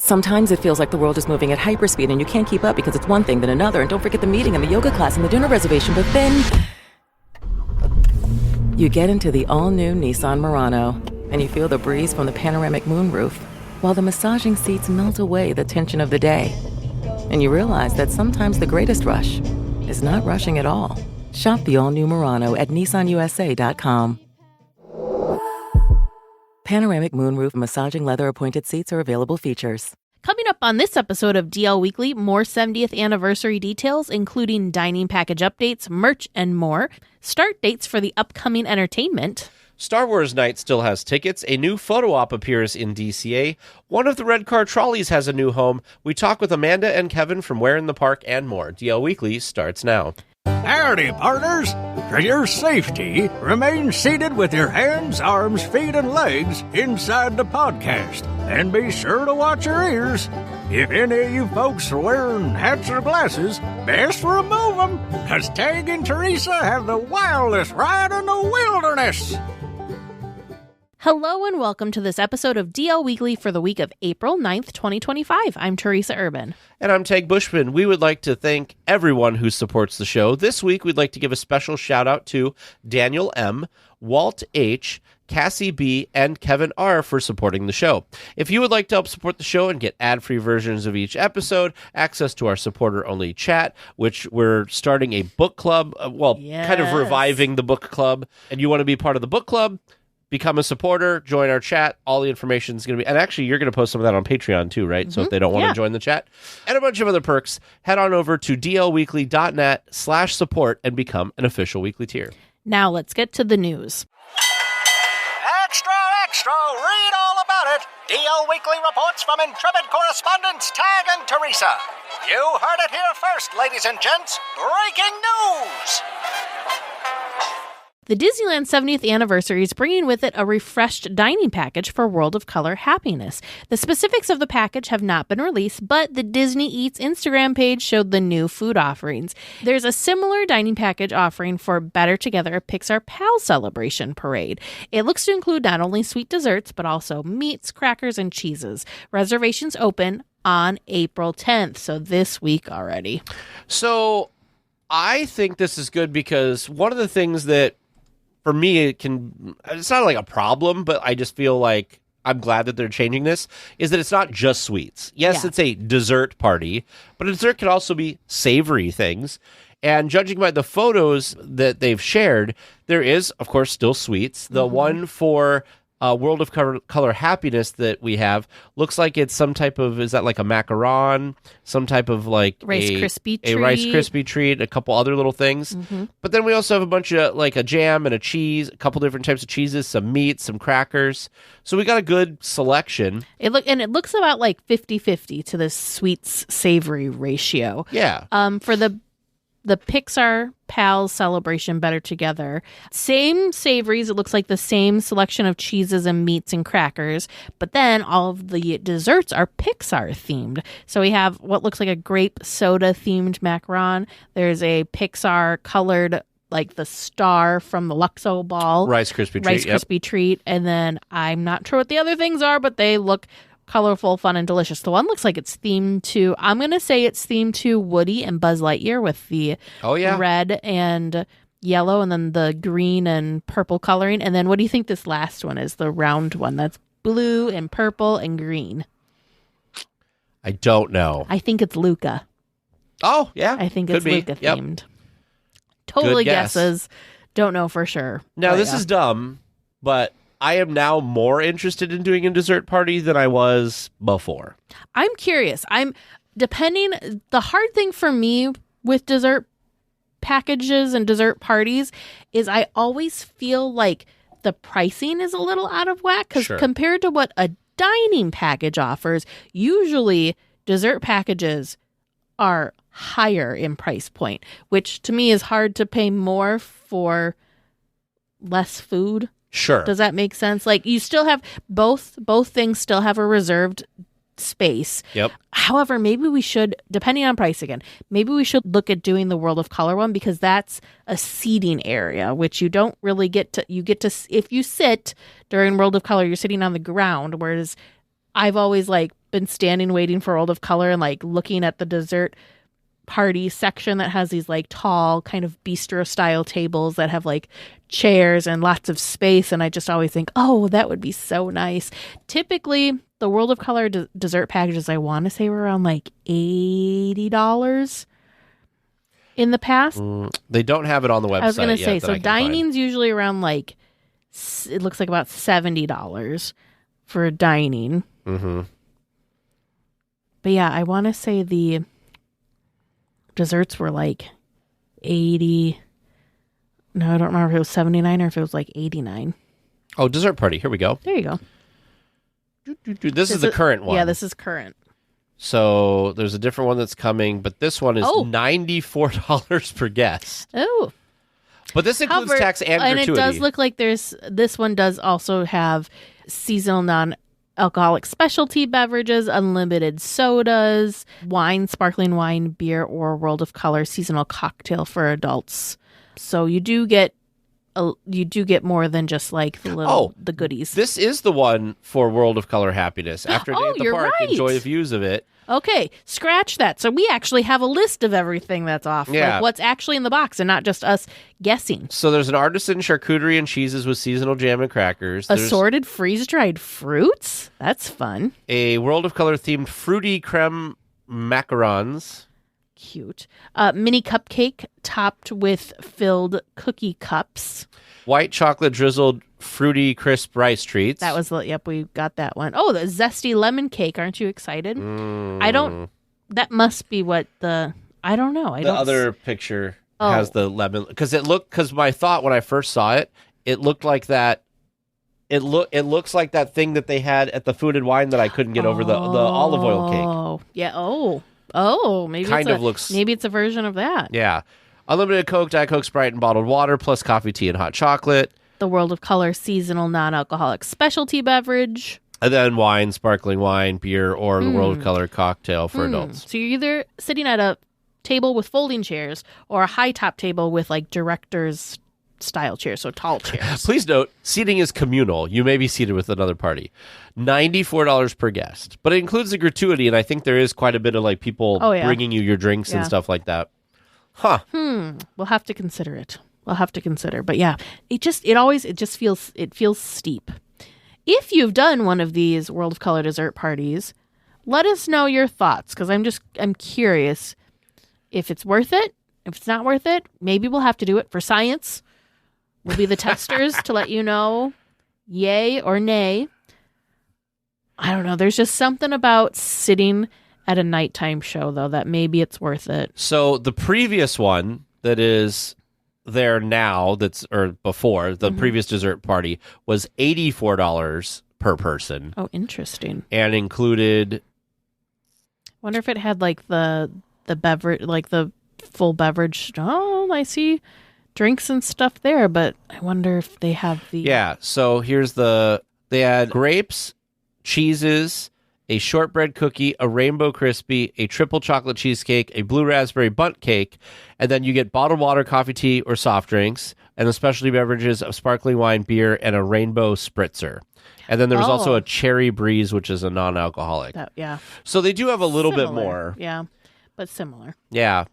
Sometimes it feels like the world is moving at hyperspeed and you can't keep up because it's one thing, then another, and don't forget the meeting and the yoga class and the dinner reservation, but then you get into the all-new Nissan Murano and you feel the breeze from the panoramic moonroof while the massaging seats melt away the tension of the day. And you realize that sometimes the greatest rush is not rushing at all. Shop the all-new Murano at nissanusa.com. Panoramic moonroof massaging leather-appointed seats are available features. Coming up on this episode of DL Weekly, more 70th anniversary details, including dining package updates, merch, and more. Start dates for the upcoming entertainment. Star Wars Night still has tickets. A new photo op appears in DCA. One of the red car trolleys has a new home. We talk with Amanda and Kevin from Where in the Park and more. DL Weekly starts now. Howdy, partners. For your safety, remain seated with your hands, arms, feet, and legs inside the podcast. And be sure to watch your ears. If any of you folks are wearing hats or glasses, best remove them, because Tag and Teresa have the wildest ride in the wilderness. Hello and welcome to this episode of DL Weekly for the week of April 9th, 2025. I'm Teresa Urban. And I'm Tag Bushman. We would like to thank everyone who supports the show. This week, we'd like to give a special shout out to Daniel M., Walt H., Cassie B., and Kevin R. for supporting the show. If you would like to help support the show and get ad-free versions of each episode, access to our supporter-only chat, which we're starting a book club, kind of reviving the book club, and you want to be part of the book club, become a supporter, join our chat. All the information is going to be... And actually, you're going to post some of that on Patreon too, right? So if they don't want to join the chat. And a bunch of other perks, head on over to dlweekly.net/support and become an official weekly tier. Now let's get to the news. Extra, extra, read all about it. DL Weekly reports from intrepid correspondents Tag and Teresa. You heard it here first, ladies and gents. Breaking news! The Disneyland 70th anniversary is bringing with it a refreshed dining package for World of Color Happiness. The specifics of the package have not been released, but the Disney Eats Instagram page showed the new food offerings. There's a similar dining package offering for Better Together, a Pixar Pal Celebration Parade. It looks to include not only sweet desserts, but also meats, crackers, and cheeses. Reservations open on April 10th, so this week already. So I think this is good because one of the things that for me, it's not like a problem, but I just feel like I'm glad that they're changing this, is that it's not just sweets. Yes, it's a dessert party, but a dessert can also be savory things. And judging by the photos that they've shared, there is, of course, still sweets. The one for World of Color Happiness that we have looks like it's some type of, is that like a macaron, some type of like a Rice Krispie treat, a couple other little things. But then we also have a bunch of like a jam and a cheese, a couple different types of cheeses, some meat, some crackers. So we got a good selection. It looks about like 50-50 to the sweets savory ratio. Yeah. For the Pixar Pals Celebration Better Together. Same savories. It looks like the same selection of cheeses and meats and crackers, but then all of the desserts are Pixar themed. So we have what looks like a grape soda themed macaron. There's a Pixar colored, like the star from the Luxo ball. Rice Krispie treat. And then I'm not sure what the other things are, but they look colorful, fun, and delicious. The one looks like it's themed to, I'm going to say it's themed to Woody and Buzz Lightyear with the red and yellow and then the green and purple coloring. And then what do you think this last one is? The round one that's blue and purple and green. I don't know. I think it's Luca. Oh, yeah. I think it's Luca themed. Totally guesses. Don't know for sure. Now, this is dumb, but I am now more interested in doing a dessert party than I was before. I'm curious. The hard thing for me with dessert packages and dessert parties is I always feel like the pricing is a little out of whack because compared to what a dining package offers, usually dessert packages are higher in price point, which to me is hard to pay more for less food. Sure. Does that make sense? Like you still have both things still have a reserved space. Yep. However, maybe we should, depending on price again, maybe we should look at doing the World of Color one because that's a seating area, which you don't really get to, if you sit during World of Color, you're sitting on the ground, whereas I've always been standing waiting for World of Color and like looking at the dessert party section that has these like tall kind of bistro style tables that have like chairs and lots of space, and I just always think, oh, that would be so nice. Typically the World of Color dessert packages, I want to say, were around like $80 in the past. They don't have it on the website. I was going to say, so dining's find. usually around like, it looks like about $70 for dining. Mm-hmm. But yeah, I want to say the desserts were like 80. No, I don't remember if it was 79 or if it was like 89. Oh, dessert party. Here we go. There you go. This is the current one. Yeah, this is current. So there's a different one that's coming, but this one is $94 per guest. Oh. But this includes tax and gratuity. And it does look like this one does also have seasonal non-alcoholic specialty beverages, unlimited sodas, wine, sparkling wine, beer, or World of Color seasonal cocktail for adults. So you do get more than just like the goodies. This is the one for World of Color happiness. After a day at the park, right. enjoy the views of it. Okay, scratch that. So we actually have a list of everything that's off. Yeah. Like what's actually in the box and not just us guessing. So there's an artisan charcuterie and cheeses with seasonal jam and crackers. There's Assorted freeze-dried fruits. That's fun. a World of Color themed fruity creme macarons. Cute. Mini cupcake topped with filled cookie cups. White chocolate drizzled fruity crisp rice treats. That was, yep, we got that one. Oh, the zesty lemon cake. Aren't you excited? That must be what I don't know. The other picture has the lemon, because my thought when I first saw it, it looked like that. It looks like that thing that they had at the Food and Wine that I couldn't get over, the olive oil cake. Oh, yeah. Oh, maybe maybe it's a version of that. Yeah. Unlimited Coke, Diet Coke, Sprite, and bottled water, plus coffee, tea, and hot chocolate. The World of Color seasonal non-alcoholic specialty beverage. And then wine, sparkling wine, beer, or the World of Color cocktail for adults. So you're either sitting at a table with folding chairs or a high top table with like director's style chairs, so tall chairs. Please note, seating is communal. You may be seated with another party. $94 per guest. But it includes the gratuity, and I think there is quite a bit of like people bringing you your drinks and stuff like that. Huh. We'll have to consider it. But yeah, it feels steep. If you've done one of these World of Color dessert parties, let us know your thoughts, because I'm curious if it's worth it. If it's not worth it, maybe we'll have to do it for science. We'll be the testers to let you know yay or nay. I don't know. There's just something about sitting at a nighttime show, though, that maybe it's worth it. So the previous one that is there now, before, the previous dessert party, was $84 per person. Oh, interesting. And included... Wonder if it had like the beverage, like the full beverage. Oh, I see drinks and stuff there, but I wonder if they have the... Yeah, so they had grapes, cheeses, a shortbread cookie, a rainbow crispy, a triple chocolate cheesecake, a blue raspberry bundt cake, and then you get bottled water, coffee, tea, or soft drinks, and the specialty beverages of sparkling wine, beer, and a rainbow spritzer. And then there was also a cherry breeze, which is a non-alcoholic. Yeah. So they do have a little bit Similar. more. Yeah, but similar. Yeah.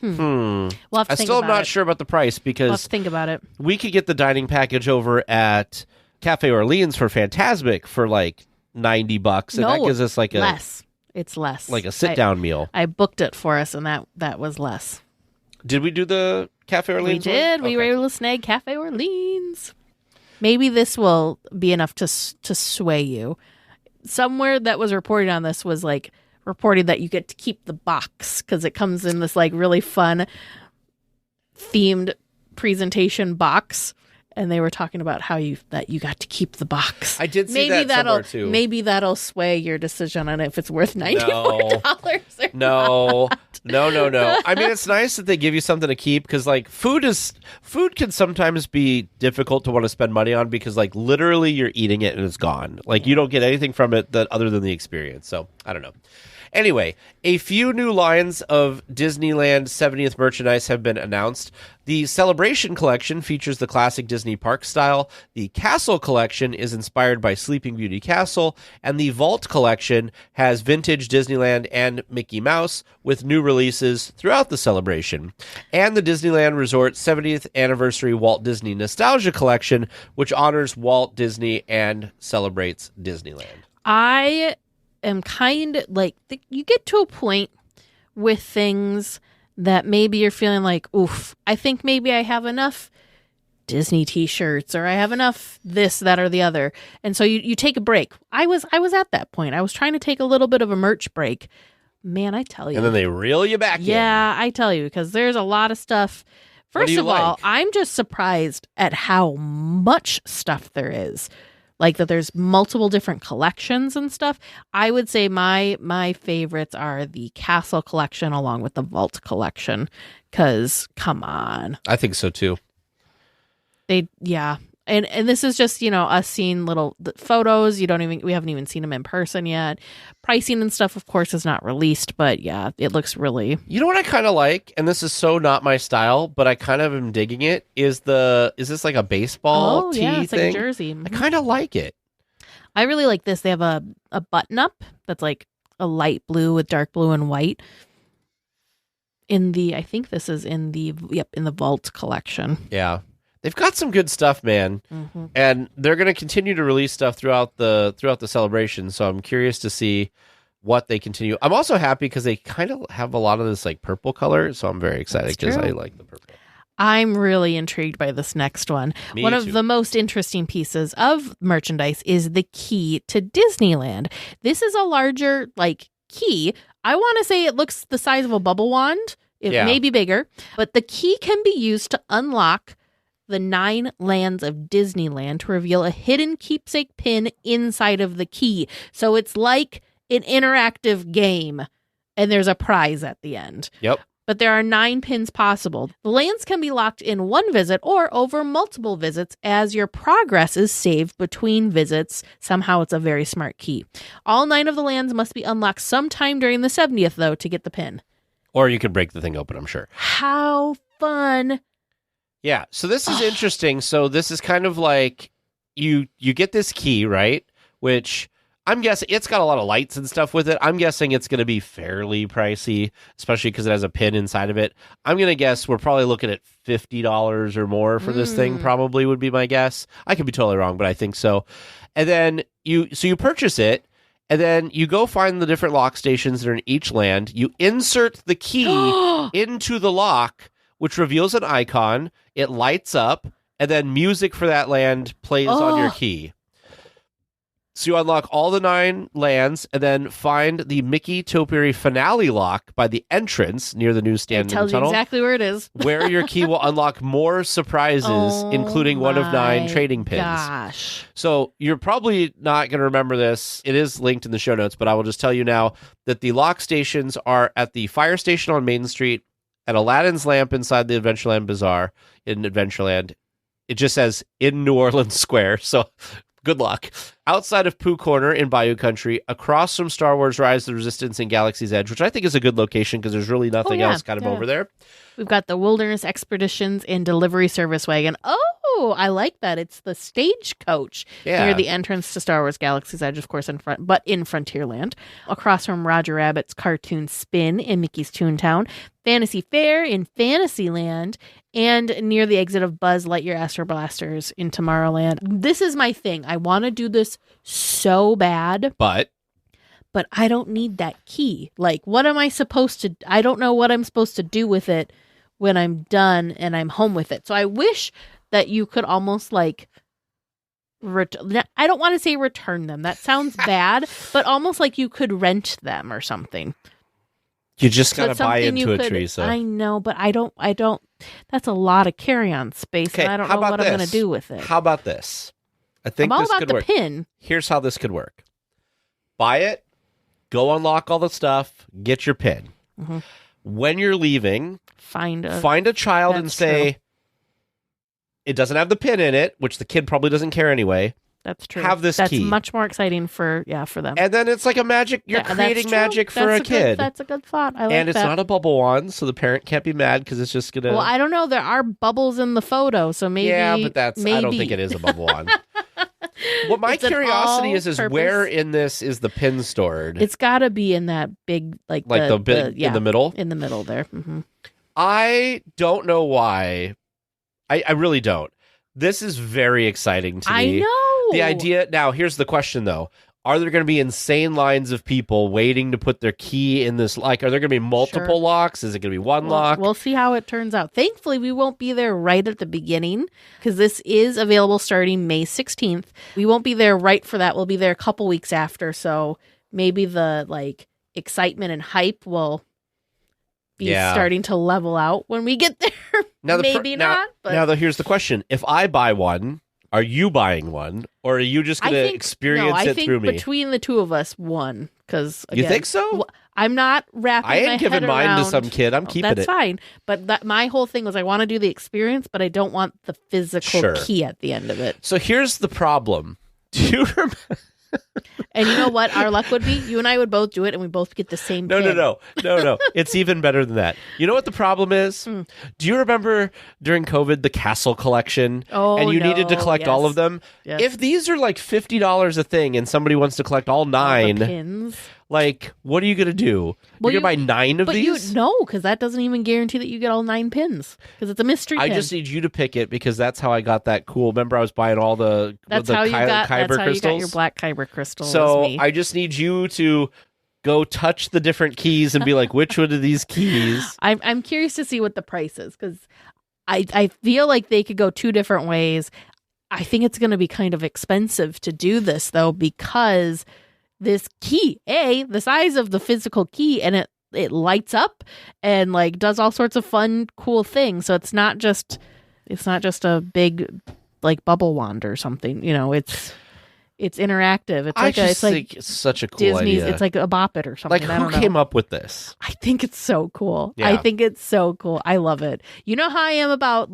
We'll have to I think still am about not it. sure about the price, We'll have because to think about it. we could get the dining package over at Cafe Orleans for Fantasmic for like $90, and that gives us like less. It's less. like a sit-down meal. I booked it for us, and that was less. Did we do the Cafe Orleans? We did. one? We were able to snag Cafe Orleans. Maybe this will be enough to sway you. Somewhere that was reported on this was like reported that you get to keep the box because it comes in this like really fun themed presentation box. And they were talking about how you got to keep the box. I did see that somewhere too. Maybe that'll sway your decision on if it's worth $94. No. No. I mean, it's nice that they give you something to keep because, like, food can sometimes be difficult to want to spend money on because, like, literally you're eating it and it's gone. Like, you don't get anything from it other than the experience. So, I don't know. Anyway, a few new lines of Disneyland 70th merchandise have been announced. The Celebration Collection features the classic Disney park style. The Castle Collection is inspired by Sleeping Beauty Castle. And the Vault Collection has vintage Disneyland and Mickey Mouse with new releases throughout the celebration. And the Disneyland Resort 70th Anniversary Walt Disney Nostalgia Collection, which honors Walt Disney and celebrates Disneyland. I am kind of like, you get to a point with things that maybe you're feeling like, oof, I think maybe I have enough Disney t-shirts or I have enough this, that, or the other. And so you take a break. I was at that point. I was trying to take a little bit of a merch break. Man, I tell you. And then they reel you back in. Yeah, I tell you, because there's a lot of stuff. First of all, I'm just surprised at how much stuff there is. Like that there's multiple different collections and stuff. I would say my favorites are the Castle Collection along with the Vault Collection. Because, come on. I think so, too. And this is just, us seeing little photos. We haven't even seen them in person yet. Pricing and stuff, of course, is not released, but yeah, it looks really. You know what I kind of like, and this is so not my style, but I kind of am digging it. Is this like a baseball tee it's thing? Like a jersey. Mm-hmm. I kind of like it. I really like this. They have a button up that's like a light blue with dark blue and white. I think this is in the Vault Collection. Yeah. They've got some good stuff, man, and they're going to continue to release stuff throughout the celebration. So I'm curious to see what they continue. I'm also happy because they kind of have a lot of this like purple color, so I'm very excited because I like the purple. I'm really intrigued by this next one. One of the most interesting pieces of merchandise is the key to Disneyland. This is a larger like key. I want to say it looks the size of a bubble wand. It may be bigger, but the key can be used to unlock the 9 lands of Disneyland to reveal a hidden keepsake pin inside of the key. So it's like an interactive game, and there's a prize at the end. Yep. But there are 9 pins possible. The lands can be locked in one visit or over multiple visits as your progress is saved between visits. Somehow it's a very smart key. All 9 of the lands must be unlocked sometime during the 70th, though, to get the pin. Or you could break the thing open, I'm sure. How fun. Yeah, so this is interesting. So this is kind of like you get this key, right? Which I'm guessing it's got a lot of lights and stuff with it. I'm guessing it's going to be fairly pricey, especially because it has a pin inside of it. I'm going to guess we're probably looking at $50 or more for this thing, probably would be my guess. I could be totally wrong, but I think so. And then you purchase it, and then you go find the different lock stations that are in each land. You insert the key into the lock, which reveals an icon. It lights up, and then music for that land plays on your key. So you unlock all the 9 lands, and then find the Mickey Topiary finale lock by the entrance near the newsstand in the tunnel. It tells you exactly where it is. Where your key will unlock more surprises, including one of 9 trading pins. Gosh. So you're probably not going to remember this. It is linked in the show notes, but I will just tell you now that the lock stations are at the fire station on Main Street, at Aladdin's Lamp inside the Adventureland Bazaar in Adventureland. It just says in New Orleans Square, so good luck. Outside of Pooh Corner in Bayou Country, across from Star Wars Rise of the Resistance and Galaxy's Edge, which I think is a good location because there's really nothing else kind of over there. We've got the Wilderness Expeditions and Delivery Service Wagon. Oh, I like that. It's the stagecoach near the entrance to Star Wars Galaxy's Edge, of course, in Frontierland. Across from Roger Rabbit's Cartoon Spin in Mickey's Toontown. Fantasy Fair in Fantasyland. And near the exit of Buzz Lightyear Astro Blasters in Tomorrowland. This is my thing. I want to do this so bad. But I don't need that key. Like, what am I supposed to... I don't know what I'm supposed to do with it when I'm done and I'm home with it. So I wish that you could almost like... I don't want to say return them. That sounds bad. But almost like you could rent them or something. You just got to buy into it, Teresa. I know, but I don't... That's a lot of carry-on space, and I don't know what I'm going to do with it. How about this? I think I'm all this about could the work. pin. Here's how this could work. Buy it, go unlock all the stuff, get your pin. when you're leaving, Find a child and That's say, true. it doesn't have the pin in it, which the kid probably doesn't care anyway. That's true. Have this That's key. much more exciting for them. And then it's like a magic. You're Yeah, that's creating true. magic for That's a kid. That's a good thought. I like and it's that. not a bubble wand, so the parent can't be mad because it's just gonna. Well, I don't know. There are bubbles in the photo, so maybe. Yeah, but maybe. I don't think it is a bubble wand. What my It's an curiosity is all-purpose- where in this is the pin stored? It's got to be in that big, like the bit in the middle. In the middle there. Mm-hmm. I don't know why. I really don't. This is very exciting to me. I know. The idea. Now, here's the question, though. Are there going to be insane lines of people waiting to put their key in this? Like, are there going to be multiple Sure. locks? Is it going to be one lock? We'll see how it turns out. Thankfully, we won't be there right at the beginning because this is available starting May 16th. We won't be there right for that. We'll be there a couple weeks after. So maybe the excitement and hype will be starting to level out when we get there. Now Maybe not. But now, though, here's the question: if I buy one, are you buying one, or are you just going to experience it through me? Between the two of us, one. Because you think so? I'm not wrapping. I ain't giving mine around. to some kid. I'm keeping That's it. fine. But my whole thing was I want to do the experience, but I don't want the physical key at the end of it. So here's the problem. Do you remember? And you know what our luck would be? You and I would both do it, and we both get the same pin. No. It's even better than that. You know what the problem is? Do you remember during COVID the Castle collection? Oh, and you needed to collect all of them? Yes. If these are like $50 a thing and somebody wants to collect all All the 9, pins. like, what are you going to do? Well, You're going to buy 9 of But these? no, because that doesn't even guarantee that you get all 9 pins. Because it's a mystery I pin. just need you to pick it because that's how I got that cool. Remember, I was buying all the how you got. Kyber That's how crystals. you got your black Kyber crystal. So was me. I just need you to go touch the different keys and be like, which one of these keys? I'm curious to see what the price is because I feel like they could go 2 different ways. I think it's going to be kind of expensive to do this though because this key, the size of the physical key, and it lights up and does all sorts of fun, cool things. So it's not just a big bubble wand or something. You know, it's interactive. It's think it's such a cool Disney's. idea. It's like a Bop It or something. I Who don't know. came up with this? I think it's so cool. Yeah. I think it's so cool. I love it. You know how I am about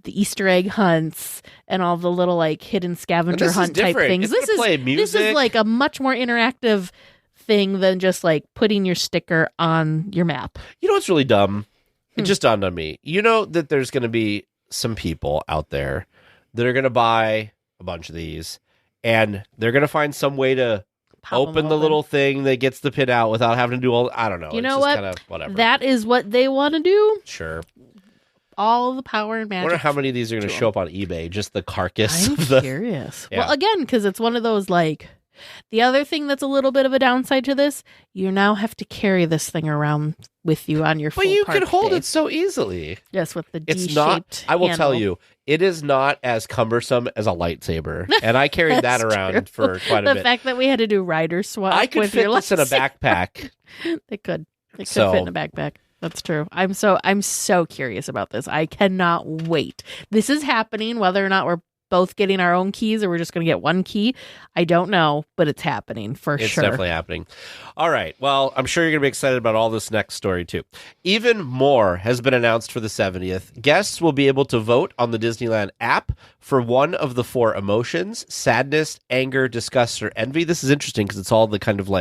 the Easter egg hunts and all the little hidden scavenger hunt type things. This is play music. This is a much more interactive thing than just putting your sticker on your map. You know what's really dumb? It just dawned on me. You know that there's going to be some people out there that are going to buy a bunch of these and they're going to find some way to open the little thing that gets the pin out without having to do all. I don't know. You It's know just what? Kind of whatever. That is what they want to do. Sure. All the power and I magic. wonder how many of these are going to show up on eBay. Just the carcass I'm of the. curious. Yeah. Well, again, because it's one of those the other thing that's a little bit of a downside to this, you now have to carry this thing around with you on your full But you park can hold day. it so easily. Yes, with the It's D-shaped not. I will tell handle. you, it is not as cumbersome as a lightsaber, and I carried that That's around true. for quite a The bit. fact that we had to do rider swap I could with fit your this in a lightsaber. backpack. They could. They could So- fit in a backpack. That's true. I'm so curious about this. I cannot wait. This is happening, whether or not we're both getting our own keys or we're just going to get one key. I don't know, but it's happening for It's sure. definitely happening. All right. Well, I'm sure you're going to be excited about all this next story, too. Even more has been announced for the 70th. Guests will be able to vote on the Disneyland app for one of the 4 emotions: sadness, anger, disgust, or envy. This is interesting because it's all the kind of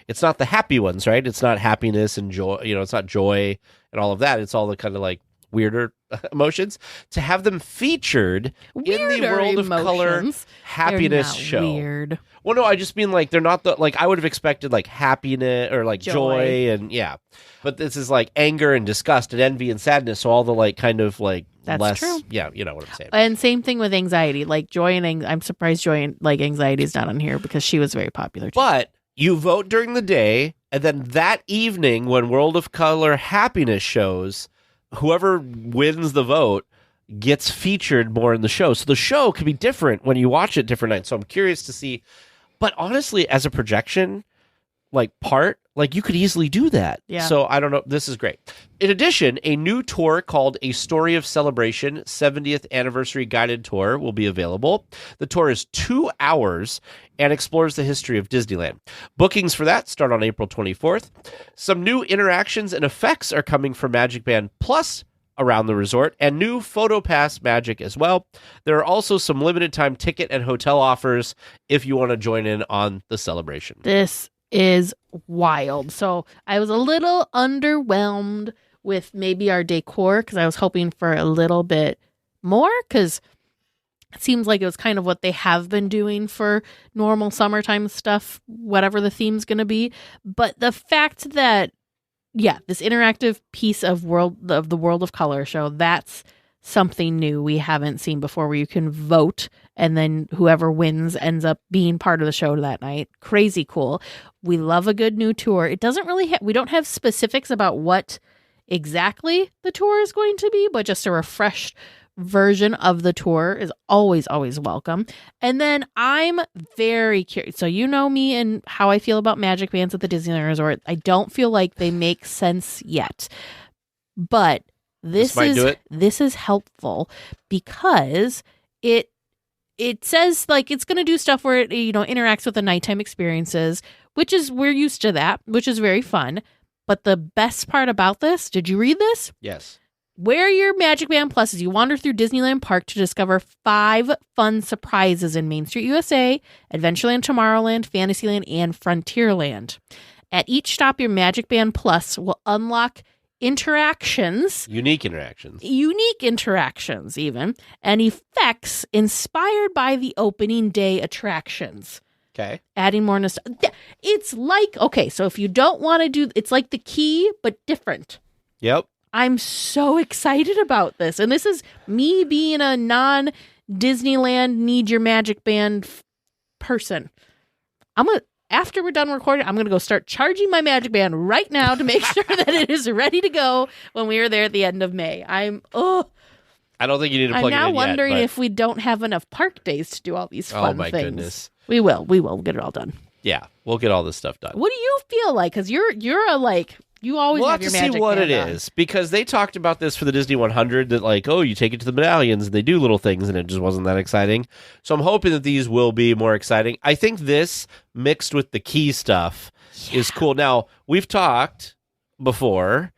it's not the happy ones, right? It's not happiness and joy. It's not joy and all of that. It's all the kind of weirder emotions. To have them featured in the Weirder World of Color emotions. Happiness They're not show. Weird. Well, no, I just mean they're not the I would have expected happiness or joy and but this is anger and disgust and envy and sadness. So all the kind of That's less, true. yeah, you know what I'm saying. And same thing with anxiety. Joy and I'm surprised joy and anxiety is not on here because she was very popular too. But you vote during the day, and then that evening when World of Color Happiness shows, whoever wins the vote gets featured more in the show. So the show can be different when you watch it different nights. So I'm curious to see. But honestly, as a projection part, Like, you could easily do that. Yeah. So I don't know. This is great. In addition, a new tour called A Story of Celebration 70th Anniversary Guided Tour will be available. The tour is 2 hours and explores the history of Disneyland. Bookings for that start on April 24th. Some new interactions and effects are coming for Magic Band Plus around the resort, and new Photo Pass magic as well. There are also some limited time ticket and hotel offers if you want to join in on the celebration. This is wild. So I was a little underwhelmed with maybe our decor because I was hoping for a little bit more, because it seems like it was kind of what they have been doing for normal summertime stuff, whatever the theme's going to be. But the fact that, yeah, this interactive piece of the World of Color show, that's something new we haven't seen before, where you can vote and then whoever wins ends up being part of the show that night. Crazy cool. We love a good new tour. It doesn't really we don't have specifics about what exactly the tour is going to be, but just a refreshed version of the tour is always welcome. And then I'm very curious. So you know me and how I feel about magic bands at the Disneyland Resort. I don't feel like they make sense yet. But this is helpful because it says like it's going to do stuff where it, interacts with the nighttime experiences, which is, we're used to that, which is very fun. But the best part about this, did you read this? Yes. Wear your Magic Band Plus as you wander through Disneyland Park to discover 5 fun surprises in Main Street USA, Adventureland, Tomorrowland, Fantasyland, and Frontierland. At each stop, your Magic Band Plus will unlock unique interactions even, and effects inspired by the opening day attractions. Okay. Adding more nostalgia. It's like, okay, so if you don't want to do, it's like the Key, but different. Yep. I'm so excited about this. And this is me being a non-Disneyland need your Magic Band person. After we're done recording, I'm going to go start charging my Magic Band right now to make sure that it is ready to go when we are there at the end of May. I don't think you need to plug it in yet. I'm now wondering if we don't have enough park days to do all these fun things. Oh my goodness. We will. We'll get it all done. Yeah, we'll get all this stuff done. What do you feel like? Because you're you always we'll have your Magic Band. We'll have to see what it is, because they talked about this for the Disney 100, that like, oh, you take it to the medallions and they do little things, and it just wasn't that exciting. So I'm hoping that these will be more exciting. I think this mixed with the Key stuff is cool. Now, we've talked before.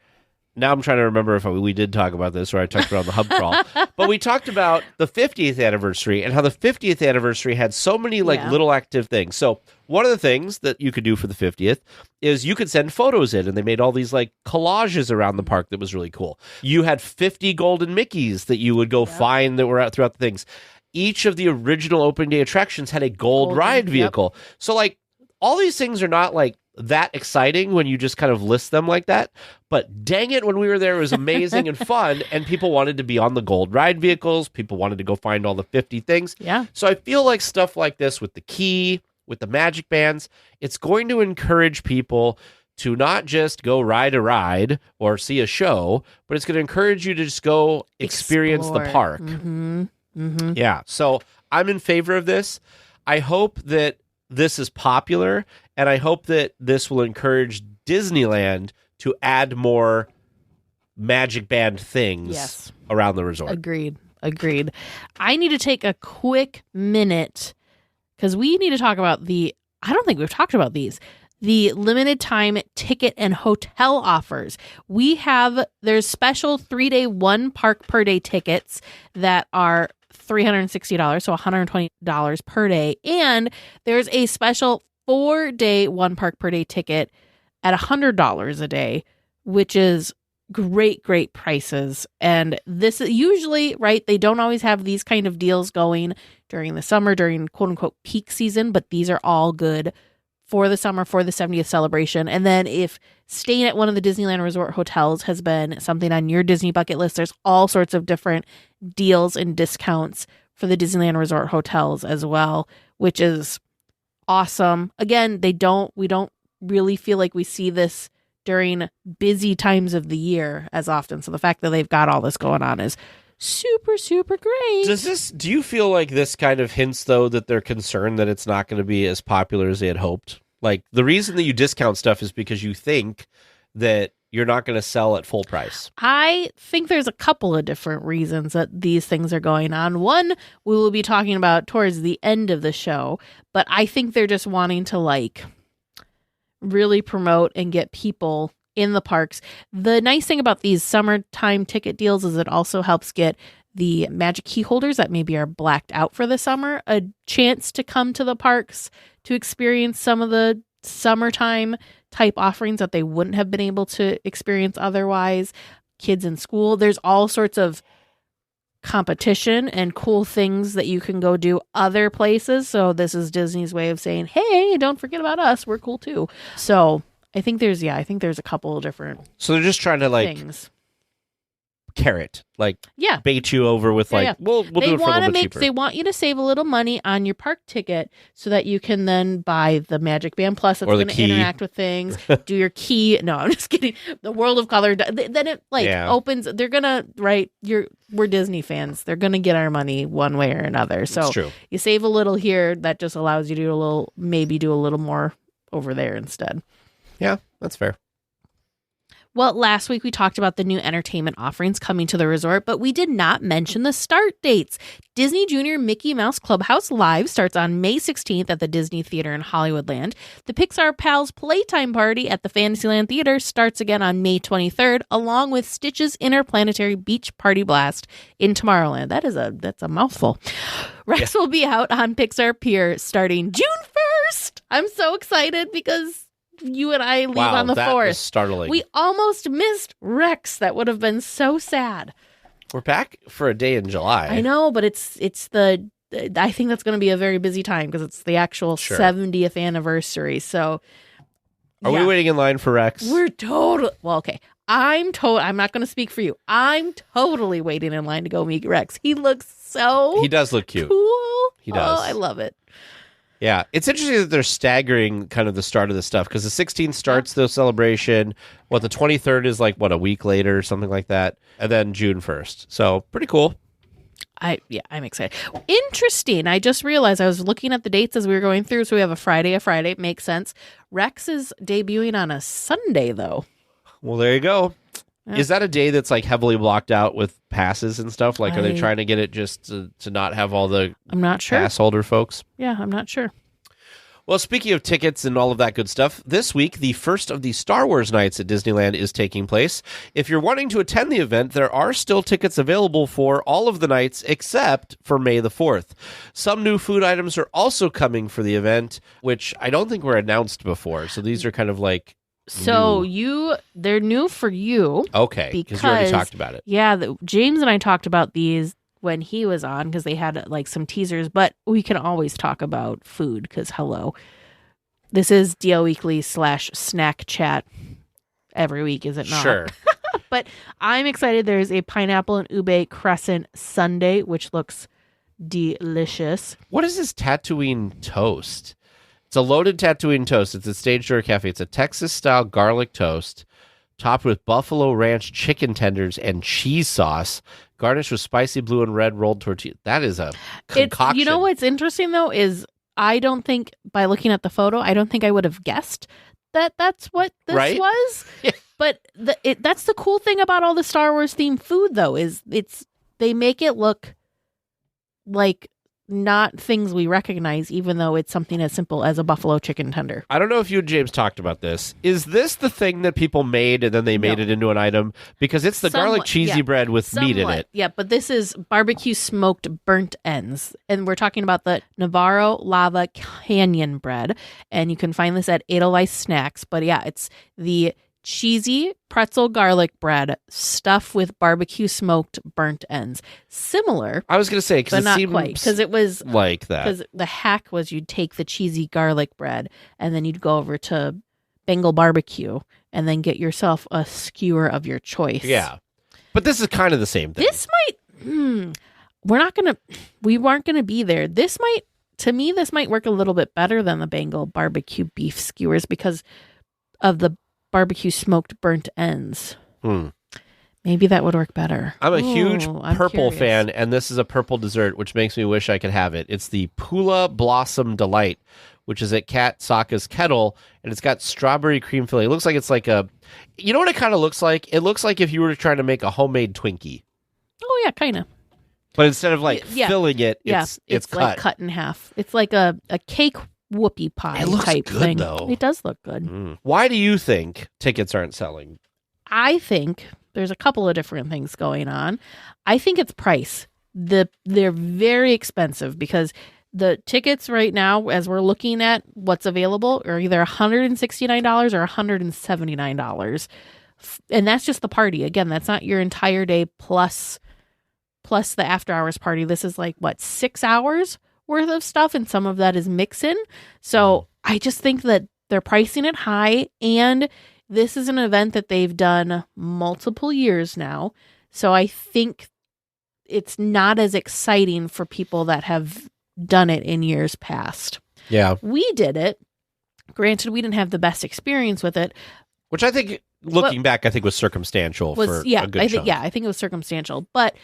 Now I'm trying to remember if we did talk about this or I talked about the hub crawl. But we talked about the 50th anniversary and how the 50th anniversary had so many little active things. So one of the things that you could do for the 50th is you could send photos in, and they made all these like collages around the park that was really cool. You had 50 golden Mickeys that you would go find that were out throughout the things. Each of the original opening day attractions had a gold ride vehicle. Yep. So like all these things are not like that exciting when you just kind of list them like that, but dang it, when we were there, it was amazing and fun, and people wanted to be on the gold ride vehicles. People wanted to go find all the 50 things. Yeah. So I feel like stuff like this with the Key, with the Magic Bands, it's going to encourage people to not just go ride a ride or see a show, but it's going to encourage you to just go experience the park. Mm-hmm. Mm-hmm. Yeah. So I'm in favor of this. I hope that this is popular, and I hope that this will encourage Disneyland to add more Magic Band things around the resort. Agreed. I need to take a quick minute because we need to talk about I don't think we've talked about these, the limited time ticket and hotel offers. There's special 3-day 1 park per day tickets that are $360, so $120 per day. And there's a special 4-day 1 park per day ticket at $100 a day, which is great prices. And this is usually, right, they don't always have these kind of deals going during the summer, during quote unquote peak season, but these are all good for the summer, for the 70th celebration. And then if staying at one of the Disneyland Resort hotels has been something on your Disney bucket list, there's all sorts of different deals and discounts for the Disneyland Resort hotels as well, which is awesome. Again, we don't really feel like we see this during busy times of the year as often. So the fact that they've got all this going on is super great. Do you feel like this kind of hints, though, that they're concerned that it's not going to be as popular as they had hoped? Like, the reason that you discount stuff is because you think that you're not going to sell at full price. I think there's a couple of different reasons that these things are going on. One, we will be talking about towards the end of the show, but I think they're just wanting to like really promote and get people in the parks. The nice thing about these summertime ticket deals is it also helps get the Magic Key holders that maybe are blacked out for the summer a chance to come to the parks to experience some of the summertime type offerings that they wouldn't have been able to experience otherwise. Kids in school, there's all sorts of competition and cool things that you can go do other places. So this is Disney's way of saying, hey, don't forget about us. We're cool too. So I think there's a couple of different So they're just trying to like things. carrot, like Yeah. bait you over with like, Yeah. we'll do it for a little bit cheaper. They want you to save a little money on your park ticket so that you can then buy the Magic Band Plus that's Or the going to key. interact with things. Do your key. No, I'm just kidding. The World of Color. Then it opens. They're gonna we're Disney fans. They're gonna get our money one way or another. So It's true. you save a little here. That just allows you to do a little more over there instead. Yeah, that's fair. Well, last week we talked about the new entertainment offerings coming to the resort, but we did not mention the start dates. Disney Junior Mickey Mouse Clubhouse Live starts on May 16th at the Disney Theater in Hollywoodland. The Pixar Pals Playtime Party at the Fantasyland Theater starts again on May 23rd, along with Stitch's Interplanetary Beach Party Blast in Tomorrowland. That's a mouthful. Rex will be out on Pixar Pier starting June 1st. I'm so excited because you and I leave on the 4th. That was startling. We almost missed Rex. That would have been so sad. We're back for a day in July. I know, but I think that's going to be a very busy time because it's the actual Sure. 70th anniversary. So, Are we waiting in line for Rex? We're totally, well, okay. I'm not going to speak for you. I'm totally waiting in line to go meet Rex. He looks so He does look cute. cool. He does. Oh, I love it. Yeah, it's interesting that they're staggering kind of the start of this stuff because the 16th starts the celebration. The 23rd is like, a week later or something like that. And then June 1st. So pretty cool. I'm excited. Interesting. I just realized I was looking at the dates as we were going through. So we have a Friday. Makes sense. Rex is debuting on a Sunday, though. Well, there you go. Yeah. Is that a day that's like heavily blocked out with passes and stuff? Like, are they trying to get it just to not have all the I'm not sure. pass holder folks? Yeah, I'm not sure. Well, speaking of tickets and all of that good stuff, this week, the first of the Star Wars nights at Disneyland is taking place. If you're wanting to attend the event, there are still tickets available for all of the nights except for May the 4th. Some new food items are also coming for the event, which I don't think were announced before. So these are kind of like they're new for you. Okay, because you already talked about it. Yeah, James and I talked about these when he was on because they had like some teasers, but we can always talk about food because hello. This is DLWeekly / snack chat every week, is it not? Sure. But I'm excited. There's a pineapple and ube crescent sundae, which looks delicious. What is this Tatooine toast? It's a loaded Tatooine toast. It's at Stage Door Cafe. It's a Texas-style garlic toast topped with buffalo ranch chicken tenders and cheese sauce, garnished with spicy blue and red rolled tortilla. That is a concoction. You know what's interesting, though, is I don't think, by looking at the photo, I don't think I would have guessed that that's what this was. But that's the cool thing about all the Star Wars themed food, though, is they make it look like not things we recognize, even though it's something as simple as a buffalo chicken tender. I don't know if you and James talked about this. Is this the thing that people made and then they made it into an item? Because it's the garlic cheesy bread with meat in it. Yeah, but this is barbecue smoked burnt ends. And we're talking about the Navarro Lava Canyon bread. And you can find this at Edelweiss Snacks. But yeah, it's the cheesy pretzel garlic bread stuffed with barbecue smoked burnt ends. Similar. I was going to say, because but it not seems quite, because it was like that. Because the hack was you'd take the cheesy garlic bread and then you'd go over to Bengal barbecue and then get yourself a skewer of your choice. Yeah, but this is kind of the same thing. This might. We weren't gonna be there. This might work a little bit better than the Bengal barbecue beef skewers because of the barbecue smoked burnt ends. Maybe that would work better. I'm a huge purple curious. fan, and this is a purple dessert, which makes me wish I could have it. It's the Pula Blossom Delight, which is at Kat Saka's Kettle, and it's got strawberry cream filling. It looks like it's like a, you know what it kind of looks like? It looks like if you were trying to make a homemade Twinkie. Oh, yeah, kind of. But instead of like filling it, it's cut. Like cut in half. It's like a cake whoopie pie it looks type good, thing. Though. It does look good. Why do you think tickets aren't selling? I think there's a couple of different things going on. I think it's price. They're very expensive because the tickets right now, as we're looking at what's available, are either $169 or $179. And that's just the party. Again, that's not your entire day plus the after hours party. This is like, 6 hours worth of stuff, and some of that is mix-in. So I just think that they're pricing it high, and this is an event that they've done multiple years now. So I think it's not as exciting for people that have done it in years past. Yeah. We did it. Granted, we didn't have the best experience with it. Which I think, looking back, I think was circumstantial for a good chunk. I think it was circumstantial. But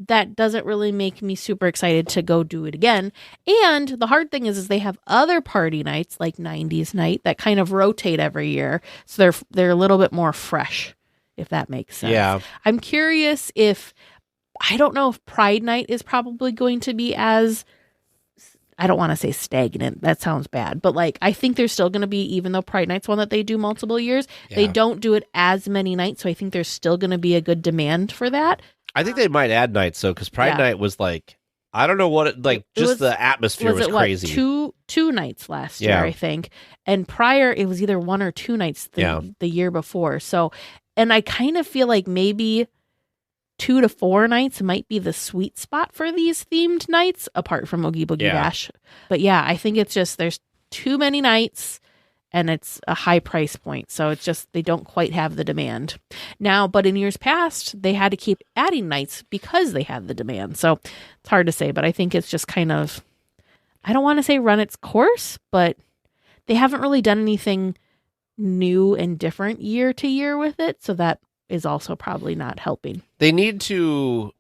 that doesn't really make me super excited to go do it again. And the hard thing is they have other party nights like 90s night that kind of rotate every year. So they're a little bit more fresh, if that makes sense. Yeah. I'm curious if, I don't know if Pride Night is probably going to be as, I don't want to say stagnant. That sounds bad. But like, I think there's still going to be, even though Pride Night's one that they do multiple years, they don't do it as many nights. So I think there's still going to be a good demand for that. I think they might add nights though, because Pride Night was like, I don't know what it, like, just the atmosphere was crazy. Two nights last year, I think. And prior, it was either 1 or 2 nights the year before. So, and I kind of feel like maybe 2 to 4 nights might be the sweet spot for these themed nights, apart from Oogie Boogie Bash. But yeah, I think it's just, there's too many nights and it's a high price point. So it's just, they don't quite have the demand now. But in years past, they had to keep adding nights because they had the demand. So it's hard to say, but I think it's just kind of, I don't want to say run its course, but they haven't really done anything new and different year to year with it. So that is also probably not helping. They need to,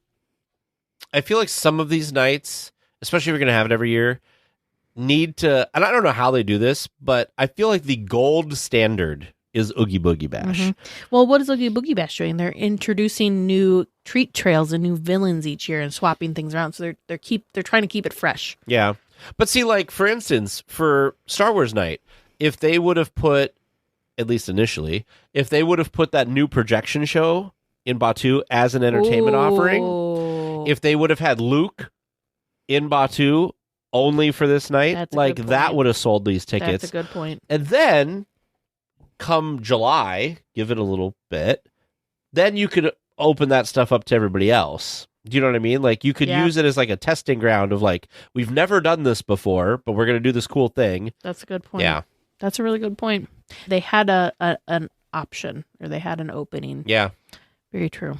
I feel like some of these nights, especially if you're going to have it every year, need to, and I don't know how they do this, but I feel like the gold standard is Oogie Boogie Bash. Mm-hmm. Well, what is Oogie Boogie Bash doing? They're introducing new treat trails and new villains each year and swapping things around. So they're trying to keep it fresh. Yeah. But see, like, for instance, for Star Wars Night, if they would have put, at least initially, if they would have put that new projection show in Batuu as an entertainment offering, if they would have had Luke in Batuu only for this night, like, that would have sold these tickets. That's a good point. And then come July, give it a little bit, then you could open that stuff up to everybody else. Do you know what I mean? Like, you could use it as like a testing ground of like, we've never done this before, but we're going to do this cool thing. That's a good point. Yeah. That's a really good point. They had an option, or they had an opening. Yeah. Very true.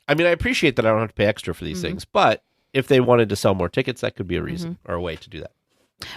I mean, I appreciate that I don't have to pay extra for these things, but if they wanted to sell more tickets, that could be a reason or a way to do that.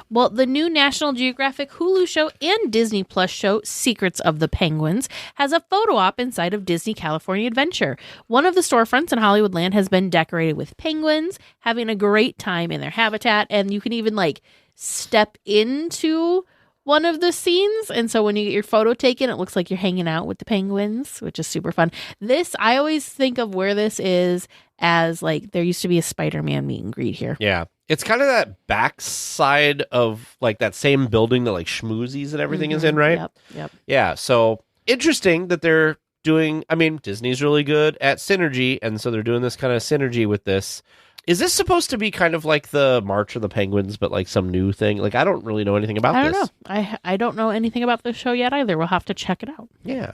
Well, the new National Geographic Hulu show and Disney Plus show, Secrets of the Penguins, has a photo op inside of Disney California Adventure. One of the storefronts in Hollywoodland has been decorated with penguins, having a great time in their habitat, and you can even like step into one of the scenes. And so when you get your photo taken, it looks like you're hanging out with the penguins, which is super fun. This, I always think of where this is as like, there used to be a Spider-Man meet and greet here. Yeah. It's kind of that backside of like that same building that like Schmoozies and everything is in, right? Yep. Yeah. So interesting that they're doing, I mean, Disney's really good at synergy. And so they're doing this kind of synergy with this. Is this supposed to be kind of like the March of the Penguins, but like some new thing? Like, I don't really know anything about this. I don't know. I don't know anything about the show yet either. We'll have to check it out. Yeah.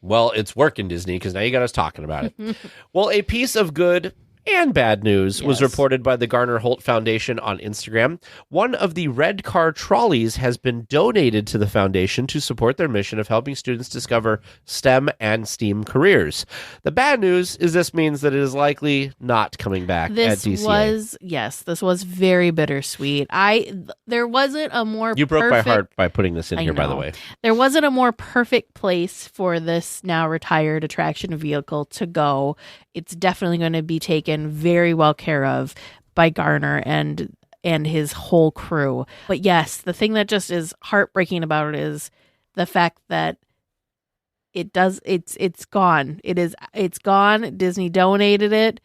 Well, it's working, Disney, because now you got us talking about it. Well, a piece of good and bad news was reported by the Garner Holt Foundation on Instagram. One of the red car trolleys has been donated to the foundation to support their mission of helping students discover STEM and STEAM careers. The bad news is this means that it is likely not coming back at DCA. This was very bittersweet. There wasn't a more You broke my heart by putting this in here, by the way. There wasn't a more perfect place for this now retired attraction vehicle to go. It's definitely going to be taken very well care of by Garner, and and his whole crew. But yes, the thing that just is heartbreaking about it is the fact that it's gone. It's gone. Disney donated it.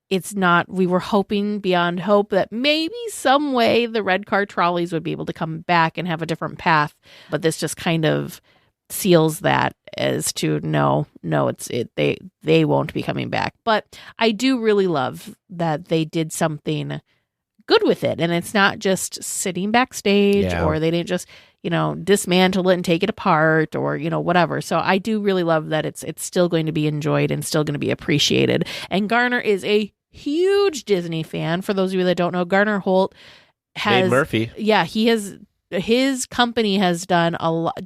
It's not, we were hoping beyond hope that maybe some way the red car trolleys would be able to come back and have a different path. But this just kind of seals that as to no, they won't be coming back. But I do really love that they did something good with it. And it's not just sitting backstage or they didn't just, dismantle it and take it apart or, whatever. So I do really love that it's still going to be enjoyed and still going to be appreciated. And Garner is a huge Disney fan. For those of you that don't know, Garner Holt has Made Murphy. Yeah, his company has done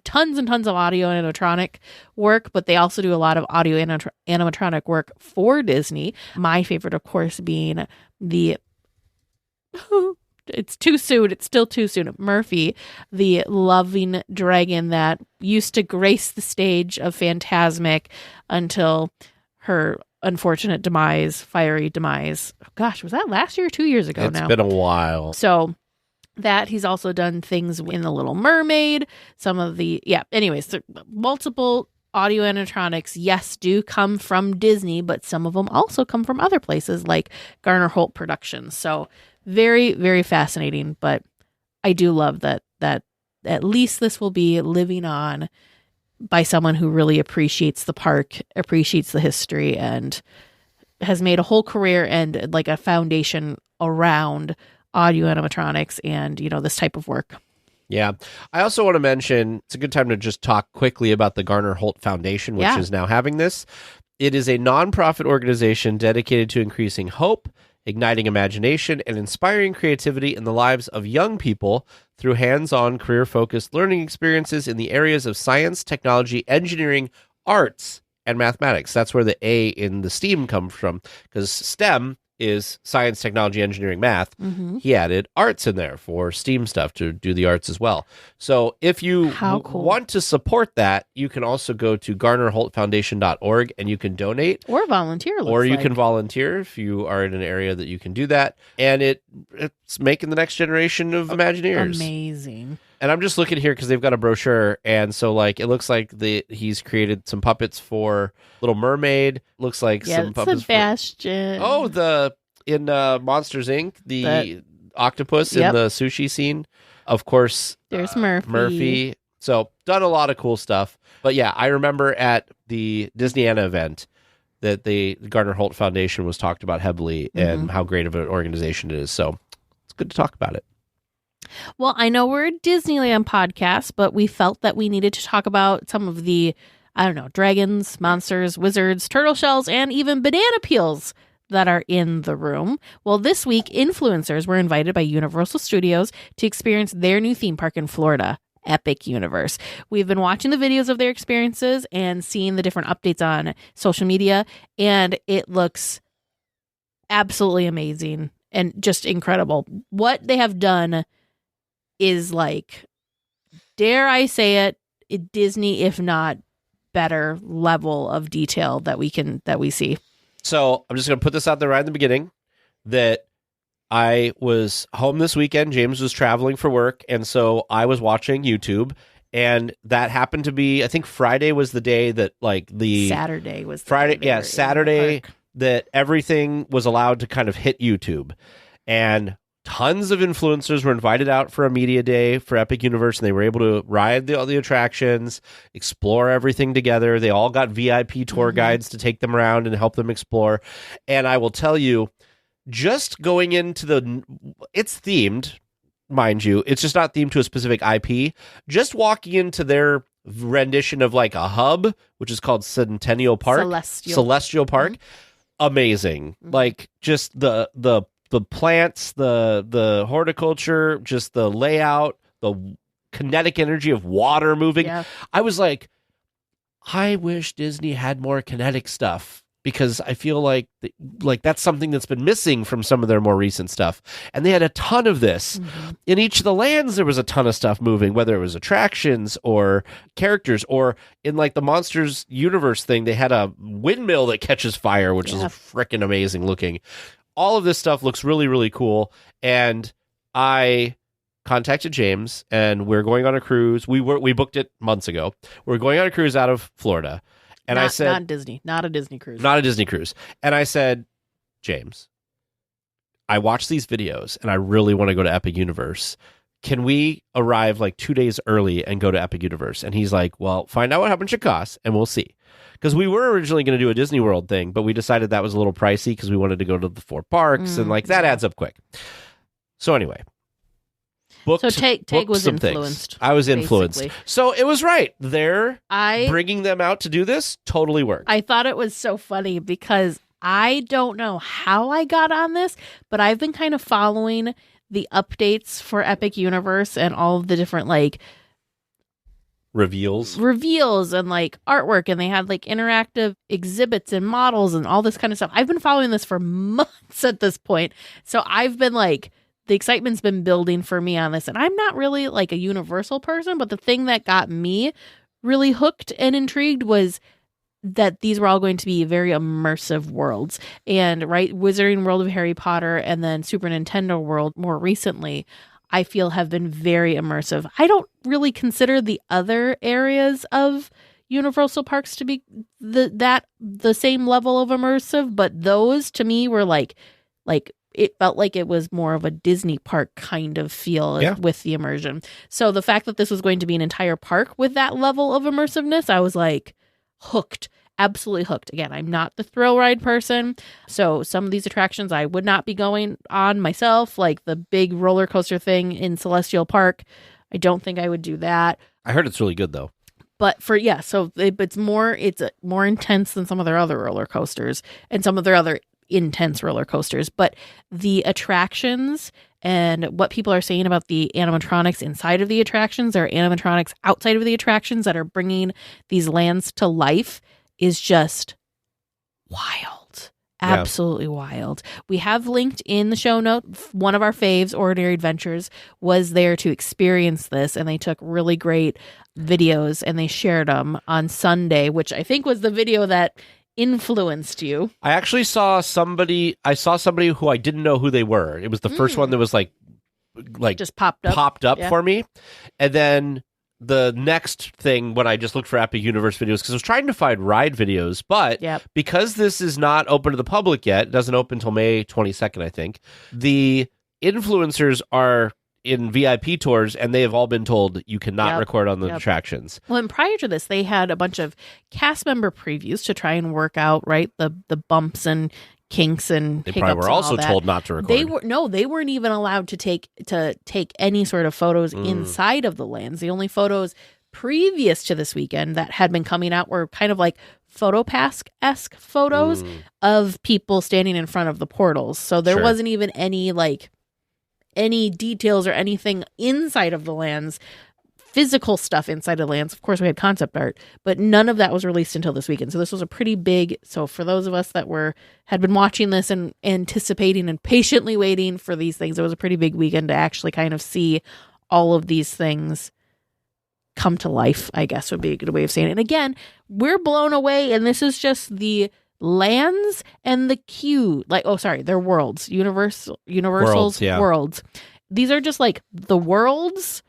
tons and tons of audio animatronic work, but they also do a lot of audio animatronic work for Disney. My favorite, of course, being it's too soon. It's still too soon. Murphy, the loving dragon that used to grace the stage of Fantasmic until her unfortunate fiery demise. Oh, gosh, was that last year or 2 years ago now? It's been a while. So that he's also done things in The Little Mermaid. Anyways, multiple audio animatronics, yes, do come from Disney, but some of them also come from other places like Garner Holt Productions. So very, very fascinating. But I do love that at least this will be living on by someone who really appreciates the park, appreciates the history, and has made a whole career and like a foundation around audio animatronics and, this type of work. Yeah. I also want to mention, it's a good time to just talk quickly about the Garner Holt Foundation, which is now having this. It is a nonprofit organization dedicated to increasing hope, igniting imagination, and inspiring creativity in the lives of young people through hands-on, career-focused learning experiences in the areas of science, technology, engineering, arts, and mathematics. That's where the A in the STEAM comes from, because STEM is science, technology, engineering, math. Mm-hmm. He added arts in there for STEAM stuff to do the arts as well. So if you want to support that, you can also go to GarnerHoltFoundation.org and you can donate. Or volunteer. Or you can volunteer if you are in an area that you can do that. And it's making the next generation of Imagineers. Amazing. And I'm just looking here because they've got a brochure, and so it looks like he's created some puppets for Little Mermaid. Looks like some puppets Sebastian. In Monsters Inc., the octopus in the sushi scene. Of course, there's Murphy. Murphy. So done a lot of cool stuff. But yeah, I remember at the Disneyana event that the Garner Holt Foundation was talked about heavily and how great of an organization it is. So it's good to talk about it. Well, I know we're a Disneyland podcast, but we felt that we needed to talk about some of the, dragons, monsters, wizards, turtle shells, and even banana peels that are in the room. Well, this week, influencers were invited by Universal Studios to experience their new theme park in Florida, Epic Universe. We've been watching the videos of their experiences and seeing the different updates on social media, and it looks absolutely amazing and just incredible. What they have done is dare I say it, Disney, if not better level of detail that we see. So I'm just going to put this out there right in the beginning that I was home this weekend. James was traveling for work, and so I was watching YouTube, and that happened to be, I think Friday was the day that Saturday was the Friday. day Yeah, Saturday that everything was allowed to kind of hit YouTube, and tons of influencers were invited out for a media day for Epic Universe, and they were able to ride all the attractions, explore everything together. They all got VIP tour guides to take them around and help them explore. And I will tell you, just going into it's themed, mind you. It's just not themed to a specific IP. Just walking into their rendition of a hub, which is called Centennial Park. Celestial Park. Amazing. Just the plants, the horticulture, just the layout, the kinetic energy of water moving. Yeah. I was I wish Disney had more kinetic stuff, because I feel like that's something that's been missing from some of their more recent stuff. And they had a ton of this. In each of the lands, there was a ton of stuff moving, whether it was attractions or characters, or in the Monsters Universe thing, they had a windmill that catches fire, which is freaking amazing looking. All of this stuff looks really, really cool. And I contacted James, and we're going on a cruise. We booked it months ago. We're going on a cruise out of Florida, and I said, not Disney, not a Disney cruise, not a Disney cruise. And I said, James, I watched these videos, and I really want to go to Epic Universe. Can we arrive like 2 days early and go to Epic Universe? And he's like, well, find out what much it costs, and we'll see. Because we were originally going to do a Disney World thing, but we decided that was a little pricey because we wanted to go to the 4 parks, and like that adds up quick. So anyway, booked, so Take was some influenced. Things. I was influenced. Basically. So it was right. Bringing them out to do this totally worked. I thought it was so funny because I don't know how I got on this, but I've been kind of following the updates for Epic Universe and all of the different like reveals and like artwork, and they had like interactive exhibits and models and all this kind of stuff. I've been following this for months at this point. So I've been like, the excitement's been building for me on this, and I'm not really like a Universal person, but the thing that got me really hooked and intrigued was that these were all going to be very immersive worlds. And right, Wizarding World of Harry Potter and then Super Nintendo World more recently, I feel have been very immersive. I don't really consider the other areas of Universal parks to be the same level of immersive, but those to me were like it felt like it was more of a Disney park kind of feel with the immersion. So the fact that this was going to be an entire park with that level of immersiveness, I was like hooked. Absolutely hooked. Again, I'm not the thrill ride person, so some of these attractions I would not be going on myself, like the big roller coaster thing in Celestial Park. I don't think I would do that. I heard it's really good though. But it's more intense than some of their other roller coasters and some of their other intense roller coasters. But the attractions and what people are saying about the animatronics inside of the attractions or animatronics outside of the attractions that are bringing these lands to life is just wild. Absolutely wild. We have linked in the show note, one of our faves, Ordinary Adventures, was there to experience this, and they took really great videos and they shared them on Sunday, which I think was the video that influenced you. I actually saw somebody who I didn't know who they were. It was the first one that was like just popped up for me. And then the next thing, when I just looked for Epic Universe videos, because I was trying to find ride videos, but because this is not open to the public yet, it doesn't open until May 22nd, I think, the influencers are in VIP tours, and they have all been told you cannot record on the attractions. Well, and prior to this, they had a bunch of cast member previews to try and work out, right, the bumps and kinks and they hiccups. Probably were also told not to record. They weren't even allowed to take any sort of photos inside of the lands. The only photos previous to this weekend that had been coming out were kind of like PhotoPass-esque photos of people standing in front of the portals. So there wasn't even any details or anything inside of the lands, physical stuff inside of the lands. Of course, we had concept art, but none of that was released until this weekend. So this was a pretty big. So for those of us that had been watching this and anticipating and patiently waiting for these things, it was a pretty big weekend to actually kind of see all of these things come to life, I guess would be a good way of saying it. And again, we're blown away, and this is just the lands and the queue, they're worlds, Universal's worlds. These are just like the worlds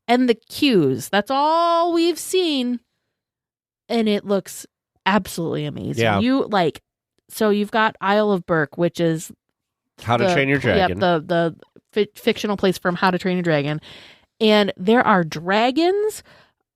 and the queues. That's all we've seen, and it looks absolutely amazing. Yeah. So you've got Isle of Berk, which is How to Train Your Dragon. Yep, the fictional place from How to Train Your Dragon, and there are dragons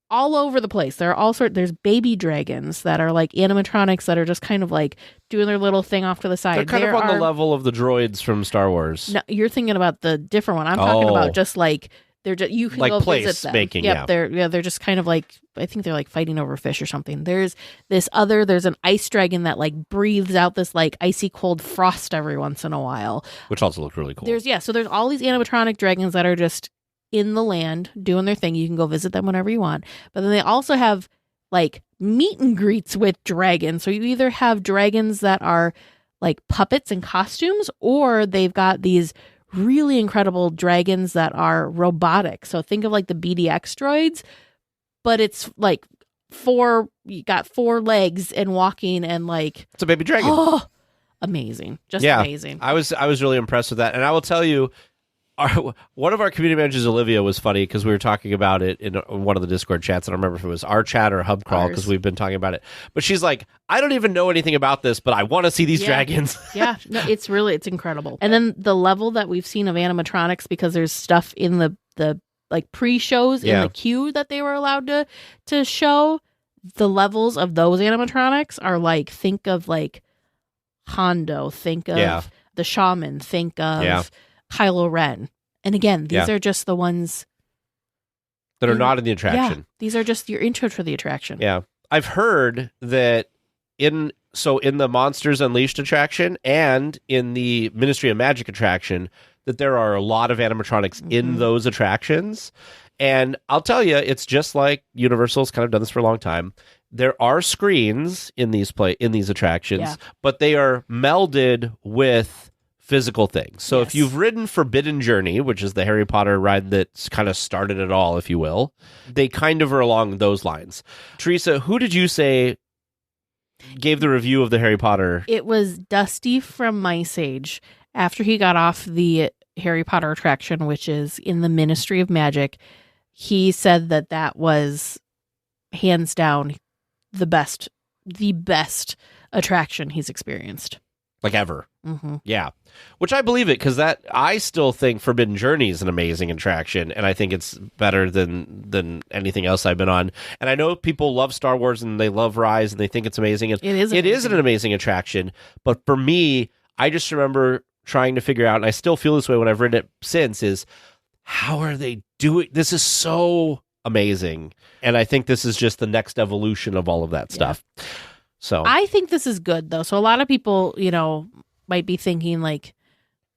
all over the place. There's baby dragons that are like animatronics that are just kind of like doing their little thing off to the side. They're kind of on the level of the droids from Star Wars. No, you're thinking about the different one. I'm talking about just like you can like go place visit them. Making, they're just kind of like, I think they're like fighting over fish or something. There's an ice dragon that like breathes out this like icy cold frost every once in a while, which also looks really cool. So there's all these animatronic dragons that are just in the land doing their thing. You can go visit them whenever you want. But then they also have like meet and greets with dragons. So you either have dragons that are like puppets and costumes, or they've got these really incredible dragons that are robotic. So think of like the BDX droids, but it's like you got 4 legs and walking, and like it's a baby dragon. Oh, amazing. Just amazing. I was really impressed with that. And I will tell you, one of our community managers, Olivia, was funny because we were talking about it in one of the Discord chats. I don't remember if it was our chat or Hub Crawl because we've been talking about it. But she's like, I don't even know anything about this, but I want to see these dragons. Yeah, no, it's incredible. And then the level that we've seen of animatronics, because there's stuff in the like pre-shows in the queue that they were allowed to show. The levels of those animatronics are like, think of like Hondo, think of the Shaman, think of Kylo Ren. And again, these are just the ones that are not in the attraction. Yeah, these are just your intro to the attraction. Yeah. I've heard that in the Monsters Unleashed attraction and in the Ministry of Magic attraction, that there are a lot of animatronics in those attractions. And I'll tell you, it's just like Universal's kind of done this for a long time. There are screens in these attractions, but they are melded with physical things. So if you've ridden Forbidden Journey, which is the Harry Potter ride that's kind of started it all, if you will, they kind of are along those lines. Teresa, who did you say gave the review of the Harry Potter? It was Dusty from Mice Age. After he got off the Harry Potter attraction, which is in the Ministry of Magic, he said that was hands down the best attraction he's experienced. Like ever. Mm-hmm. Yeah. Which I believe it, because I still think Forbidden Journey is an amazing attraction, and I think it's better than anything else I've been on. And I know people love Star Wars and they love Rise and they think it's amazing. It is an amazing attraction. But for me, I just remember trying to figure out, and I still feel this way when I've ridden it since, is how are they doing? This is so amazing. And I think this is just the next evolution of all of that stuff. So I think this is good, though. So a lot of people, might be thinking, like,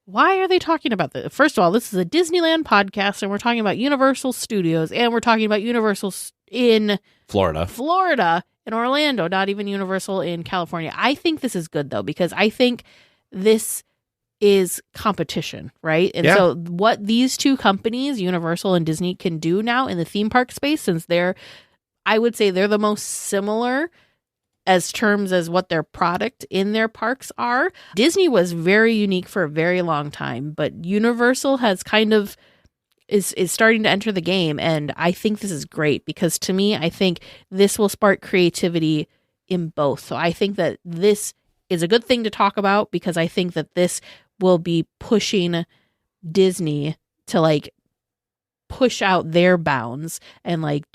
why are they talking about this? First of all, this is a Disneyland podcast, and we're talking about Universal Studios, and we're talking about Universal in Florida, in Orlando, not even Universal in California. I think this is good, though, because I think this is competition, right? And so what these two companies, Universal and Disney, can do now in the theme park space, since I would say they're the most similar as terms as what their product in their parks are. Disney was very unique for a very long time, but Universal has kind of is starting to enter the game. And I think this is great because, to me, I think this will spark creativity in both. So I think that this is a good thing to talk about, because I think that this will be pushing Disney to like push out their bounds and like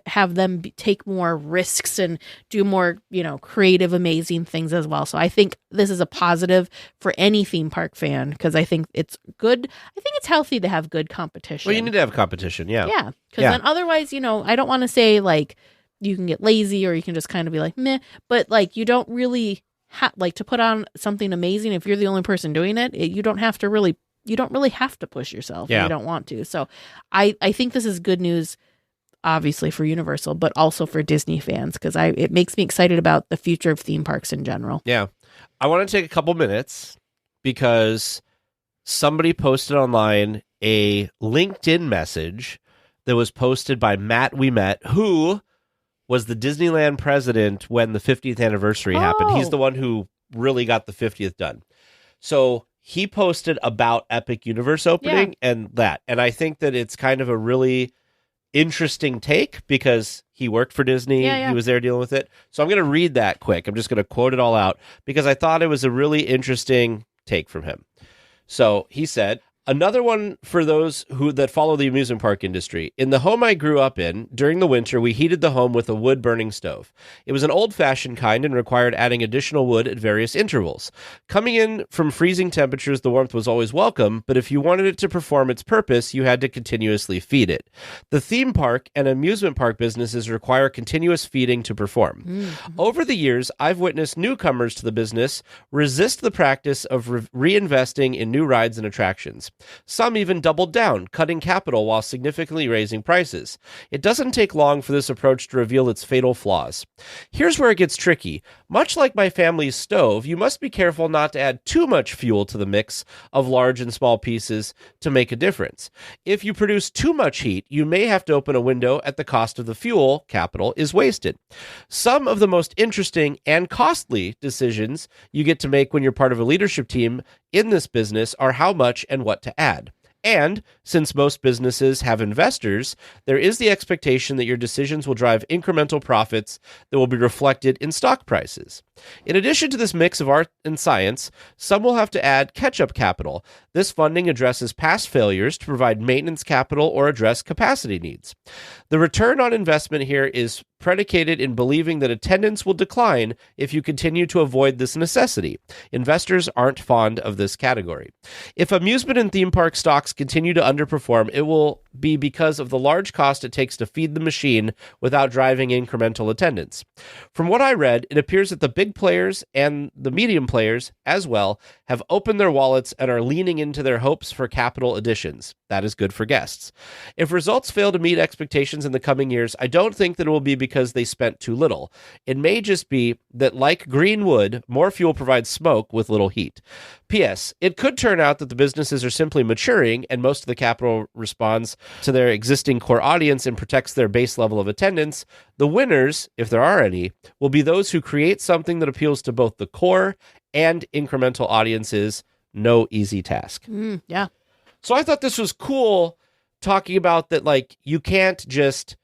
have them take more risks and do more, creative, amazing things as well. So I think this is a positive for any theme park fan, because I think it's good. I think it's healthy to have good competition. Well, you need to have competition. Yeah. Yeah. Because then otherwise, I don't want to say like you can get lazy or you can just kind of be like, meh, but like you don't really like to put on something amazing. If you're the only person doing it, you don't really have to push yourself if you don't want to. So I think this is good news, obviously, for Universal, but also for Disney fans, because it makes me excited about the future of theme parks in general. Yeah. I want to take a couple minutes because somebody posted online a LinkedIn message that was posted by Matt We Met, who was the Disneyland president when the 50th anniversary happened. He's the one who really got the 50th done. So he posted about Epic Universe opening and that. And I think that it's kind of a really interesting take because he worked for Disney. He was there dealing with it. So I'm going to read that quick. I'm just going to quote it all out because I thought it was a really interesting take from him. So he said, another one for those that follow the amusement park industry. In the home I grew up in, during the winter, we heated the home with a wood-burning stove. It was an old-fashioned kind and required adding additional wood at various intervals. Coming in from freezing temperatures, the warmth was always welcome, but if you wanted it to perform its purpose, you had to continuously feed it. The theme park and amusement park businesses require continuous feeding to perform. Mm-hmm. Over the years, I've witnessed newcomers to the business resist the practice of reinvesting in new rides and attractions. Some even doubled down, cutting capital while significantly raising prices. It doesn't take long for this approach to reveal its fatal flaws. Here's where it gets tricky. Much like my family's stove, you must be careful not to add too much fuel to the mix of large and small pieces to make a difference. If you produce too much heat, you may have to open a window at the cost of the fuel. Capital is wasted. Some of the most interesting and costly decisions you get to make when you're part of a leadership team in this business are how much and what to add. And since most businesses have investors, there is the expectation that your decisions will drive incremental profits that will be reflected in stock prices. In addition to this mix of art and science, some will have to add catch-up capital. This funding addresses past failures to provide maintenance capital or address capacity needs. The return on investment here is predicated in believing that attendance will decline if you continue to avoid this necessity. Investors aren't fond of this category. If amusement and theme park stocks continue to underperform, it will be because of the large cost it takes to feed the machine without driving incremental attendance. From what I read, it appears that the big players and the medium players as well have opened their wallets and are leaning into their hopes for capital additions. That is good for guests. If results fail to meet expectations in the coming years, I don't think that it will be because they spent too little. It may just be that, like green wood, more fuel provides smoke with little heat. P.S. It could turn out that the businesses are simply maturing and most of the capital responds to their existing core audience and protects their base level of attendance. The winners, if there are any, will be those who create something that appeals to both the core and incremental audiences. No easy task. Yeah. So I thought this was cool, talking about that, like, you can't just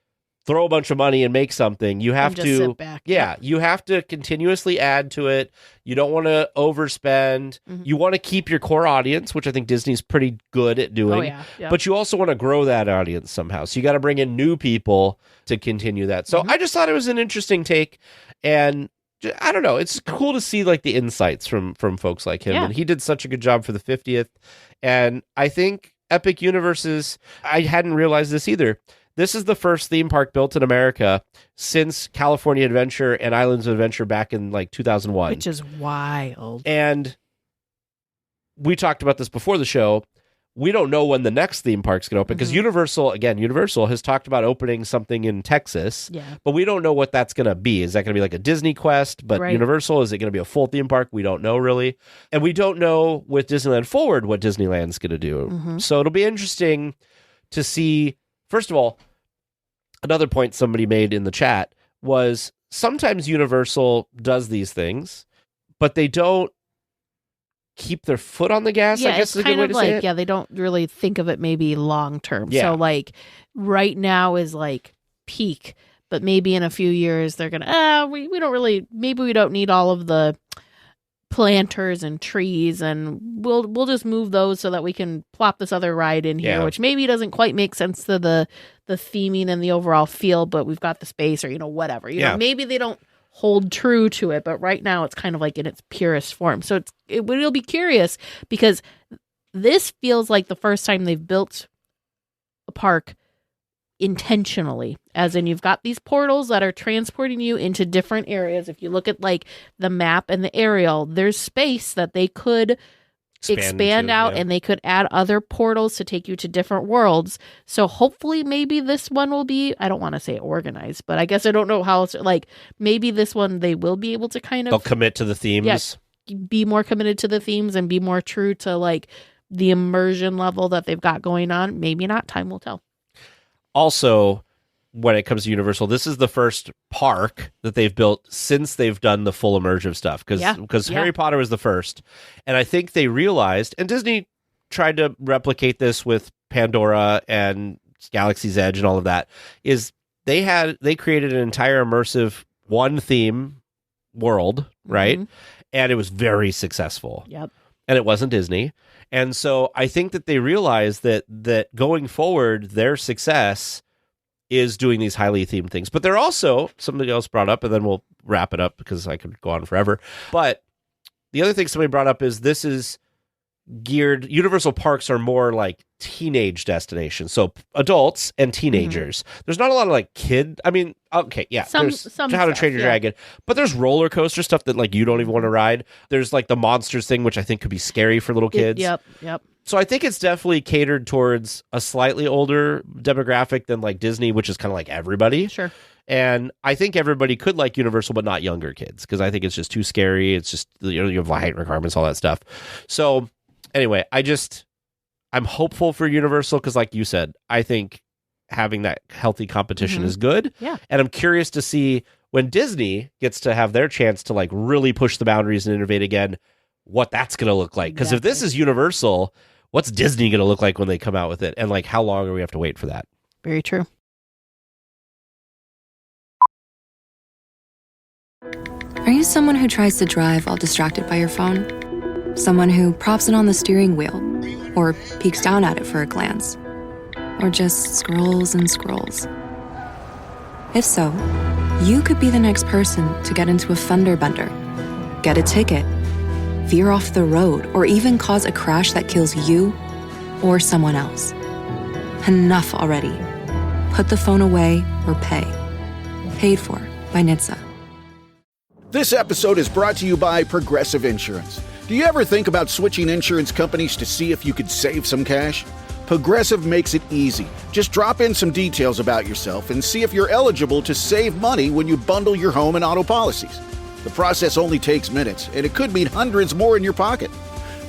throw a bunch of money and make something. You have just to sit back. Yeah, you have to continuously add to it. You don't want to overspend. You want to keep your core audience, which I think Disney's pretty good at doing. Oh, yeah. Yeah. But you also want to grow that audience somehow. So you got to bring in new people to continue that. So I just thought it was an interesting take, and I don't know, it's cool to see like the insights from folks like him. Yeah. And he did such a good job for the 50th. And I think Epic Universes, I hadn't realized this either. This is the first theme park built in America since California Adventure and Islands of Adventure back in like 2001. Which is wild. And we talked about this before the show. We don't know when the next theme park's going to open because Universal has talked about opening something in Texas, but we don't know what that's going to be. Is that going to be like a Disney Quest? But Universal, is it going to be a full theme park? We don't know really. And we don't know with Disneyland Forward what Disneyland's going to do. So it'll be interesting to see. First of all, another point somebody made in the chat was sometimes Universal does these things, but they don't keep their foot on the gas, I guess is a good way to say it. Yeah, they don't really think of it maybe long term. Yeah. So like right now is like peak, but maybe in a few years they're gonna we don't really, maybe we don't need all of the planters and trees, and we'll just move those so that we can plop this other ride in here, which maybe doesn't quite make sense to the theming and the overall feel, but we've got the space, or whatever. Know, maybe they don't hold true to it, but right now it's kind of like in its purest form. So it'll be curious because this feels like the first time they've built a park intentionally, as in you've got these portals that are transporting you into different areas. If you look at like the map and the aerial, there's space that they could expand out, and they could add other portals to take you to different worlds. So hopefully maybe this one will be, I don't want to say organized, but I guess I don't know how else, like maybe this one they will be able to kind of, they'll commit to the themes, be more committed to the themes and be more true to like the immersion level that they've got going on. Maybe not, time will tell. Also, when it comes to Universal, this is the first park that they've built since they've done the full immersive stuff. Because Harry Potter was the first. And I think they realized, and Disney tried to replicate this with Pandora and Galaxy's Edge and all of that, is they created an entire immersive one theme world, right? And it was very successful. Yep. And it wasn't Disney. And so I think that they realized that going forward, their success is doing these highly themed things. But they're also, somebody else brought up, and then we'll wrap it up because I could go on forever. But the other thing somebody brought up is this is geared, Universal parks are more like teenage destinations. So adults and teenagers. There's not a lot of like there's How to Train Your Dragon, but there's roller coaster stuff that like you don't even want to ride. There's like the monsters thing, which I think could be scary for little kids. Yep. So I think it's definitely catered towards a slightly older demographic than like Disney, which is kind of like everybody. Sure. And I think everybody could like Universal, but not younger kids, because I think it's just too scary. It's just, you have height requirements, all that stuff. So anyway, I'm hopeful for Universal because, like you said, I think having that healthy competition is good. Yeah. And I'm curious to see when Disney gets to have their chance to like really push the boundaries and innovate again, what that's going to look like. Because if this is Universal, what's Disney going to look like when they come out with it? And like, how long are we have to wait for that? Very true. Are you someone who tries to drive while distracted by your phone? Someone who props it on the steering wheel or peeks down at it for a glance? Or just scrolls and scrolls? If so, you could be the next person to get into a fender bender, get a ticket, veer off the road, or even cause a crash that kills you or someone else. Enough already. Put the phone away or pay. Paid for by NHTSA. This episode is brought to you by Progressive Insurance. Do you ever think about switching insurance companies to see if you could save some cash? Progressive makes it easy. Just drop in some details about yourself and see if you're eligible to save money when you bundle your home and auto policies. The process only takes minutes, and it could mean hundreds more in your pocket.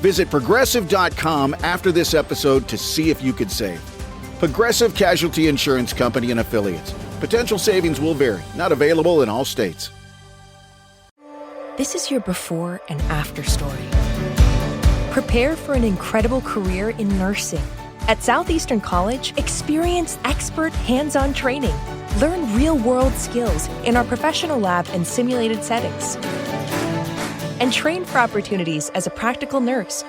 Visit Progressive.com after this episode to see if you could save. Progressive Casualty Insurance Company and Affiliates. Potential savings will vary. Not available in all states. This is your before and after story. Prepare for an incredible career in nursing. At Southeastern College, experience expert hands-on training. Learn real-world skills in our professional lab and simulated settings. And train for opportunities as a practical nurse,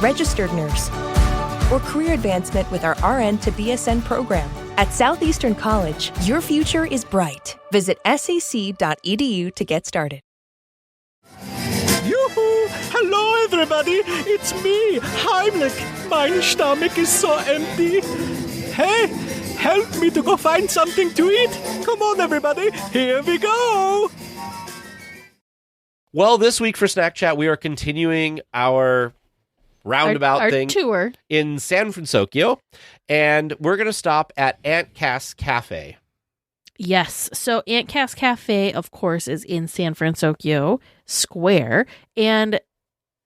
registered nurse, or career advancement with our RN to BSN program. At Southeastern College, your future is bright. Visit sac.edu to get started. Yoo-hoo! Hello, everybody! It's me, Heimlich. My stomach is so empty. Hey, help me to go find something to eat. Come on, everybody. Here we go. Well, this week for Snack Chat, we are continuing our roundabout our thing tour in San Francisco, and we're going to stop at Aunt Cass Cafe. Yes. So Aunt Cass Cafe, of course, is in San Francisco Square. And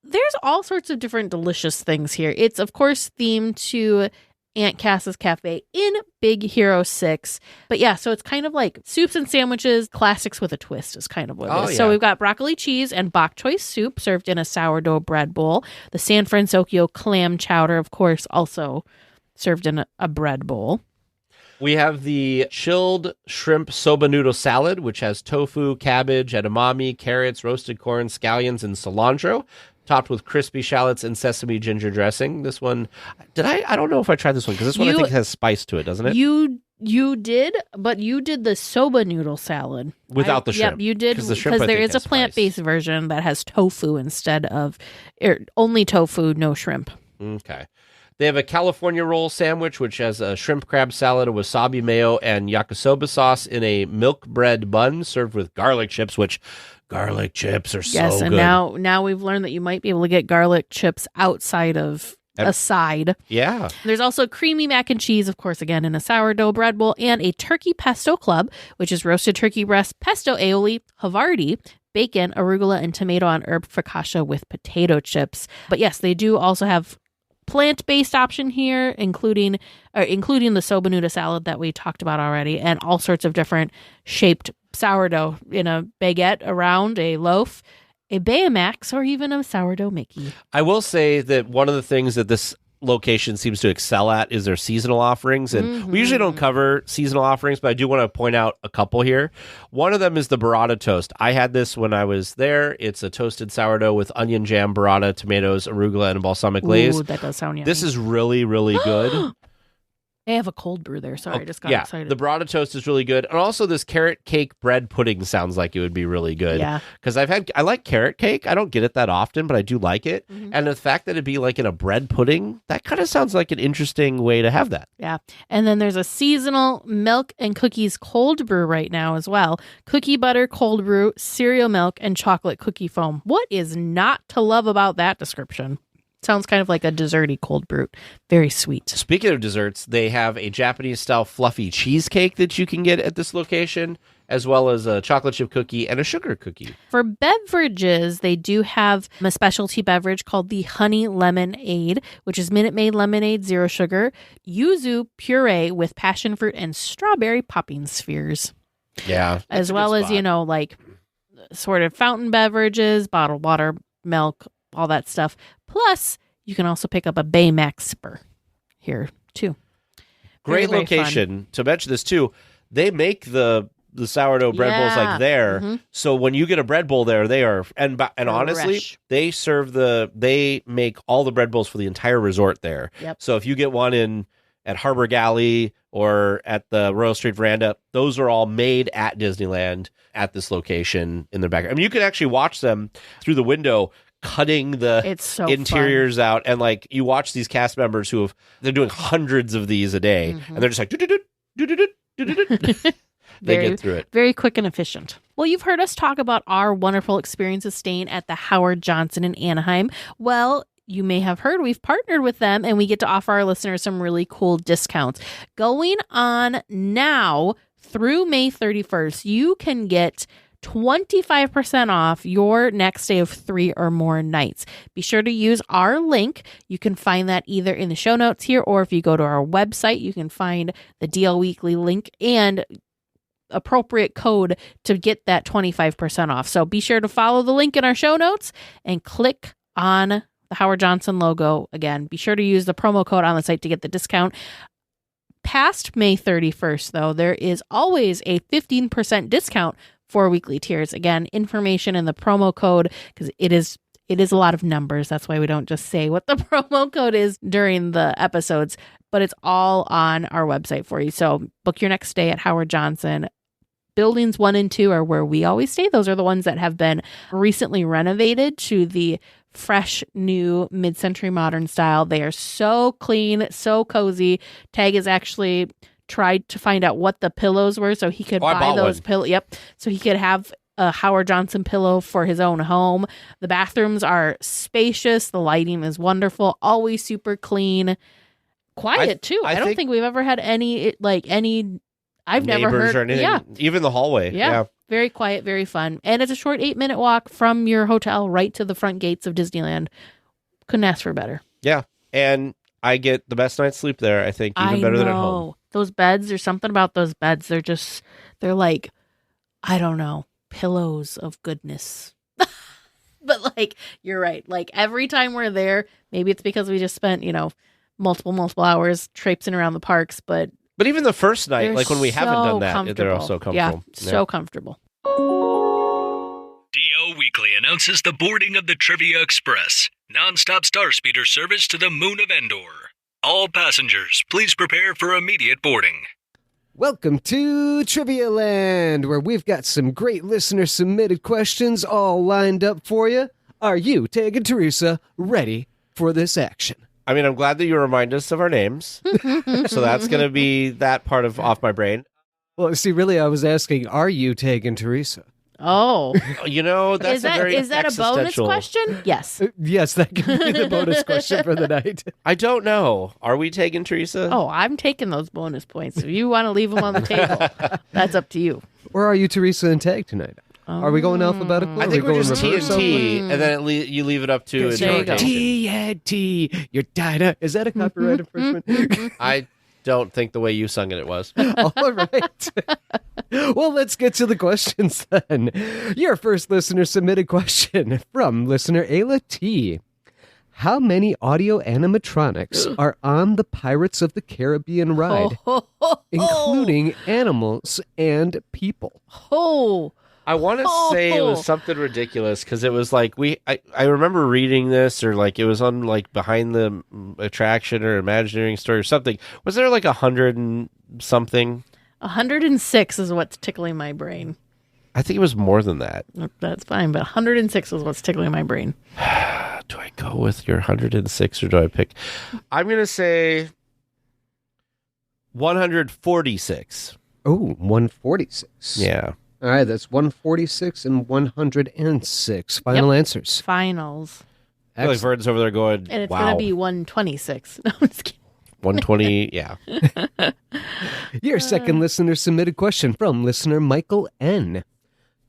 there's all sorts of different delicious things here. It's, of course, themed to Aunt Cass's Cafe in Big Hero 6. But yeah, so it's kind of like soups and sandwiches, classics with a twist is kind of what it is. Yeah. So we've got broccoli cheese and bok choy soup served in a sourdough bread bowl. The San Francisco clam chowder, of course, also served in a bread bowl. We have the chilled shrimp soba noodle salad, which has tofu, cabbage, edamame, carrots, roasted corn, scallions, and cilantro, topped with crispy shallots and sesame ginger dressing. This one, I don't know if I tried this one, because this one I think has spice to it, doesn't it? You did, but you did the soba noodle salad. Without the shrimp. Yep, you did, the shrimp, because there is a plant-based version that has tofu instead of, only tofu, no shrimp. Okay. They have a California roll sandwich, which has a shrimp crab salad, a wasabi mayo, and yakisoba sauce in a milk bread bun served with garlic chips, which garlic chips are so good. Yes, and now we've learned that you might be able to get garlic chips outside of a side. Yeah. There's also creamy mac and cheese, of course, again, in a sourdough bread bowl, and a turkey pesto club, which is roasted turkey breast, pesto aioli, Havarti, bacon, arugula, and tomato on herb focaccia with potato chips. But yes, they do also have plant-based option here, including the soba noodle salad that we talked about already, and all sorts of different shaped sourdough in a baguette, around a loaf, a Baymax, or even a sourdough Mickey. I will say that one of the things that this location seems to excel at is their seasonal offerings, and we usually don't cover seasonal offerings, but I do want to point out a couple here. One of them is the burrata toast. I had this when I was there. It's a toasted sourdough with onion jam, burrata, tomatoes, arugula, and balsamic glaze. Ooh, that does sound yummy. This is really, really good. They have a cold brew there. Sorry, I just got excited. The burrata toast is really good. And also this carrot cake bread pudding sounds like it would be really good. Yeah. Because I like carrot cake. I don't get it that often, but I do like it. Mm-hmm. And the fact that it'd be like in a bread pudding, that kind of sounds like an interesting way to have that. Yeah. And then there's a seasonal milk and cookies cold brew right now as well. Cookie butter cold brew, cereal milk, and chocolate cookie foam. What is not to love about that description? Sounds kind of like a desserty cold brew. Very sweet. Speaking of desserts, they have a Japanese-style fluffy cheesecake that you can get at this location, as well as a chocolate chip cookie and a sugar cookie. For beverages, they do have a specialty beverage called the Honey Lemonade, which is Minute Maid lemonade, 0 sugar, yuzu puree with passion fruit and strawberry popping spheres. Yeah. As well as, like sort of fountain beverages, bottled water, milk, all that stuff. Plus, You can also pick up a Baymax sipper here too. Great Very, very location. To mention this too, they make the sourdough bread bowls like there. Mhm. So when you get a bread bowl there, they are and honestly, Fresh. they make all the bread bowls for the entire resort there. Yep. So if you get one at Harbor Galley or at the Royal Street Veranda, those are all made at Disneyland at this location in their back. I mean, you can actually watch them through the window cutting the It's so interiors out, and like you watch these cast members they're doing hundreds of these a day, and they're just like they get through it. Very quick and efficient. Well, you've heard us talk about our wonderful experiences staying at the Howard Johnson in Anaheim. Well, you may have heard we've partnered with them and we get to offer our listeners some really cool discounts. Going on now through May 31st, you can get 25% off your next stay of 3 or more nights. Be sure to use our link. You can find that either in the show notes here, or if you go to our website, you can find the DL Weekly link and appropriate code to get that 25% off. So be sure to follow the link in our show notes and click on the Howard Johnson logo. Again, be sure to use the promo code on the site to get the discount. Past May 31st, though, there is always a 15% discount for weekly tiers. Again, information in the promo code, because it is a lot of numbers. That's why we don't just say what the promo code is during the episodes, but it's all on our website for you. So book your next stay at Howard Johnson. Buildings 1 and 2 are where we always stay. Those are the ones that have been recently renovated to the fresh, new, mid-century modern style. They are so clean, so cozy. Tag has actually tried to find out what the pillows were so he could buy those pillows. Yep. So he could have a Howard Johnson pillow for his own home. The bathrooms are spacious. The lighting is wonderful. Always super clean. Quiet too. I don't think we've ever had any. I've never heard. Or anything. Yeah. Even the hallway. Yeah. Very quiet, very fun. And it's a short 8-minute walk from your hotel right to the front gates of Disneyland. Couldn't ask for better. Yeah. And I get the best night's sleep there, I think, even better than at home. Those beds, there's something about those beds. They're like, I don't know, pillows of goodness. But like, you're right. Like every time we're there, maybe it's because we just spent, multiple hours traipsing around the parks, but even the first night, like when we haven't done that, they're all so comfortable. Yeah, so comfortable. DL Weekly announces the boarding of the Trivia Express, nonstop star speeder service to the moon of Endor. All passengers, please prepare for immediate boarding. Welcome to Trivia Land, where we've got some great listener-submitted questions all lined up for you. Are you, Tag and Teresa, ready for this action? I mean, I'm glad that you remind us of our names. So that's going to be that part of off my brain. Well, see, really, I was asking, are you, Tag and Teresa? Oh. That's is that a bonus question? Yes. Yes, that could be the bonus question for the night. I don't know. Are we taking Teresa? Oh, I'm taking those bonus points. If you want to leave them on the table, that's up to you. Or are you Teresa and Tag tonight? Are we going alphabetical? I think we're just T and T, Mm. and then you leave it up to There you go. T, you're Dinah. Is that a copyright infringement? I don't think the way you sung it was. All right. Well, let's get to the questions then. Your first listener submitted question from listener Ayla T. How many audio animatronics are on the Pirates of the Caribbean ride, including animals and people? I want to say it was something ridiculous because it was like I remember reading this, or like it was on like Behind the Attraction or Imagineering Story or something. Was there like 100 and something? 106 is what's tickling my brain. I think it was more than that. That's fine, but 106 is what's tickling my brain. Do I go with your 106 or do I pick? I'm going to say 146. Oh, 146. Yeah. All right, that's 146 and 106. Final answers. Finals. I feel like Vern's over there going, And it's wow. going to be 126. No, I'm just kidding. 120, yeah. Your second listener submitted question from listener Michael N.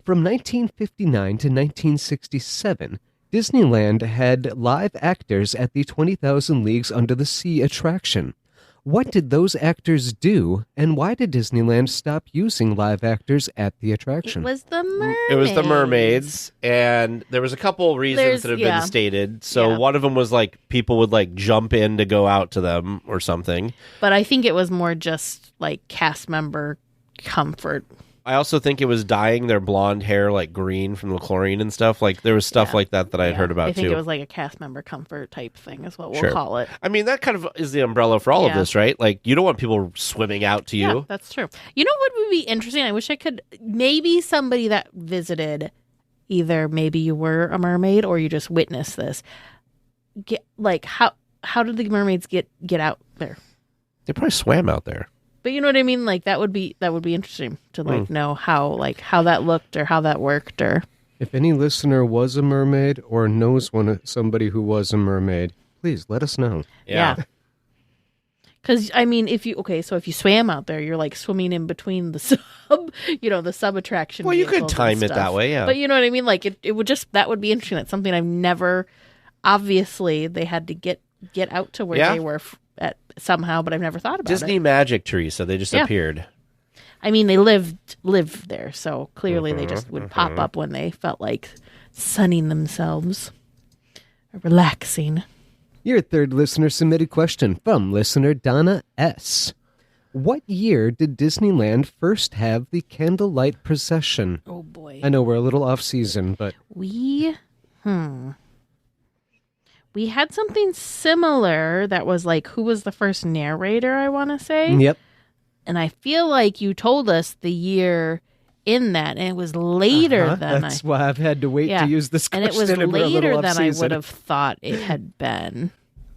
From 1959 to 1967, Disneyland had live actors at the 20,000 Leagues Under the Sea attraction. What did those actors do, and why did Disneyland stop using live actors at the attraction? It was the mermaids. It was the mermaids, and there was a couple reasons that have been stated. So one of them was like people would like jump in to go out to them or something. But I think it was more just like cast member comfort. I also think it was dyeing their blonde hair like green from the chlorine and stuff. Like there was stuff like that I had heard about too. I think it was like a cast member comfort type thing is what we'll call it. I mean, that kind of is the umbrella for all of this, right? Like you don't want people swimming out to you. Yeah, that's true. You know what would be interesting? I wish I could, maybe somebody that visited, either maybe you were a mermaid or you just witnessed this. Like how did the mermaids get out there? They probably swam out there. But you know what I mean? Like that would be interesting to like know how that looked or how that worked. Or if any listener was a mermaid or knows somebody who was a mermaid, please let us know. Yeah. Because I mean, if you swam out there, you're like swimming in between the sub attraction. Well, you could time it that way, yeah. But you know what I mean? Like it would that would be interesting. That's something I've never. Obviously, they had to get out to where they were at somehow, but I've never thought about Disney magic, Teresa. They just appeared. I mean, they lived there, so clearly they just would pop up when they felt like sunning themselves, or relaxing. Your third listener submitted question from listener Donna S. What year did Disneyland first have the candlelight procession? Oh boy! I know we're a little off season, but we had something similar that was like, who was the first narrator, I want to say? Yep. And I feel like you told us the year in that, and it was later than That's why I've had to wait to use this question. And it was later than I would have thought it had been.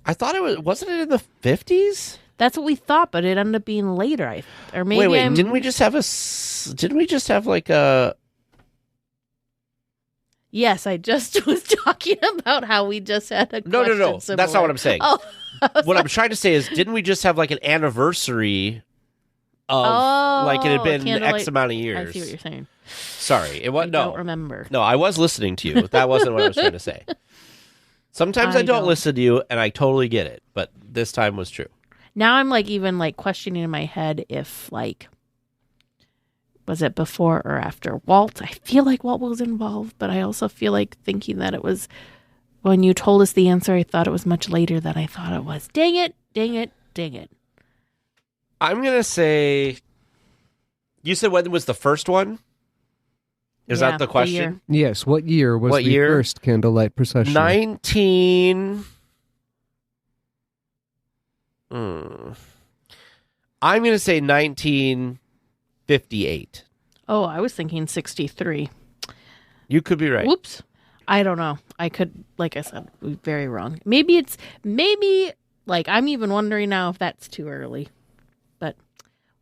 I thought wasn't it in the 50s? That's what we thought, but it ended up being later. Or maybe wait, didn't we just have like a... Yes, I just was talking about how we just had a question. No. Similar. That's not what I'm saying. Oh, what I'm trying to say is, didn't we just have like an anniversary of like it had been X amount of years? I see what you're saying. Sorry, I don't remember. No, I was listening to you. That wasn't what I was trying to say. Sometimes I don't listen to you, and I totally get it. But this time was true. Now I'm like even like questioning in my head if like, was it before or after Walt? I feel like Walt was involved, but I also feel like thinking that it was, when you told us the answer, I thought it was much later than I thought it was. Dang it. I'm going to say, you said when was the first one? Is that the question? Yes. What year was the first candlelight procession? I'm going to say 1958. Oh, I was thinking 63. You could be right. Whoops. I don't know. I could, like I said, be very wrong. Maybe like I'm even wondering now if that's too early, but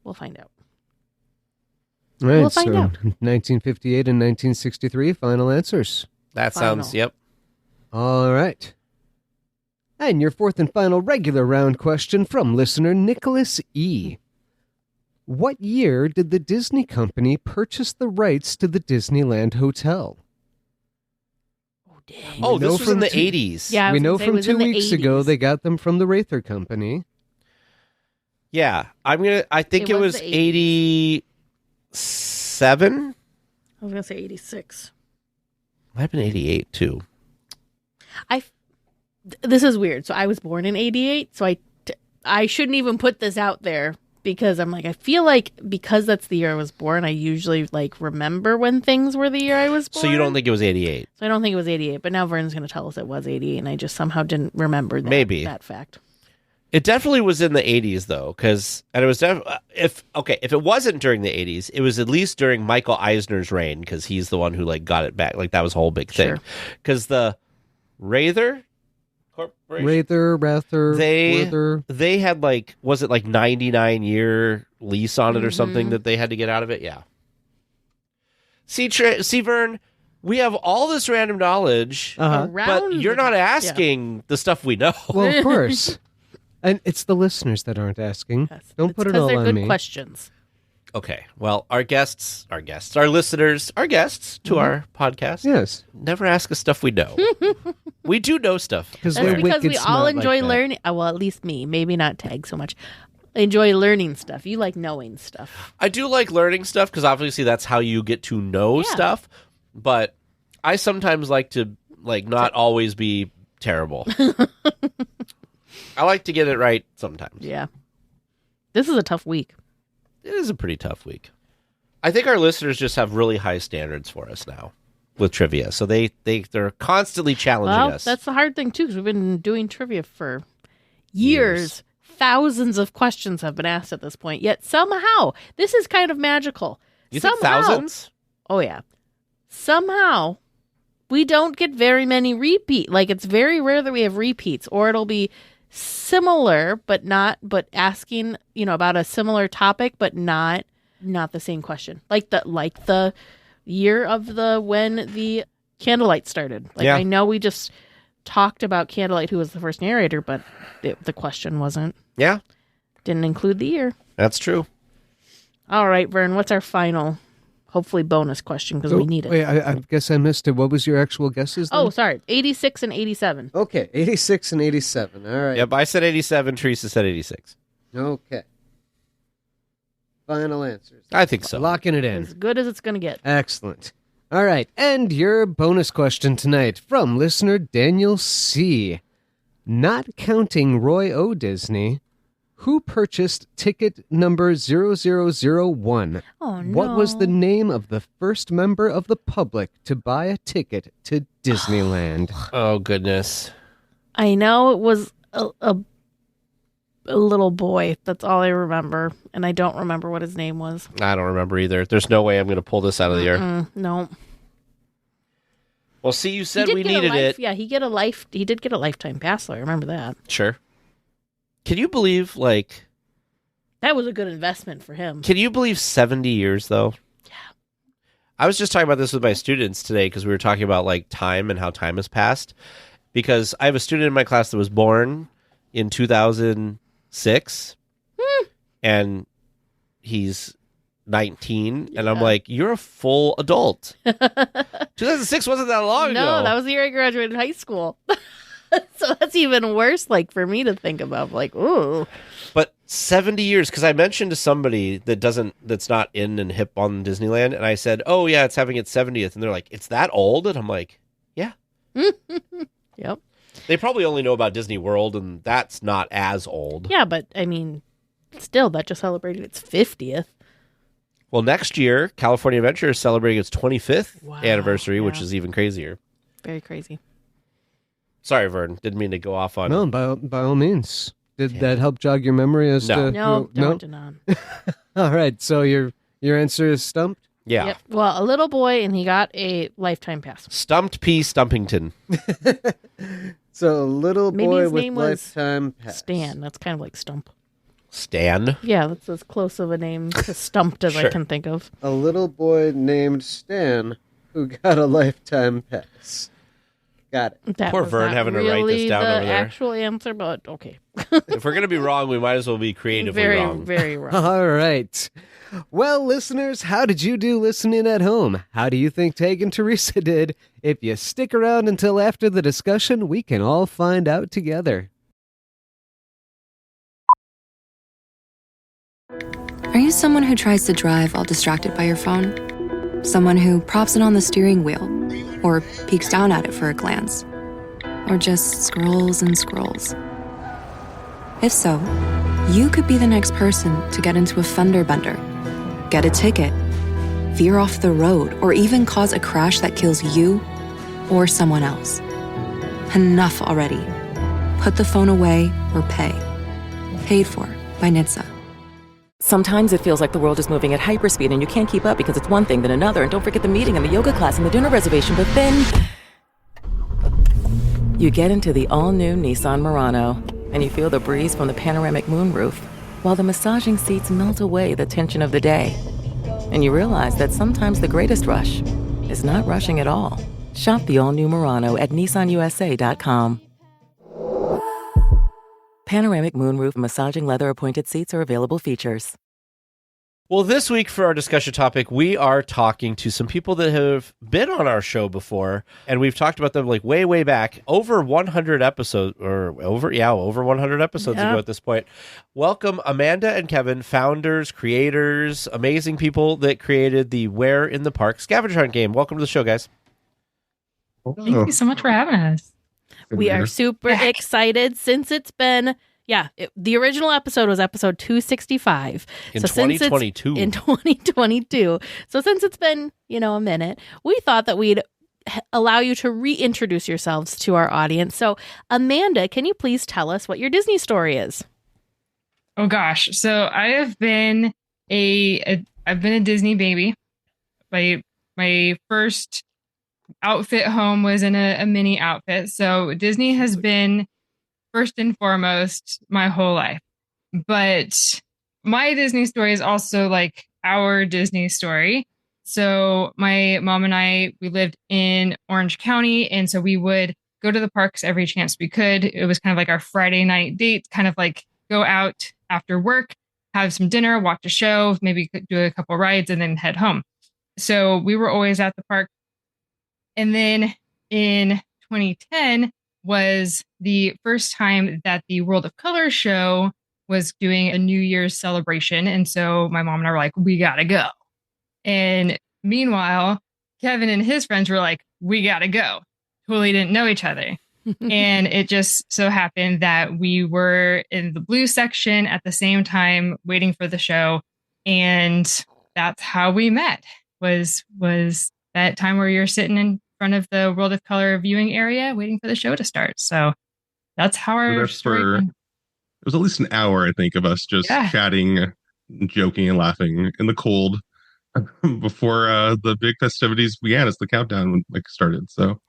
we'll find out. All right, we'll find out. 1958 and 1963, final answers. That sounds, yep. All right. And your fourth and final regular round question from listener Nicholas E. What year did the Disney Company purchase the rights to the Disneyland Hotel? Dang. Oh, this was in the 80s. Yeah, we know from 2 weeks ago they got them from the Rather Company. Yeah, I think it was 87. I was gonna say 86. Might have been 88 too. This is weird. So I was born in 88, so I shouldn't even put this out there because I'm like, I feel like because that's the year I was born, I usually like remember when things were the year I was born. So you don't think it was 88? So I don't think it was 88, but now Vern's going to tell us it was 88, and I just somehow didn't remember that fact. It definitely was in the 80s though, and it was if it wasn't during the 80s, it was at least during Michael Eisner's reign because he's the one who like got it back. Like that was a whole big thing. Because the Rather Corporation, they had like, was it like 99-year lease on it or something that they had to get out of it? Yeah. See, Vern, we have all this random knowledge, but you're not asking the stuff we know. Well, of course. And it's the listeners that aren't asking. Yes. Don't put it all on me. Because they're good questions. Okay. Well, our listeners, our guests to our podcast. Yes. Never ask us stuff we know. We do know stuff. That's because we all enjoy learning. Well, at least me. Maybe not Tag so much. enjoy learning stuff. You like knowing stuff. I do like learning stuff because obviously that's how you get to know stuff. But I sometimes like to not always be terrible. I like to get it right sometimes. Yeah. This is a tough week. It is a pretty tough week. I think our listeners just have really high standards for us now with trivia. So they're constantly challenging us. That's the hard thing, too, because we've been doing trivia for years. Thousands of questions have been asked at this point. Yet somehow, this is kind of magical. You think thousands? Oh, yeah. Somehow, we don't get very many repeat. Like, it's very rare that we have repeats, or it'll be similar, but asking, about a similar topic, but not the same question. Like the year of when the candlelight started. I know we just talked about candlelight, who was the first narrator, but the question wasn't. Yeah. Didn't include the year. That's true. All right, Vern, what's our final, hopefully bonus question, because we need it. Wait, I guess I missed it. What was your actual guesses then? Oh, sorry. 86 and 87. Okay, 86 and 87. All right. Yep, I said 87. Teresa said 86. Okay. Final answers. I think so. Locking it in. As good as it's going to get. Excellent. All right, and your bonus question tonight from listener Daniel C. Not counting Roy O. Disney, who purchased ticket number 0001? Oh, no. What was the name of the first member of the public to buy a ticket to Disneyland? Oh, goodness. I know it was a little boy. That's all I remember. And I don't remember what his name was. I don't remember either. There's no way I'm going to pull this out of the air. No. Well, see, you said we needed it. Yeah, he did get a lifetime pass, though. I remember that. Sure. Can you believe, that was a good investment for him. Can you believe 70 years, though? Yeah. I was just talking about this with my students today because we were talking about, time and how time has passed. Because I have a student in my class that was born in 2006, and he's 19, and I'm like, you're a full adult. 2006 wasn't that long ago. No, that was the year I graduated high school. So that's even worse, for me to think about. Ooh. But 70 years, because I mentioned to somebody that's not in and hip on Disneyland, and I said, oh, yeah, it's having its 70th. And they're like, it's that old? And I'm like, yeah. Yep. They probably only know about Disney World, and that's not as old. Yeah, but, still, that just celebrated its 50th. Well, next year, California Adventure is celebrating its 25th anniversary, which is even crazier. Very crazy. Sorry, Vern. Didn't mean to go off on... No, by all means. Did that help jog your memory as to... No, don't Denon. All right, so your answer is stumped? Yeah. Yep. Well, a little boy, and he got a lifetime pass. Stumped P. Stumpington. So, little Maybe boy his with name was lifetime pass. Stan. That's kind of like Stump. Stan? Yeah, that's as close of a name to Stumped as I can think of. A little boy named Stan who got a lifetime pass. Got it. That Poor was Vern not having to write really this down the over there. Actual answer, but okay. If we're going to be wrong, we might as well be creatively Very, wrong. very wrong. All right. Well, listeners, how did you do listening at home? How do you think Tag and Teresa did? If you stick around until after the discussion, we can all find out together. Are you someone who tries to drive while distracted by your phone? Someone who props it on the steering wheel? Or peeks down at it for a glance? Or just scrolls and scrolls? If so, you could be the next person to get into a fender bender, get a ticket, veer off the road, or even cause a crash that kills you or someone else. Enough already. Put the phone away or pay. Paid for by NHTSA. Sometimes it feels like the world is moving at hyperspeed and you can't keep up because it's one thing then another. And don't forget the meeting and the yoga class and the dinner reservation. But then you get into the all-new Nissan Murano and you feel the breeze from the panoramic moonroof while the massaging seats melt away the tension of the day. And you realize that sometimes the greatest rush is not rushing at all. Shop the all-new Murano at nissanusa.com. Panoramic moonroof massaging leather appointed seats are available features. Well, this week for our discussion topic, we are talking to some people that have been on our show before, and we've talked about them like way, way back, over 100 episodes, over 100 episodes ago at this point. Welcome, Amanda and Kevin, founders, creators, amazing people that created the Where in the Park scavenger hunt game. Welcome to the show, guys. Thank you so much for having us. We are super excited since it's been... the original episode was episode 265. In 2022. In 2022. So since it's been, a minute, we thought that we'd allow you to reintroduce yourselves to our audience. So, Amanda, can you please tell us what your Disney story is? Oh gosh. So I have been I've been a Disney baby. My first outfit home was in a mini outfit. So Disney has been first and foremost my whole life. But my Disney story is also like our Disney story. So my mom and I, we lived in Orange County. And so we would go to the parks every chance we could. It was kind of like our Friday night date, kind of like go out after work, have some dinner, watch a show, maybe do a couple rides and then head home. So we were always at the park. And then in 2010, was the first time that the World of Color show was doing a New Year's celebration. And so my mom and I were like, we gotta go. And meanwhile, Kevin and his friends were like, we gotta go. Totally didn't know each other. And it just so happened that we were in the blue section at the same time waiting for the show. And that's how we met, was that time where you're sitting in front of the World of Color viewing area waiting for the show to start. So that's how our story went. It was at least an hour, I think, of us just chatting, joking, and laughing in the cold before the big festivities began as the countdown started. So,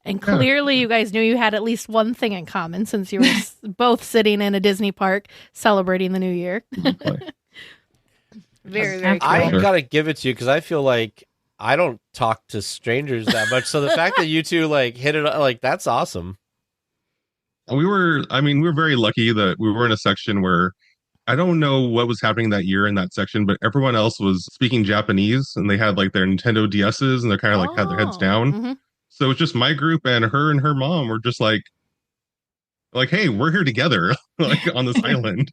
and clearly, you guys knew you had at least one thing in common since you were both sitting in a Disney park celebrating the new year. Very, very cool. I gotta give it to you because I feel like I don't talk to strangers that much. So the fact that you two hit it, that's awesome. We were very lucky that we were in a section where I don't know what was happening that year in that section, but everyone else was speaking Japanese and they had their Nintendo DSs and they're kind of had their heads down. Mm-hmm. So it's just my group and her mom were just like, hey, we're here together, on this island.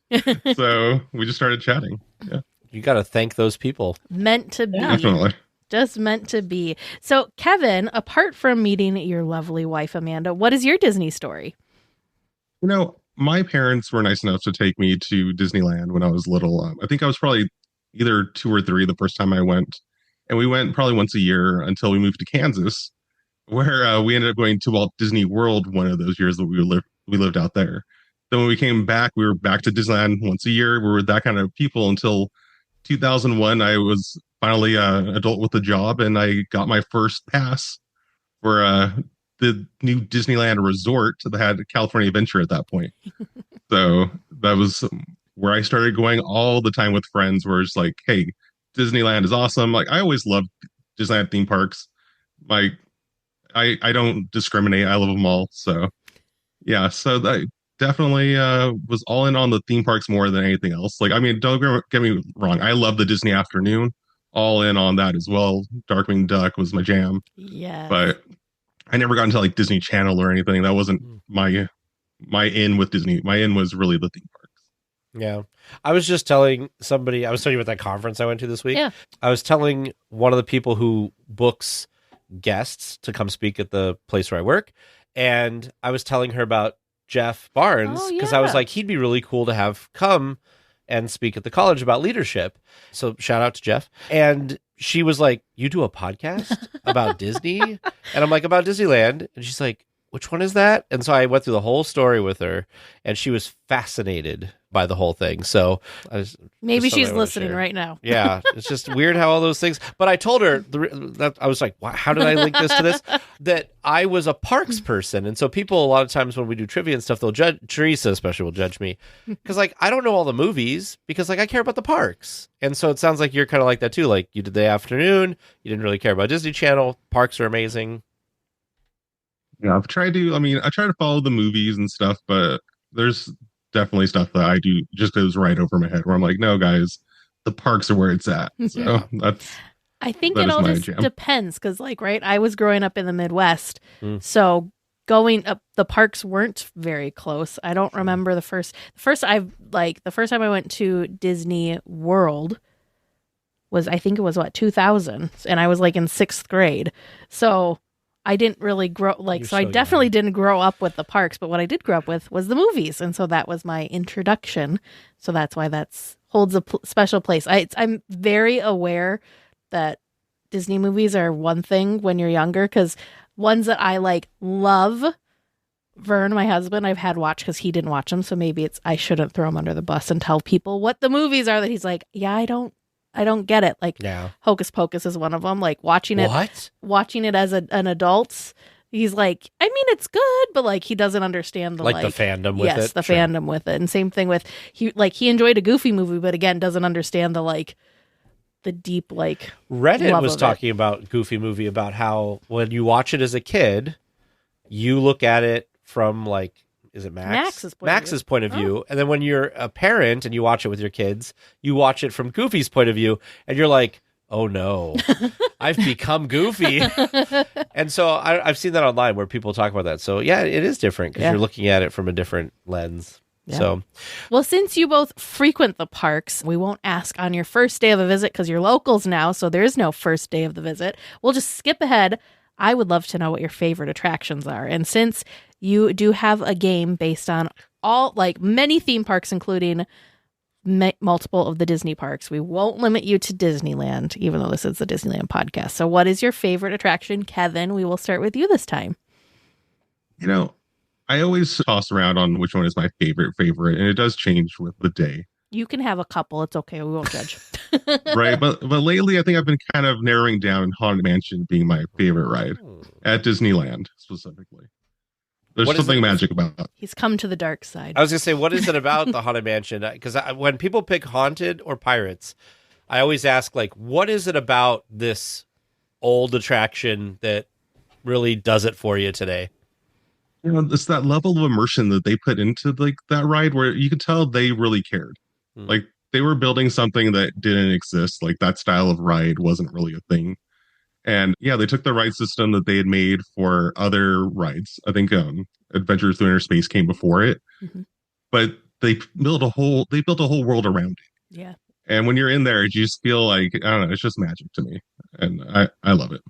So we just started chatting. Yeah. You got to thank those people. Meant to be. Definitely. Just meant to be. So, Kevin, apart from meeting your lovely wife, Amanda, what is your Disney story? My parents were nice enough to take me to Disneyland when I was little. I think I was probably either 2 or 3 the first time I went. And we went probably once a year until we moved to Kansas, where we ended up going to Walt Disney World one of those years that we lived out there. Then when we came back, we were back to Disneyland once a year. We were that kind of people until 2001. I was finally an adult with a job, and I got my first pass for the new Disneyland resort that had California Adventure at that point. So that was where I started going all the time with friends, where it's like, hey, Disneyland is awesome. I always loved Disneyland theme parks. I don't discriminate. I love them all. So yeah, so that definitely was all in on the theme parks more than anything else. Don't get me wrong. I love the Disney afternoon. All in on that as well. Darkwing Duck was my jam. Yeah. But I never got into Disney Channel or anything. That wasn't my in with Disney. My in was really the theme parks. Yeah. I was just telling somebody, I was telling you about that conference I went to this week. Yeah. I was telling one of the people who books guests to come speak at the place where I work. And I was telling her about Jeff Barnes because I was like, he'd be really cool to have come and speak at the college about leadership. So shout out to Jeff. And she was like, you do a podcast about Disney? And I'm like, about Disneyland. And she's like, which one is that? And so I went through the whole story with her, and she was fascinated by the whole thing. So maybe she's listening right now. Yeah, it's just weird how all those things. But I told her that I was like, wow, how did I link this to this? That I was a parks person, and so people a lot of times when we do trivia and stuff, they'll judge. Teresa especially will judge me because I don't know all the movies because I care about the parks. And so it sounds like you're kind of like that too. You did the afternoon, you didn't really care about Disney Channel. Parks are amazing. Yeah, I try to follow the movies and stuff, but there's definitely stuff that I do just goes right over my head where I'm like, no, guys, the parks are where it's at. So I think that it is all my just jam. depends because, like, right, I was growing up in the Midwest, so going up, the parks weren't very close. I don't remember the first time I went to Disney World was, I think it was 2000, and I was like in 6th grade. So I didn't really grow I definitely didn't grow up with the parks, but what I did grow up with was the movies, and so that was my introduction. So that's why holds a special place. I'm very aware that Disney movies are one thing when you're younger, because ones that I love, Vern, my husband, I've had watch because he didn't watch them, so maybe I shouldn't throw him under the bus and tell people what the movies are that he's like, yeah, I don't get it. Hocus Pocus is one of them. Like watching it as an adult, he's like, I mean, it's good, but he doesn't understand the the fandom with it. Yes, the fandom with it. And same thing with he enjoyed a Goofy movie, but again, doesn't understand the deep Reddit was talking about Goofy movie, about how when you watch it as a kid, you look at it from is it Max? Max's point of view. And then when you're a parent and you watch it with your kids, you watch it from Goofy's point of view, and you're like, oh no, I've become Goofy. And so I've seen that online where people talk about that. So yeah, it is different because you're looking at it from a different lens. Yeah. So, well, since you both frequent the parks, we won't ask on your first day of a visit because you're locals now, so there is no first day of the visit. We'll just skip ahead. I would love to know what your favorite attractions are. And since you do have a game based on many theme parks, including multiple of the Disney parks, we won't limit you to Disneyland, even though this is the Disneyland podcast. So what is your favorite attraction? Kevin, we will start with you this time. I always toss around on which one is my favorite, and it does change with the day. You can have a couple. It's okay. We won't judge. Right. But lately, I think I've been kind of narrowing down Haunted Mansion being my favorite ride at Disneyland specifically. There's something magic about it. He's come to the dark side. I was going to say, what is it about the Haunted Mansion? Because when people pick Haunted or Pirates, I always ask, what is it about this old attraction that really does it for you today? It's that level of immersion that they put into that ride where you could tell they really cared. They were building something that didn't exist. That style of ride wasn't really a thing. And yeah, they took the ride system that they had made for other rides. I think Adventures Through Inner Space came before it, but they built a whole world around it. Yeah. And when you're in there, you just feel I don't know, it's just magic to me, and I love it.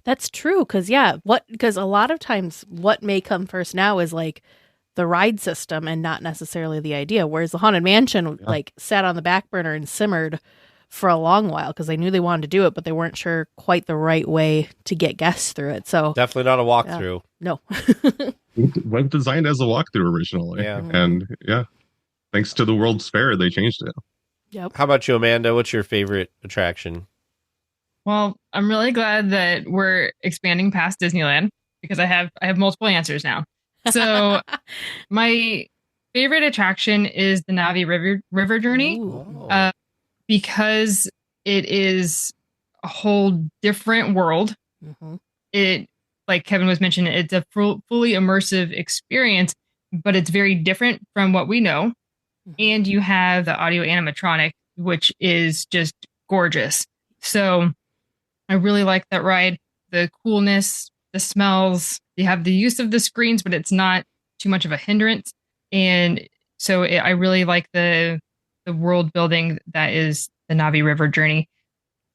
That's true, because a lot of times what may come first now is the ride system and not necessarily the idea, whereas the Haunted Mansion sat on the back burner and simmered for a long while because they knew they wanted to do it, but they weren't sure quite the right way to get guests through it. So definitely not a walkthrough. No. It was designed as a walkthrough originally. Yeah. And thanks to the World's Fair, they changed it. Yep. How about you, Amanda? What's your favorite attraction? Well, I'm really glad that we're expanding past Disneyland because I have multiple answers now. So my favorite attraction is the Navi River Journey. Because it is a whole different world. It, like Kevin was mentioning, it's a fully immersive experience, but it's very different from what we know. And you have the audio animatronic, which is just gorgeous. So I really like that ride. The coolness, the smells, you have the use of the screens, but it's not too much of a hindrance. And so I really like the world building that is the Navi River Journey.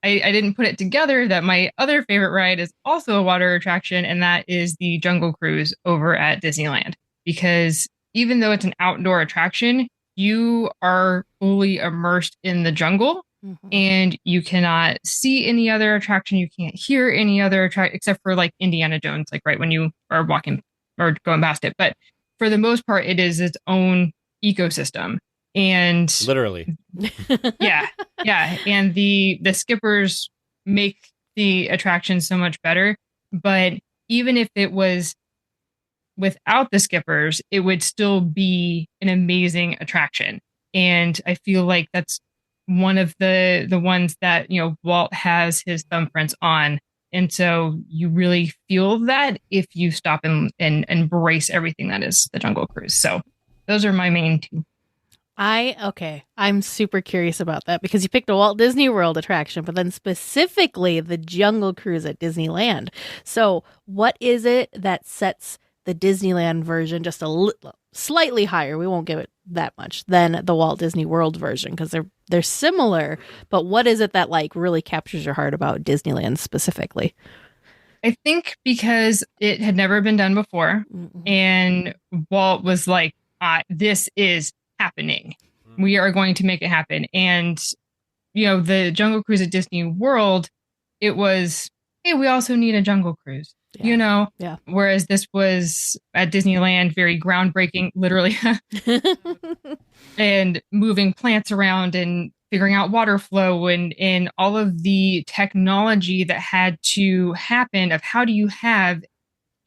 I didn't put it together that my other favorite ride is also a water attraction, and that is the Jungle Cruise over at Disneyland. Because even though it's an outdoor attraction, you are fully immersed in the jungle, and you cannot see any other attraction. You can't hear any other attraction except for Indiana Jones, right when you are walking or going past it. But for the most part, it is its own ecosystem. And literally, yeah. And the skippers make the attraction so much better. But even if it was without the skippers, it would still be an amazing attraction. And I feel like that's one of the ones that, Walt has his thumbprints on. And so you really feel that if you stop and embrace everything that is the Jungle Cruise. So those are my main two. I'm super curious about that because you picked a Walt Disney World attraction, but then specifically the Jungle Cruise at Disneyland. So what is it that sets the Disneyland version just slightly higher? We won't give it that much than the Walt Disney World version because they're similar. But what is it that like really captures your heart about Disneyland specifically? I think because it had never been done before, and Walt was like, this is happening. We are going to make it happen. And, the Jungle Cruise at Disney World, it was, hey, we also need a Jungle Cruise, Yeah. Whereas this was at Disneyland, very groundbreaking, literally, and moving plants around and figuring out water flow and all of the technology that had to happen of how do you have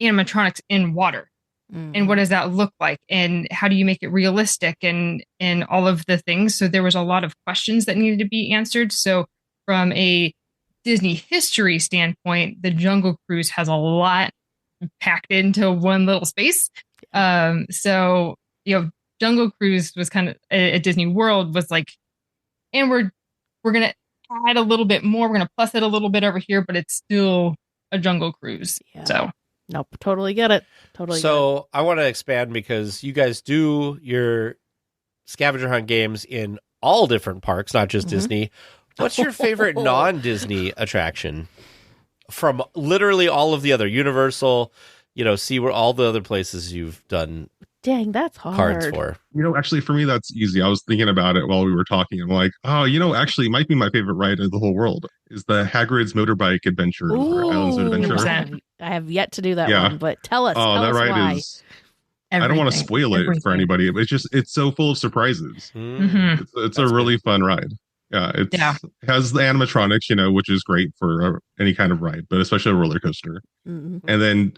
animatronics in water? And what does that look like? And how do you make it realistic and all of the things? So there was a lot of questions that needed to be answered. So from a Disney history standpoint, the Jungle Cruise has a lot packed into one little space. So, Jungle Cruise was kind of at Disney World was like, and we're going to add a little bit more. We're going to plus it a little bit over here, but it's still a Jungle Cruise. Yeah. So. Nope. Totally get it. So I want to expand because you guys do your scavenger hunt games in all different parks, not just Disney. What's your favorite non-Disney attraction from literally all of the other Universal, SeaWorld, all the other places you've done Dang, that's hard. cards for? Actually, for me, that's easy. I was thinking about it while we were talking. I'm like, actually, it might be my favorite ride in the whole world is the Hagrid's Motorbike Adventure or Islands of Adventure. I have yet to do that one, but tell us. Oh, that ride why. is. I don't want to spoil it for anybody. It's so full of surprises. It's a really fun ride. Yeah, it has the animatronics, which is great for any kind of ride, but especially a roller coaster. And then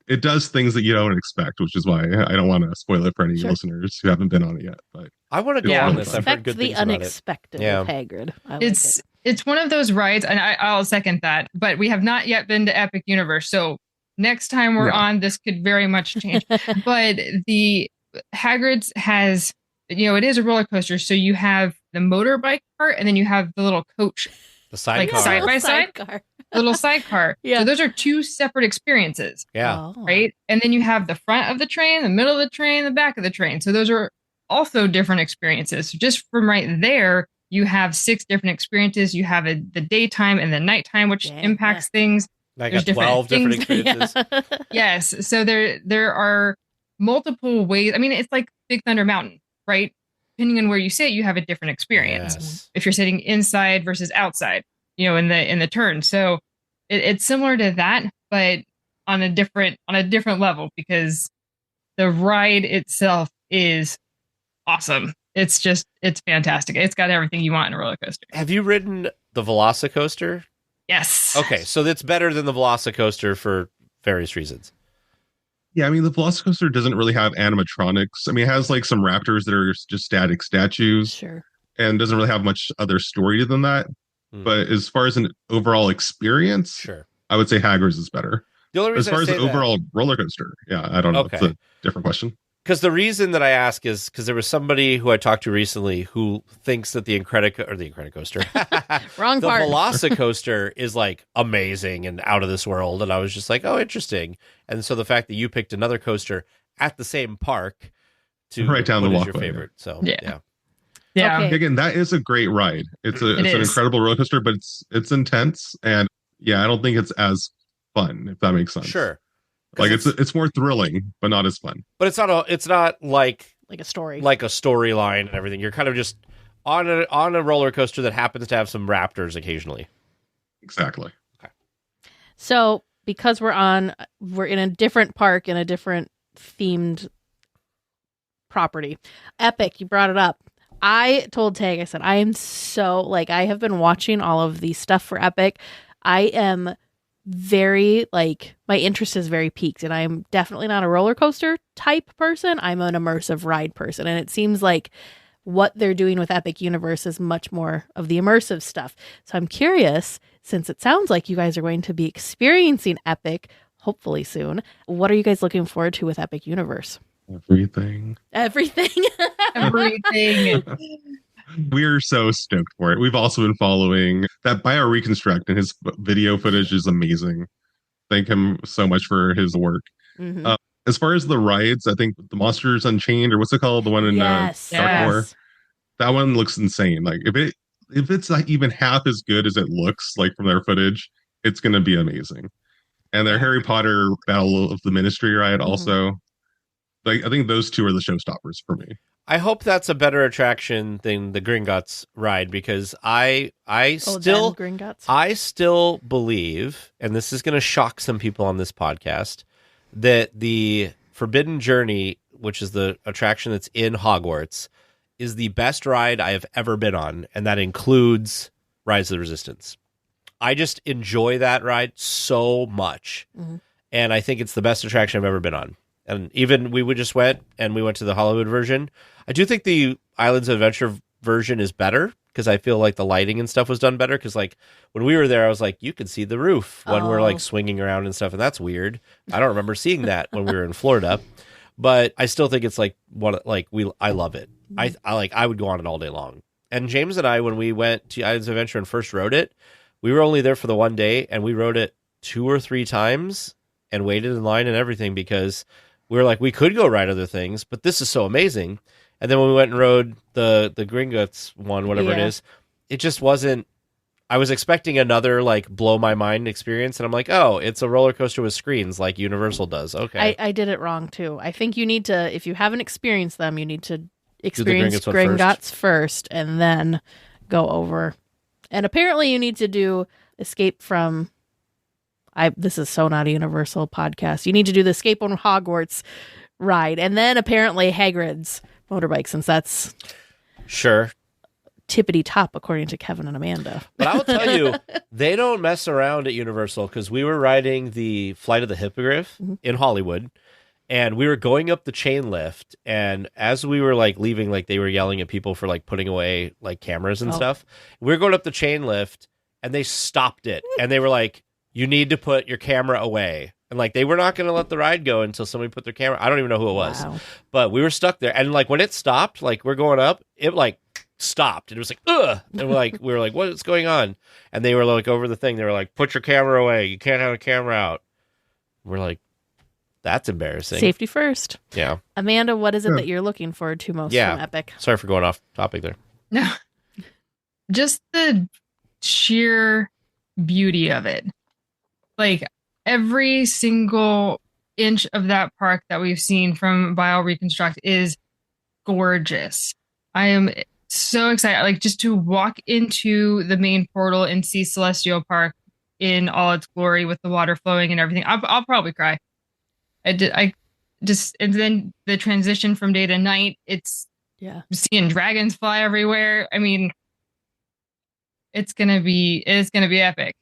it does things that you don't expect, which is why I don't want to spoil it for any listeners who haven't been on it yet. But I want to go on this. I've heard good the things about it. unexpected with Hagrid. I like It's one of those rides, and I'll second that. But we have not yet been to Epic Universe, so next time we're on, this could very much change. But the Hagrid's has, it is a roller coaster, so you have the motorbike part, and then you have the little coach, the sidecar, side by side, little sidecar. Yeah. So those are two separate experiences. Yeah. Right, and then you have the front of the train, the middle of the train, the back of the train. So those are also different experiences. So just from right there, you have 6 different experiences. You have the daytime and the nighttime, which impacts things. I got 12 different experiences. Yes. So there are multiple ways. I mean, it's like Big Thunder Mountain, right? Depending on where you sit, you have a different experience. Yes. If you're sitting inside versus outside, in the turn. So it's similar to that, but on a different level because the ride itself is awesome. It's fantastic. It's got everything you want in a roller coaster. Have you ridden the Velocicoaster? Yes. Okay, so it's better than the Velocicoaster for various reasons. Yeah, I mean, the Velocicoaster doesn't really have animatronics. I mean, it has like some raptors that are just static statues. Sure. And doesn't really have much other story than that. But as far as an overall experience, sure, I would say Hagrid's is better. The only as reason far I as say the overall roller coaster, I don't know. Okay. It's a different question. Because the reason that I ask is because there was somebody who I talked to recently who thinks that the Incredicoaster, wrong the part. Velocicoaster is like amazing and out of this world, and I was just like, oh, interesting. And so the fact that you picked another coaster at the same park to right down the what is walkway, your favorite? So yeah. Okay. Again, that is a great ride. It's an incredible roller coaster, but it's intense, and I don't think it's as fun, if that makes sense. Sure. Like it's more thrilling, but not as fun. But it's not like a story, like a storyline and everything. You're kind of just on a roller coaster that happens to have some raptors occasionally. Exactly. Okay. So because we're in a different park in a different themed property, Epic, you brought it up. I told Tag, I said, I am so I have been watching all of the stuff for Epic. I am very my interest is very peaked, and I'm definitely not a roller coaster type person. I'm an immersive ride person, and it seems like what they're doing with Epic Universe is much more of the immersive stuff. So I'm curious, since it sounds like you guys are going to be experiencing Epic hopefully soon, what are you guys looking forward to with Epic Universe? Everything. everything. We're so stoked for it. We've also been following that BioReconstruct, and his video footage is amazing. Thank him so much for his work. Mhm. As far as the rides, I think the Monsters Unchained, or what's it called, the one in Yes. Darkmoor, Yes. that one looks insane. Like if it's like even half as good as it looks like from their footage, it's going to be amazing. And their Harry Potter Battle of the Ministry ride also. Like I think those two are the showstoppers for me. I hope that's a better attraction than the Gringotts ride, because I still believe, and this is going to shock some people on this podcast, that the Forbidden Journey, which is the attraction that's in Hogwarts, is the best ride I have ever been on, and that includes Rise of the Resistance. I just enjoy that ride so much, and I think it's the best attraction I've ever been on. And even we just went to the Hollywood version. I do think the Islands of Adventure version is better, because I feel like the lighting and stuff was done better. Because like when we were there, I was like, you can see the roof when we're like swinging around and stuff, and that's weird. I don't remember seeing that when we were in Florida, but I still think it's like I love it. I would go on it all day long. And James and I, when we went to Islands of Adventure and first rode it, we were only there for the one day, and we rode it 2 or 3 times and waited in line and everything, because we were like, we could go ride other things, but this is so amazing. And then when we went and rode the Gringotts one, whatever it is, it just wasn't. I was expecting another like blow my mind experience, and I'm like, oh, it's a roller coaster with screens like Universal does. Okay, I did it wrong too. I think you need to, if you haven't experienced them, you need to experience Gringotts first and then go over. And apparently you need to do Escape from... this is so not a Universal podcast. You need to do the Escape from Hogwarts ride, and then apparently Hagrid's motorbike, since that's sure tippity top according to Kevin and Amanda. But I will tell you, they don't mess around at Universal, because we were riding the Flight of the Hippogriff in Hollywood, and we were going up the chain lift, and as we were like leaving, like they were yelling at people for like putting away like cameras and stuff. We were going up the chain lift, and they stopped it, and they were like, you need to put your camera away. And like, they were not going to let the ride go until somebody put their camera. I don't even know who it was, but we were stuck there. And like, when it stopped, like we're going up, it like stopped. And it was like, ugh. And we were like, what is going on? And they were like over the thing. They were like, put your camera away. You can't have a camera out. We're like, that's embarrassing. Safety first. Yeah. Amanda, what is it that you're looking forward to most from Epic? Sorry for going off topic there. No, just the sheer beauty of it. Like every single inch of that park that we've seen from BioReconstruct is gorgeous. I am so excited, like just to walk into the main portal and see Celestial Park in all its glory with the water flowing and everything. I'll probably cry. And then the transition from day to night, it's seeing dragons fly everywhere. I mean, it's gonna be epic.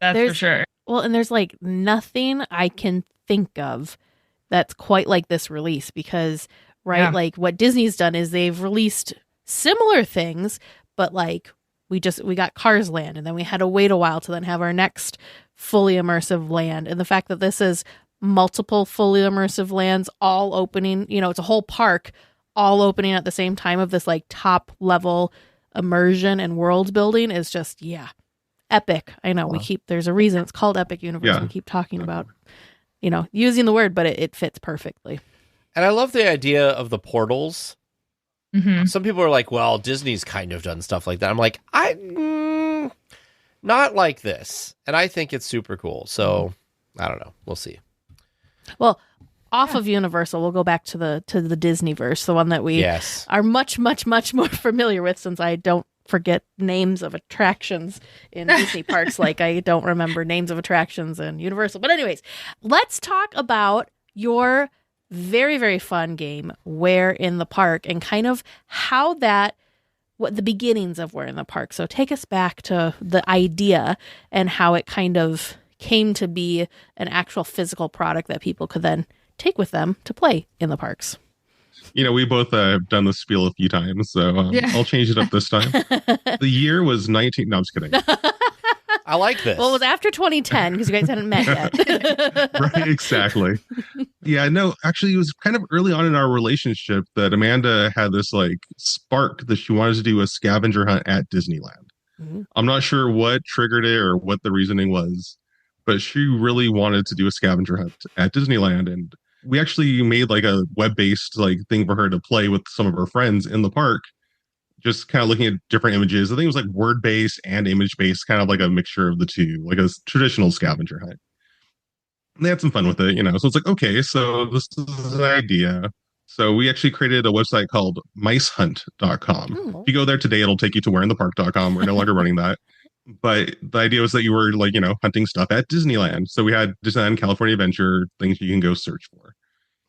That's for sure. Well, and there's like nothing I can think of that's quite like this release, because like what Disney's done is they've released similar things, but like we got Cars Land, and then we had to wait a while to then have our next fully immersive land. And the fact that this is multiple fully immersive lands all opening, it's a whole park all opening at the same time of this like top level immersion and world building is just epic. I know there's a reason it's called Epic Universe. Yeah. We keep talking about, using the word, but it fits perfectly. And I love the idea of the portals. Mm-hmm. Some people are like, well, Disney's kind of done stuff like that. I'm like, not like this. And I think it's super cool. So I don't know. We'll see. Well, off of Universal, we'll go back to the Disneyverse, the one that we are much, much, much more familiar with, since I don't forget names of attractions in Disney parks like I don't remember names of attractions in Universal. But anyways, let's talk about your very, very fun game, Where in the Park, and kind of how what the beginnings of Where in the Park. So take us back to the idea and how it kind of came to be an actual physical product that people could then take with them to play in the parks. We both have done the spiel a few times, so I'll change it up this time. The year was 19... No, I'm just kidding. I like this. Well, it was after 2010, because you guys hadn't met yet. Right, exactly. Yeah, no, actually, it was kind of early on in our relationship that Amanda had this like spark that she wanted to do a scavenger hunt at Disneyland. Mhm. I'm not sure what triggered it or what the reasoning was, but she really wanted to do a scavenger hunt at Disneyland. And we actually made like a web-based like thing for her to play with some of her friends in the park, just kind of looking at different images. I think it was like word-based and image-based, kind of like a mixture of the two, like a traditional scavenger hunt. And they had some fun with it, you know. So it's like, okay, so this is an idea. So we actually created a website called micehunt.com. Oh. If you go there today, it'll take you to weareinthepark.com. We're no longer running that. But the idea was that you were like, you know, hunting stuff at Disneyland. So we had Disneyland California Adventure things you can go search for.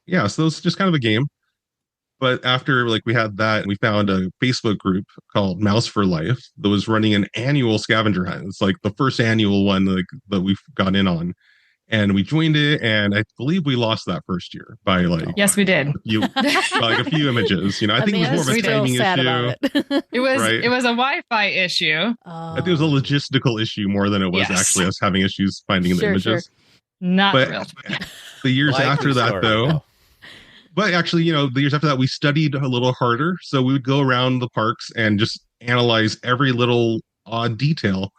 Yeah, so it was just kind of a game. But after like we had that, we found a Facebook group called Mouse for Life that was running an annual scavenger hunt. It's like the first annual one like that we've got in on. And we joined it, and I believe we lost that first year by like Yes, we did. a few images. You know, I think it was more of a timing issue. It was a Wi-Fi issue. I think it was a logistical issue more than it was actually us having issues finding the images. Not but real. The years Likely after that, story, though. no. But actually, you know, the years after that, we studied a little harder. So we would go around the parks and just analyze every little odd detail,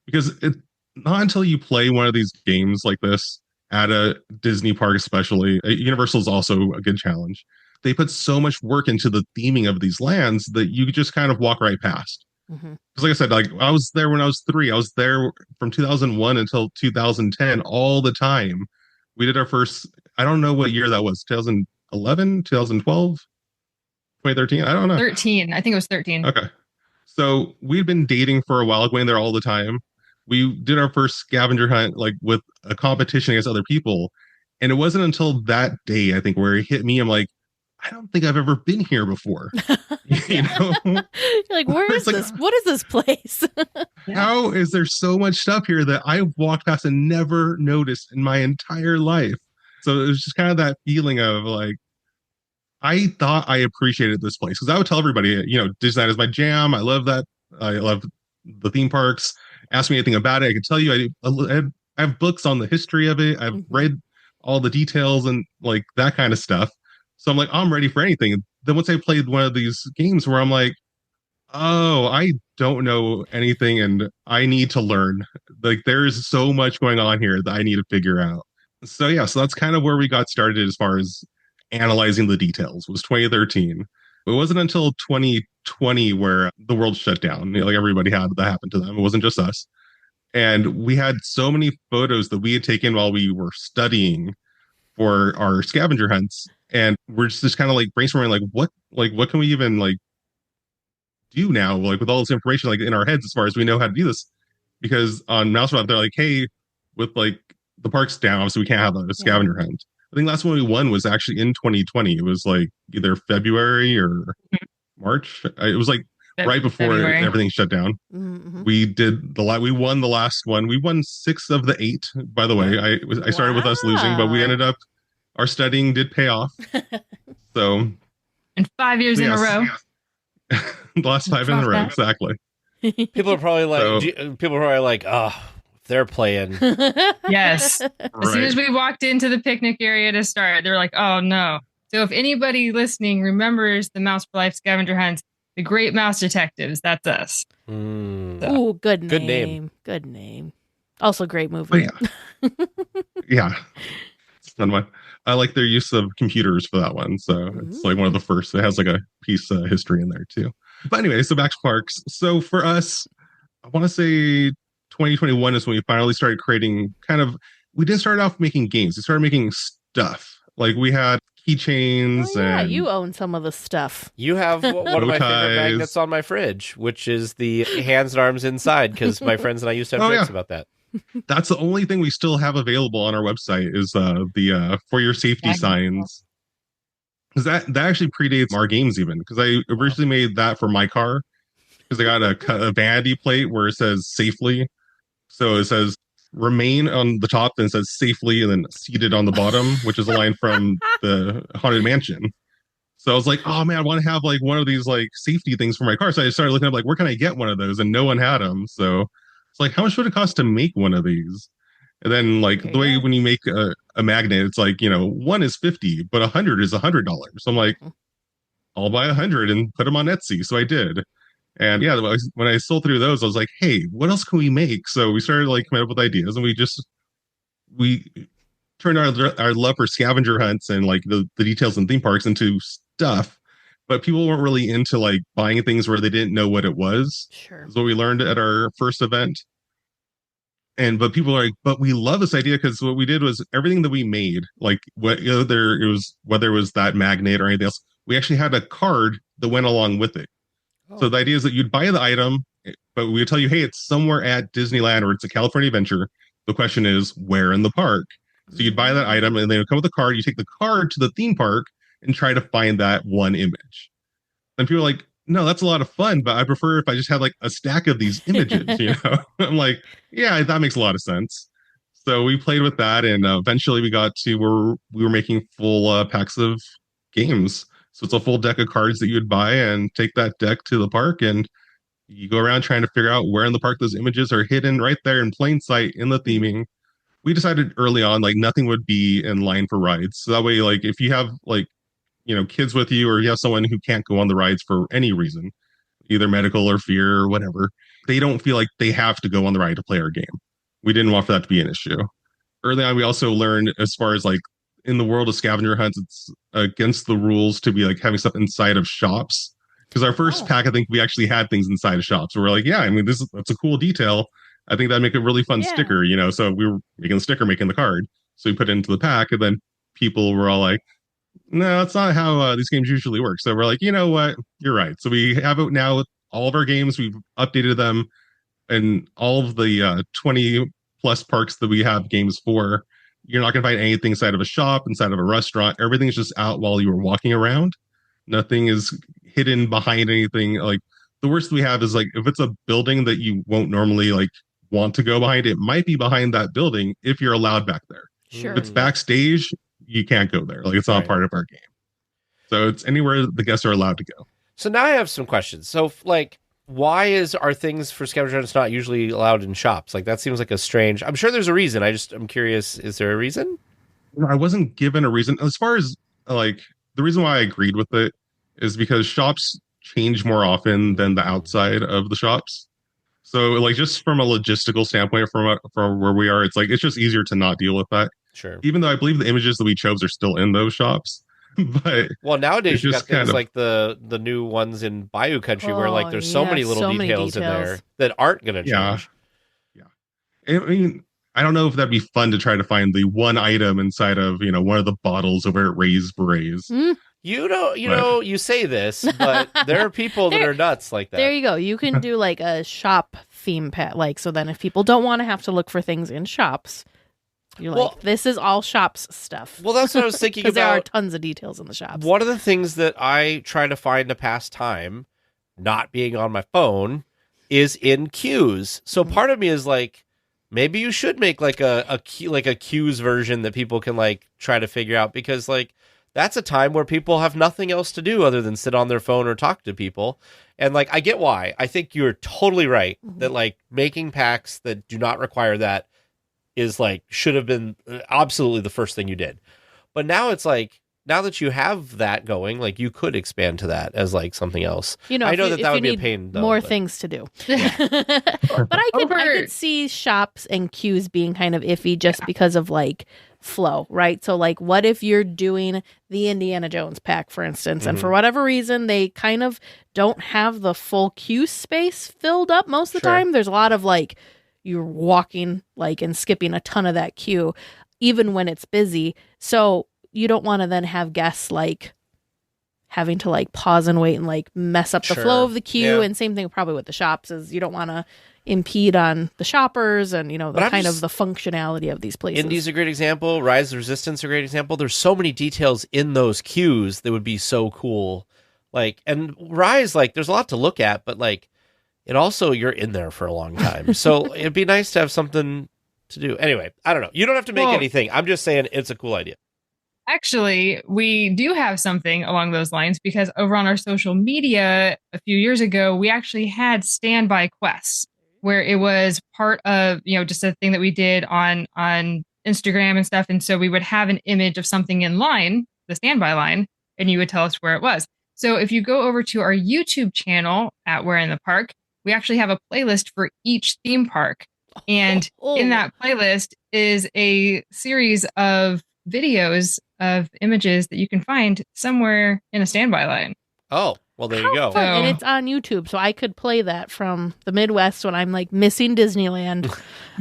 because it not until you play one of these games like this at a Disney park, especially Universal is also a good challenge. They put so much work into the theming of these lands that you just kind of walk right past. Because like I said, like I was there when I was 3. I was there from 2001 until 2010 all the time. We did our first, I don't know what year that was, 2011, 2012, 2013, I don't know. 13. I think it was 13. Okay. So we'd been dating for a while, going there all the time. We did our first scavenger hunt like with a competition against other people. And it wasn't until that day, I think, where it hit me. I'm like, I don't think I've ever been here before. You know? You're like, where is this? What is this place? How is there so much stuff here that I've walked past and never noticed in my entire life? So it was just kind of that feeling of like, I thought I appreciated this place, because I would tell everybody, you know, Disneyland is my jam. I love that. I love the theme parks. Ask me anything about it, I can tell you. I have books on the history of it. I've read all the details and like that kind of stuff. So I'm like, I'm ready for anything. And then once I played one of these games where I'm like, oh, I don't know anything and I need to learn. Like there's so much going on here that I need to figure out. So yeah, so that's kind of where we got started as far as analyzing the details, was 2013. It wasn't until 2020 where the world shut down. You know, like everybody had that happen to them. It wasn't just us. And we had so many photos that we had taken while we were studying for our scavenger hunts. And we're just kind of like brainstorming, what can we even like do now? Like with all this information, like in our heads, as far as we know how to do this. Because on Mousetrap, they're like, hey, with like the parks down, so we can't have a scavenger hunt. I think last one we won was actually in 2020. It was like either February or March. It was like right before everything shut down. We won the last one. We won 6 of the 8, by the way. I started with us losing, but we ended up, our studying did pay off. So, and 5 years in a row. The last 5 in a row, exactly. People are probably like, oh, they're playing. Yes. As soon as we walked into the picnic area to start, they're like, oh no. So if anybody listening remembers the Mouse for Life scavenger hunts, the Great Mouse Detectives, that's us. Ooh, good name. Good name. Also great movie. Yeah. It's fun one. I like their use of computers for that one. So it's like one of the first. It has like a piece of history in there too. But anyway, so back to parks. So for us, I want to say 2021 is when we finally started creating we didn't start off making games. We started making stuff. Like we had keychains. And you own some of the stuff. You have one of my favorite magnets on my fridge, which is the hands and arms inside, because my friends and I used to have jokes about that. That's the only thing we still have available on our website is the for your safety signs. Because that actually predates our games even. Because I originally made that for my car. Because I got a vanity plate where it says safely. So it says remain on the top, then it says safely, and then seated on the bottom, which is a line from the Haunted Mansion. So I was like, oh man, I want to have like one of these like safety things for my car. So I started looking up like, where can I get one of those? And no one had them. So it's like, how much would it cost to make one of these? And then like the way when you make a magnet, it's like, 1 is 50, but 100 is $100. So I'm like, I'll buy 100 and put them on Etsy. So I did. And yeah, when I sold through those, I was like, hey, what else can we make? So we started like coming up with ideas, and we turned our love for scavenger hunts and like the details in theme parks into stuff. But people weren't really into like buying things where they didn't know what it was. Sure. Is what we learned at our first event. But people are like, but we love this idea, because what we did was everything that we made, like whether it was that magnet or anything else, we actually had a card that went along with it. Oh. So the idea is that you'd buy the item, but we would tell you, hey, it's somewhere at Disneyland or it's a California Adventure. The question is, where in the park? So you'd buy that item, and they would come with a card. You take the card to the theme park and try to find that one image. And people are like, no, that's a lot of fun, but I prefer if I just had like a stack of these images, I'm like, yeah, that makes a lot of sense. So we played with that, and eventually we got to where we were making full packs of games. So it's a full deck of cards that you would buy and take that deck to the park, and you go around trying to figure out where in the park those images are hidden right there in plain sight in the theming. We decided early on, like, nothing would be in line for rides. So that way, like, if you have like, kids with you, or you have someone who can't go on the rides for any reason, either medical or fear or whatever, they don't feel like they have to go on the ride to play our game. We didn't want for that to be an issue. Early on, we also learned, as far as like in the world of scavenger hunts, it's against the rules to be like having stuff inside of shops. Because our first pack, I think we actually had things inside of shops. So we're like, yeah, I mean, that's a cool detail. I think that'd make a really fun sticker, So we were making the sticker, making the card. So we put it into the pack, and then people were all like, no, that's not how these games usually work. So we're like, you know what? You're right. So we have it now with all of our games. We've updated them, and all of the 20 plus parks that we have games for. You're not going to find anything inside of a shop, inside of a restaurant. Everything's just out while you were walking around. Nothing is hidden behind anything. Like, the worst we have is like, if it's a building that you won't normally like want to go behind, it might be behind that building if you're allowed back there. Sure. If it's backstage, you can't go there. Like, it's not part of our game. So it's anywhere the guests are allowed to go. So now I have some questions. So like, why are things for scavenger hunts not usually allowed in shops? Like, that seems like a strange, I'm sure there's a reason. I'm curious, is there a reason? I wasn't given a reason. As far as like, the reason why I agreed with it is because shops change more often than the outside of the shops. So like, just from a logistical standpoint, from where we are, it's like, it's just easier to not deal with that. Sure. Even Even though I believe the images that we chose are still in those shops. But well, nowadays you got things like the new ones in Bayou Country where like there's so many little details in there that aren't going to change. Yeah. I mean, I don't know if that'd be fun to try to find the one item inside of, one of the bottles over at Ray's Berets. You say this, but there are people that are nuts like that. There you go. You can do like a shop theme pack. Like, so then if people don't want to have to look for things in shops, you're like, this is all shops stuff. Well, that's what I was thinking about. Because there are tons of details in the shops. One of the things that I try to find to pass time, not being on my phone, is in queues. So part of me is like, maybe you should make like a queues version that people can like try to figure out, because like that's a time where people have nothing else to do other than sit on their phone or talk to people. And like, I get why. I think you're totally right that like making packs that do not require that is like, should have been absolutely the first thing you did. But now it's like, now that you have that going, like you could expand to that as like something else. I know that would be a pain. More things to do. Yeah. But I could see shops and queues being kind of iffy just because of like flow, right? So like, what if you're doing the Indiana Jones pack, for instance, and for whatever reason, they kind of don't have the full queue space filled up most of the time. There's a lot of like, you're walking like and skipping a ton of that queue, even when it's busy. So you don't want to then have guests like having to like pause and wait and like mess up the flow of the queue. And same thing probably with the shops, is you don't want to impede on the shoppers and, the kind of the functionality of these places. Indy's a great example. Rise of Resistance a great example. There's so many details in those queues that would be so cool. Like, and Rise, like there's a lot to look at, but like, it also, you're in there for a long time. So it'd be nice to have something to do. Anyway, I don't know. You don't have to make anything. I'm just saying it's a cool idea. Actually, we do have something along those lines, because over on our social media a few years ago, we actually had standby quests. where it was part of, just a thing that we did on Instagram and stuff. And so we would have an image of something in line, the standby line, and you would tell us where it was. So if you go over to our YouTube channel at We're in the Park, we actually have a playlist for each theme park. And in that playlist is a series of videos of images that you can find somewhere in a standby line. Oh, well, there you go. Fun. And it's on YouTube, so I could play that from the Midwest when I'm like missing Disneyland.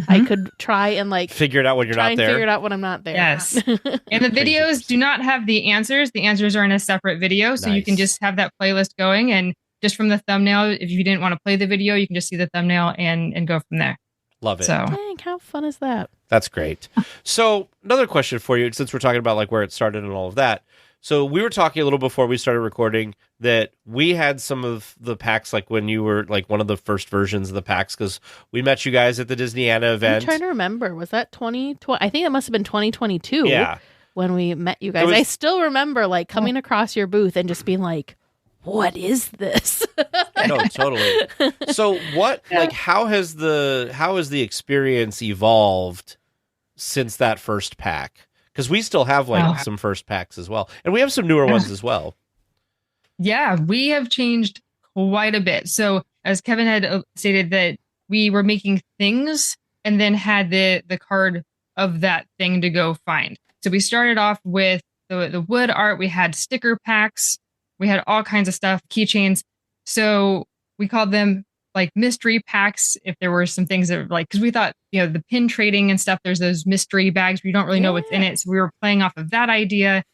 I could try and figure it out when you're not there. Figure it out when I'm not there. Yes. And the videos do not have the answers. The answers are in a separate video, so you can just have that playlist going. And just from the thumbnail, if you didn't want to play the video, you can just see the thumbnail and go from there. Love it. So. Dang, how fun is that? That's great. So another question for you, since we're talking about where it started and all of that. So we were talking a little before we started recording that we had some of the packs when you were one of the first versions of the packs, because we met you guys at the Disneyana event. I'm trying to remember. Was that 2020? I think it must have been 2022. Yeah. When we met you guys. I still remember coming across your booth and just being like, what is this? No, totally. So what, how has the experience evolved since that first pack? Because we still have some first packs as well. And we have some newer ones as well. Yeah, we have changed quite a bit. So as Kevin had stated that we were making things and then had the card of that thing to go find. So we started off with the wood art. We had sticker packs. We had all kinds of stuff, keychains. So we called them mystery packs if there were some things that were because we thought, the pin trading and stuff, there's those mystery bags where you don't really know what's in it. So we were playing off of that idea.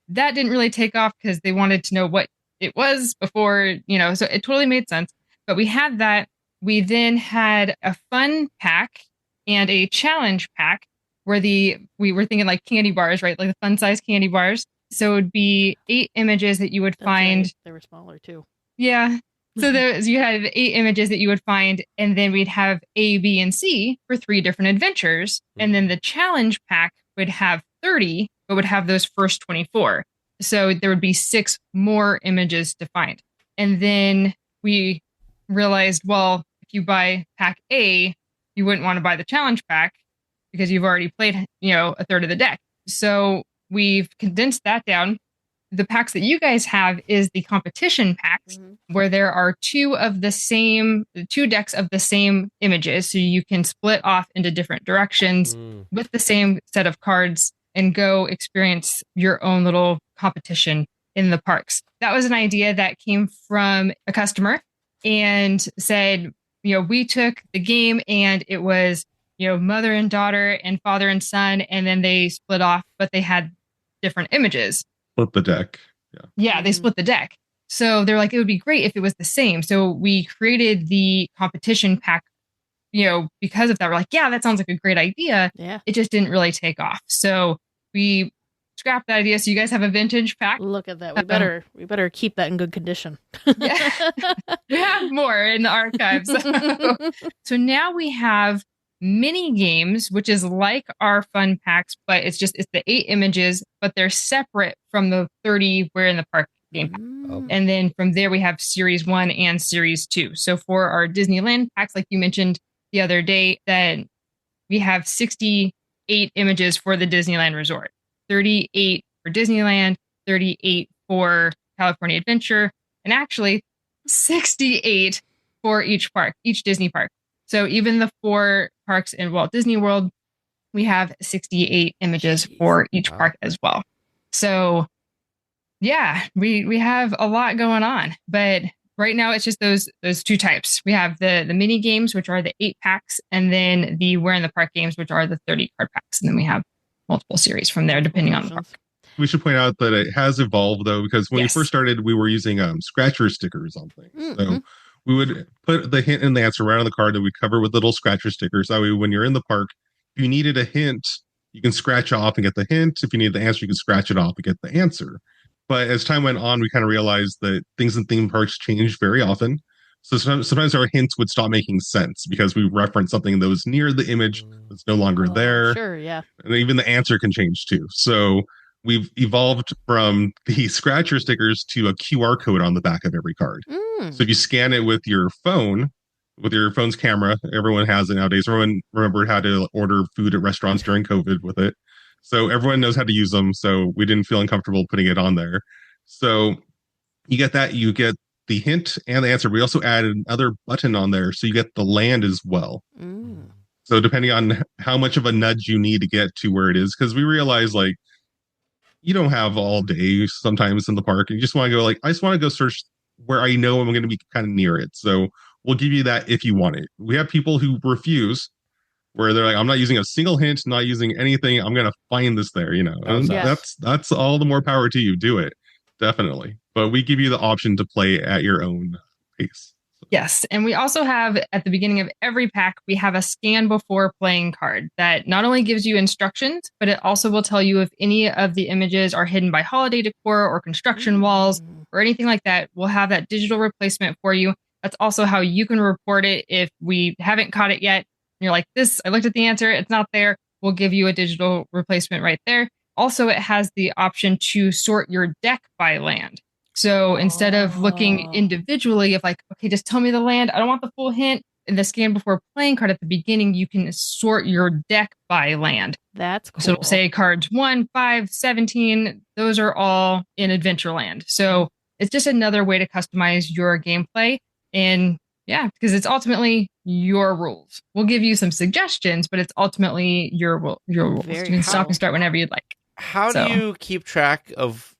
That didn't really take off because they wanted to know what it was before, so it totally made sense. But we had that. We then had a fun pack and a challenge pack where we were thinking candy bars, right? Like the fun size candy bars. So it would be 8 images that you would find. Right. They were smaller too. Yeah. So you had 8 images that you would find, and then we'd have A, B, and C for 3 different adventures. And then the challenge pack would have 30, but would have those first 24. So there would be 6 more images to find. And then we realized, well, if you buy pack A, you wouldn't want to buy the challenge pack because you've already played, a third of the deck. So we've condensed that down. The packs that you guys have is the competition packs, where there are 2 decks of the same images. So you can split off into different directions with the same set of cards and go experience your own little competition in the parks. That was an idea that came from a customer and said, we took the game and it was, mother and daughter and father and son, and then they split off, but they had different images. Split the deck. Yeah, they split the deck. So they're like, it would be great if it was the same. So we created the competition pack, because of that. We're like, yeah, that sounds like a great idea. Yeah. It just didn't really take off. So we scrapped that idea. So you guys have a vintage pack. Look at that. We better keep that in good condition. Yeah. We have more in the archives. So now we have mini games, which is like our fun packs, but it's the 8 images, but they're separate from the 30 We're in the Park game pack. And then from there we have series 1 and series 2. So for our Disneyland packs, like you mentioned the other day, then we have 68 images for the Disneyland Resort, 38 for Disneyland, 38 for California Adventure, and actually 68 for each park, each Disney park. So even the 4 parks in Walt Disney World, we have 68 images for each park as well. So yeah, we have a lot going on, but right now it's just those 2 types. We have the mini games, which are the 8 packs, and then the We're in the Park games, which are the 30 card packs. And then we have multiple series from there, depending on the park. We should point out that it has evolved though, because when we first started, we were using scratcher stickers on things. So we would put the hint and the answer right on the card that we cover with little scratcher stickers. That way, when you're in the park, if you needed a hint, you can scratch off and get the hint. If you need the answer, you can scratch it off and get the answer. But as time went on, we kind of realized that things in theme parks change very often. So sometimes our hints would stop making sense because we reference something that was near the image that's no longer there. Sure, yeah. And even the answer can change too. So we've evolved from the scratcher stickers to a QR code on the back of every card. So if you scan it with your phone, with your phone's camera. Everyone has it nowadays. Everyone remembered how to order food at restaurants during COVID with it. So everyone knows how to use them. So we didn't feel uncomfortable putting it on there. So you get that. You get the hint and the answer. We also added another button on there. So you get the land as well. So depending on how much of a nudge you need to get to where it is, because we realize like you don't have all day sometimes in the park. And you just want to go like, I just want to go search where I know I'm going to be kind of near it. So we'll give you that if you want it. We have people who refuse where they're like, I'm not using a single hint, not using anything. I'm going to find this there, And that's all the more power to you. Do it. Definitely. But we give you the option to play at your own pace. Yes. And we also have at the beginning of every pack, we have a scan before playing card that not only gives you instructions, but it also will tell you if any of the images are hidden by holiday decor or construction walls or anything like that. We'll have that digital replacement for you. That's also how you can report it if we haven't caught it yet. You're like, I looked at the answer. It's not there. We'll give you a digital replacement right there. Also, it has the option to sort your deck by land. So instead of looking individually of like, okay, just tell me the land. I don't want the full hint. In the scan before playing card at the beginning, you can sort your deck by land. That's cool. So it'll say cards 1, 5, 17. Those are all in Adventureland. So it's just another way to customize your gameplay. And yeah, because it's ultimately your rules. We'll give you some suggestions, but it's ultimately your rules. You can stop and start whenever you'd like. How do you keep track of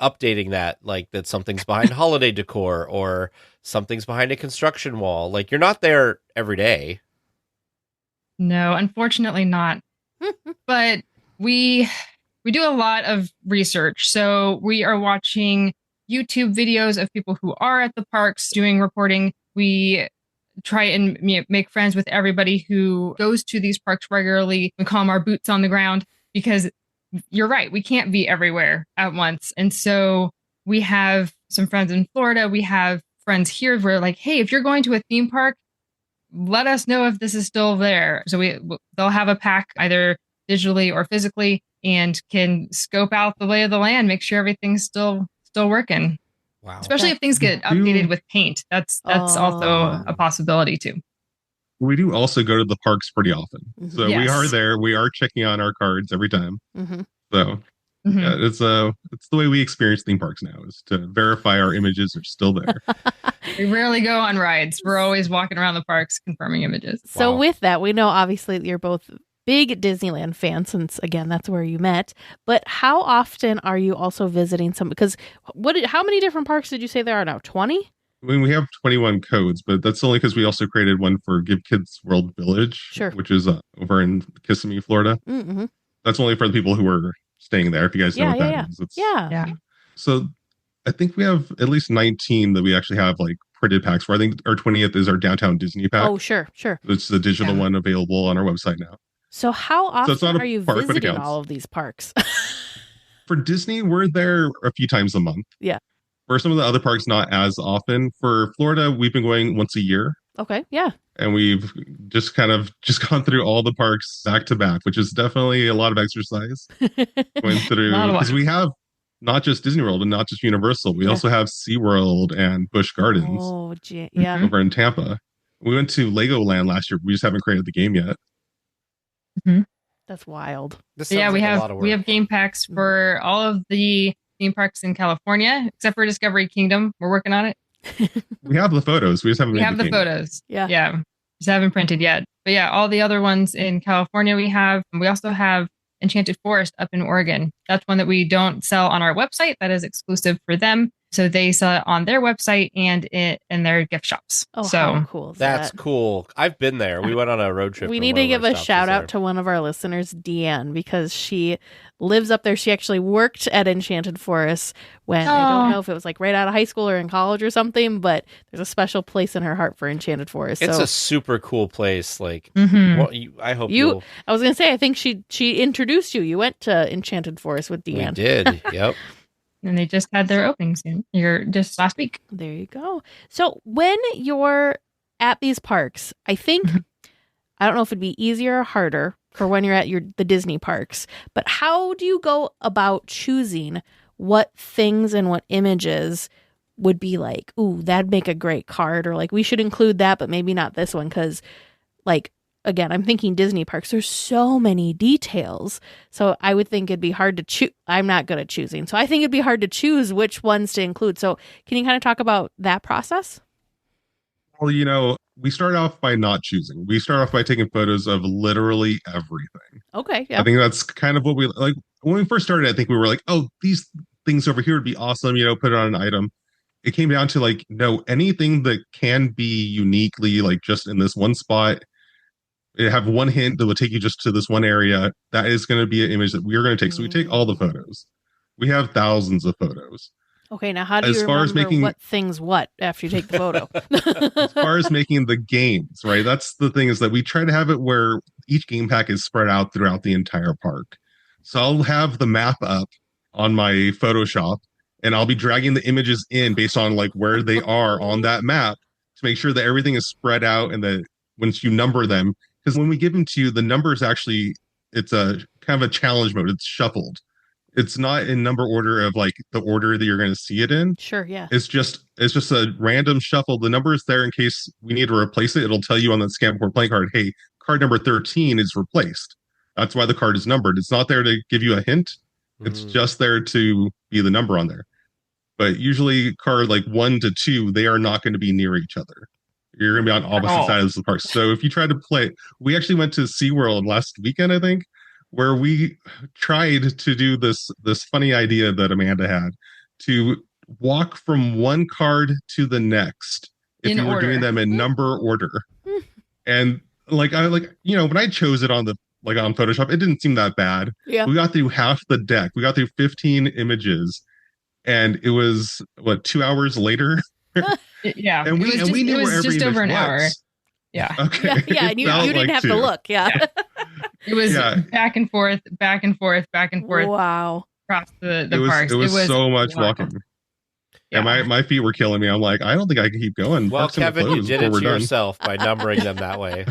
updating that, like that something's behind holiday decor or something's behind a construction wall? Like you're not there every day. No, unfortunately not. But we do a lot of research. So we are watching YouTube videos of people who are at the parks doing reporting. We try and make friends with everybody who goes to these parks regularly. We call them our boots on the ground because you're right. We can't be everywhere at once. And so we have some friends in Florida. We have friends here who are like, hey, if you're going to a theme park, let us know if this is still there. So they'll have a pack either digitally or physically and can scope out the lay of the land, make sure everything's still working. Wow. Especially if things get updated with paint. That's also a possibility too. We do also go to the parks pretty often. So Yes. we are there. We are checking on our cards every time. So yeah, it's the way we experience theme parks now is to verify our images are still there. We rarely go on rides. We're always walking around the parks confirming images. So with that, we know obviously that you're both big Disneyland fans since, again, that's where you met. But how often are you also visiting some? Because how many different parks did you say there are now? 20? I mean, we have 21 codes, but that's only because we also created one for Give Kids World Village, which is over in Kissimmee, Florida. That's only for the people who are staying there, if you guys know what that is. Yeah. So I think we have at least 19 that we actually have like printed packs for. I think our 20th is our Downtown Disney pack. Oh, sure. It's the digital one available on our website now. So how often are you park, visiting all of these parks? For Disney, we're there a few times a month. Yeah. For some of the other parks, not as often. For Florida, we've been going once a year. Okay, yeah. And we've just gone through all the parks back to back, which is definitely a lot of exercise. Going through, because we have not just Disney World and not just Universal. We also have SeaWorld and Busch Gardens over in Tampa. We went to Legoland last year. We just haven't created the game yet. That's wild. We have game packs for all of the theme parks in California, except for Discovery Kingdom. We're working on it. We have the photos. We just haven't. We have the photos. Yeah. Just haven't printed yet. But yeah, all the other ones in California we have. And we also have Enchanted Forest up in Oregon. That's one that we don't sell on our website. That is exclusive for them. So they sell it on their website and in their gift shops. Oh, so how cool is that's that? Cool. I've been there. We went on a road trip. We need to give a shout out to one of our listeners, Deanne, because she lives up there. She actually worked at Enchanted Forest when I don't know if it was like right out of high school or in college or something, but there's a special place in her heart for Enchanted Forest. It's a super cool place. Like, I hope you'll... I was gonna say, I think she introduced you. You went to Enchanted Forest with Deanne. We did. Yep. And they just had their opening soon. Just last week. There you go. So when you're at these parks, I think, I don't know if it'd be easier or harder for when you're at the Disney parks, but how do you go about choosing what things and what images would be like, ooh, that'd make a great card, or like we should include that, but maybe not this one because, like, again, I'm thinking Disney parks. There's so many details, so I would think it'd be hard to choose. I'm not good at choosing, so I think it'd be hard to choose which ones to include. So, can you kind of talk about that process? Well, we start off by not choosing. We start off by taking photos of literally everything. Okay, yeah. I think that's kind of what we like. When we first started, I think we were like, oh, these things over here would be awesome, put it on an item. It came down to like, no, anything that can be uniquely like just in this one spot, it have one hint that will take you just to this one area. That is going to be an image that we are going to take. So we take all the photos. We have thousands of photos. Okay, now how do you remember what things what after you take the photo? As far as making the games, right? That's the thing, is that we try to have it where each game pack is spread out throughout the entire park. So I'll have the map up on my Photoshop, and I'll be dragging the images in based on like where they are on that map to make sure that everything is spread out, and that once you number them, because when we give them to you, the numbers actually, it's a kind of a challenge mode. It's shuffled. It's not in number order of like the order that you're going to see it in. Sure, yeah. It's just a random shuffle. The number is there in case we need to replace it. It'll tell you on the scan before playing card, hey, card number 13 is replaced. That's why the card is numbered. It's not there to give you a hint. It's just there to be the number on there. But usually card like 1 to 2, they are not going to be near each other. You're going to be on opposite sides of the park. So if you try to play, we actually went to SeaWorld last weekend, I think, where we tried to do this funny idea that Amanda had to walk from one card to the next if you were doing them in number order. And when I chose it on on Photoshop, it didn't seem that bad. Yeah. We got through half the deck. We got through 15 images, and it was 2 hours later. Yeah. And we knew where every just over an hour. Yeah. Okay. Yeah, and you didn't have to look. Yeah. It was back and forth, back and forth, back and forth. Wow. Across the parks. It was so much walking. Yeah, my feet were killing me. I'm like, I don't think I can keep going. Well, Kevin, you did it to yourself by numbering them that way.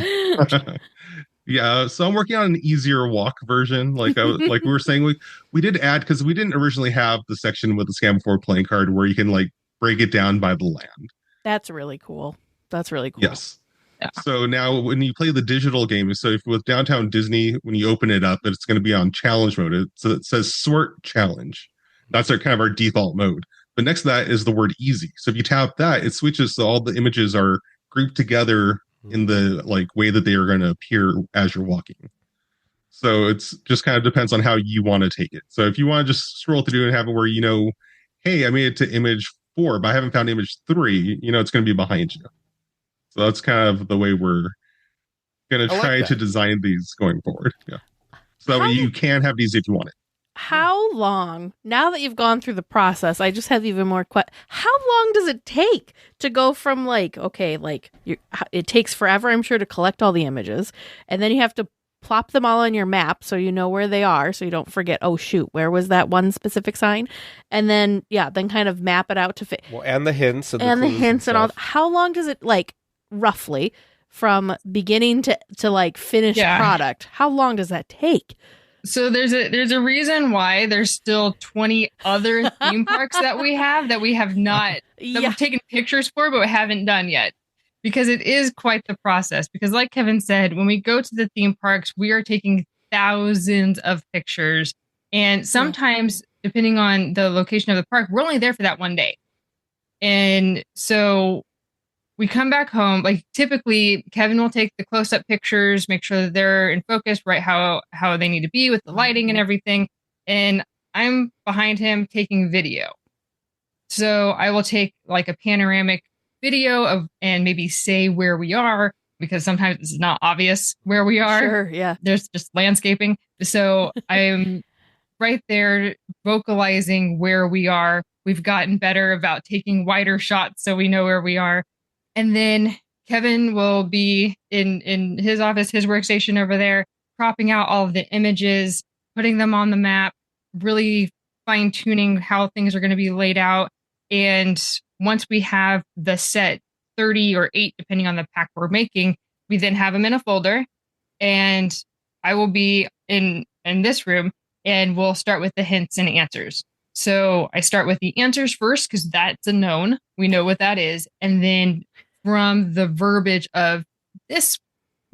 Yeah, so I'm working on an easier walk version. Like we were saying, we did add, because we didn't originally have the section with the scan before playing card where you can like break it down by the land. That's really cool. Yes. Yeah. So now when you play the digital game, so if with Downtown Disney, when you open it up, it's going to be on challenge mode. So it says sort challenge. That's our default mode. But next to that is the word easy. So if you tap that, it switches so all the images are grouped together in the way that they are going to appear as you're walking. So it's just kind of depends on how you want to take it. So if you want to just scroll through and have it where hey, I made it to image 4, but I haven't found image 3, it's going to be behind you. So that's kind of the way we're going to try to design these going forward. Yeah. So that way you can have these if you want it. How long, now that you've gone through the process, I just have even more how long does it take to go from it takes forever, I'm sure, to collect all the images, and then you have to plop them all on your map so you know where they are, so you don't forget, oh shoot, where was that one specific sign? And then then kind of map it out to fit. Well, and the hints and the hints and all. How long does it roughly from beginning to finished product? How long does that take? So there's a reason why there's still 20 other theme parks that we have not that we've taken pictures for, but we haven't done yet, because it is quite the process. Because like Kevin said, when we go to the theme parks, we are taking thousands of pictures, and sometimes depending on the location of the park, we're only there for that one day. And so we come back home, typically Kevin will take the close-up pictures, make sure that they're in focus, right how they need to be with the lighting and everything. And I'm behind him taking video. So I will take a panoramic video of and maybe say where we are, because sometimes it's not obvious where we are. Sure, yeah. There's just landscaping. So I'm right there vocalizing where we are. We've gotten better about taking wider shots so we know where we are. And then Kevin will be in his office, his workstation over there, cropping out all of the images, putting them on the map, really fine-tuning how things are going to be laid out. And once we have the set 30 or 8, depending on the pack we're making, we then have them in a folder. And I will be in this room, and we'll start with the hints and answers. So I start with the answers first because that's a known. We know what that is. And then from the verbiage of this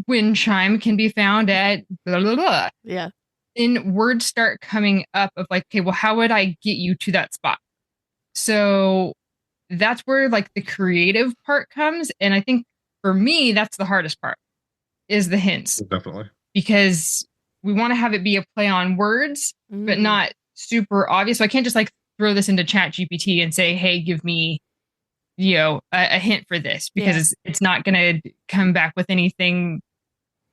wind chime can be found at blah, blah, blah. Yeah. Then words start coming up of like, okay, well, how would I get you to that spot? So that's where like the creative part comes. And I think for me, that's the hardest part is the hints. Definitely. Because we want to have it be a play on words, but not super obvious. So I can't just like throw this into Chat GPT and say, hey, give me, a hint for this, because it's not going to come back with anything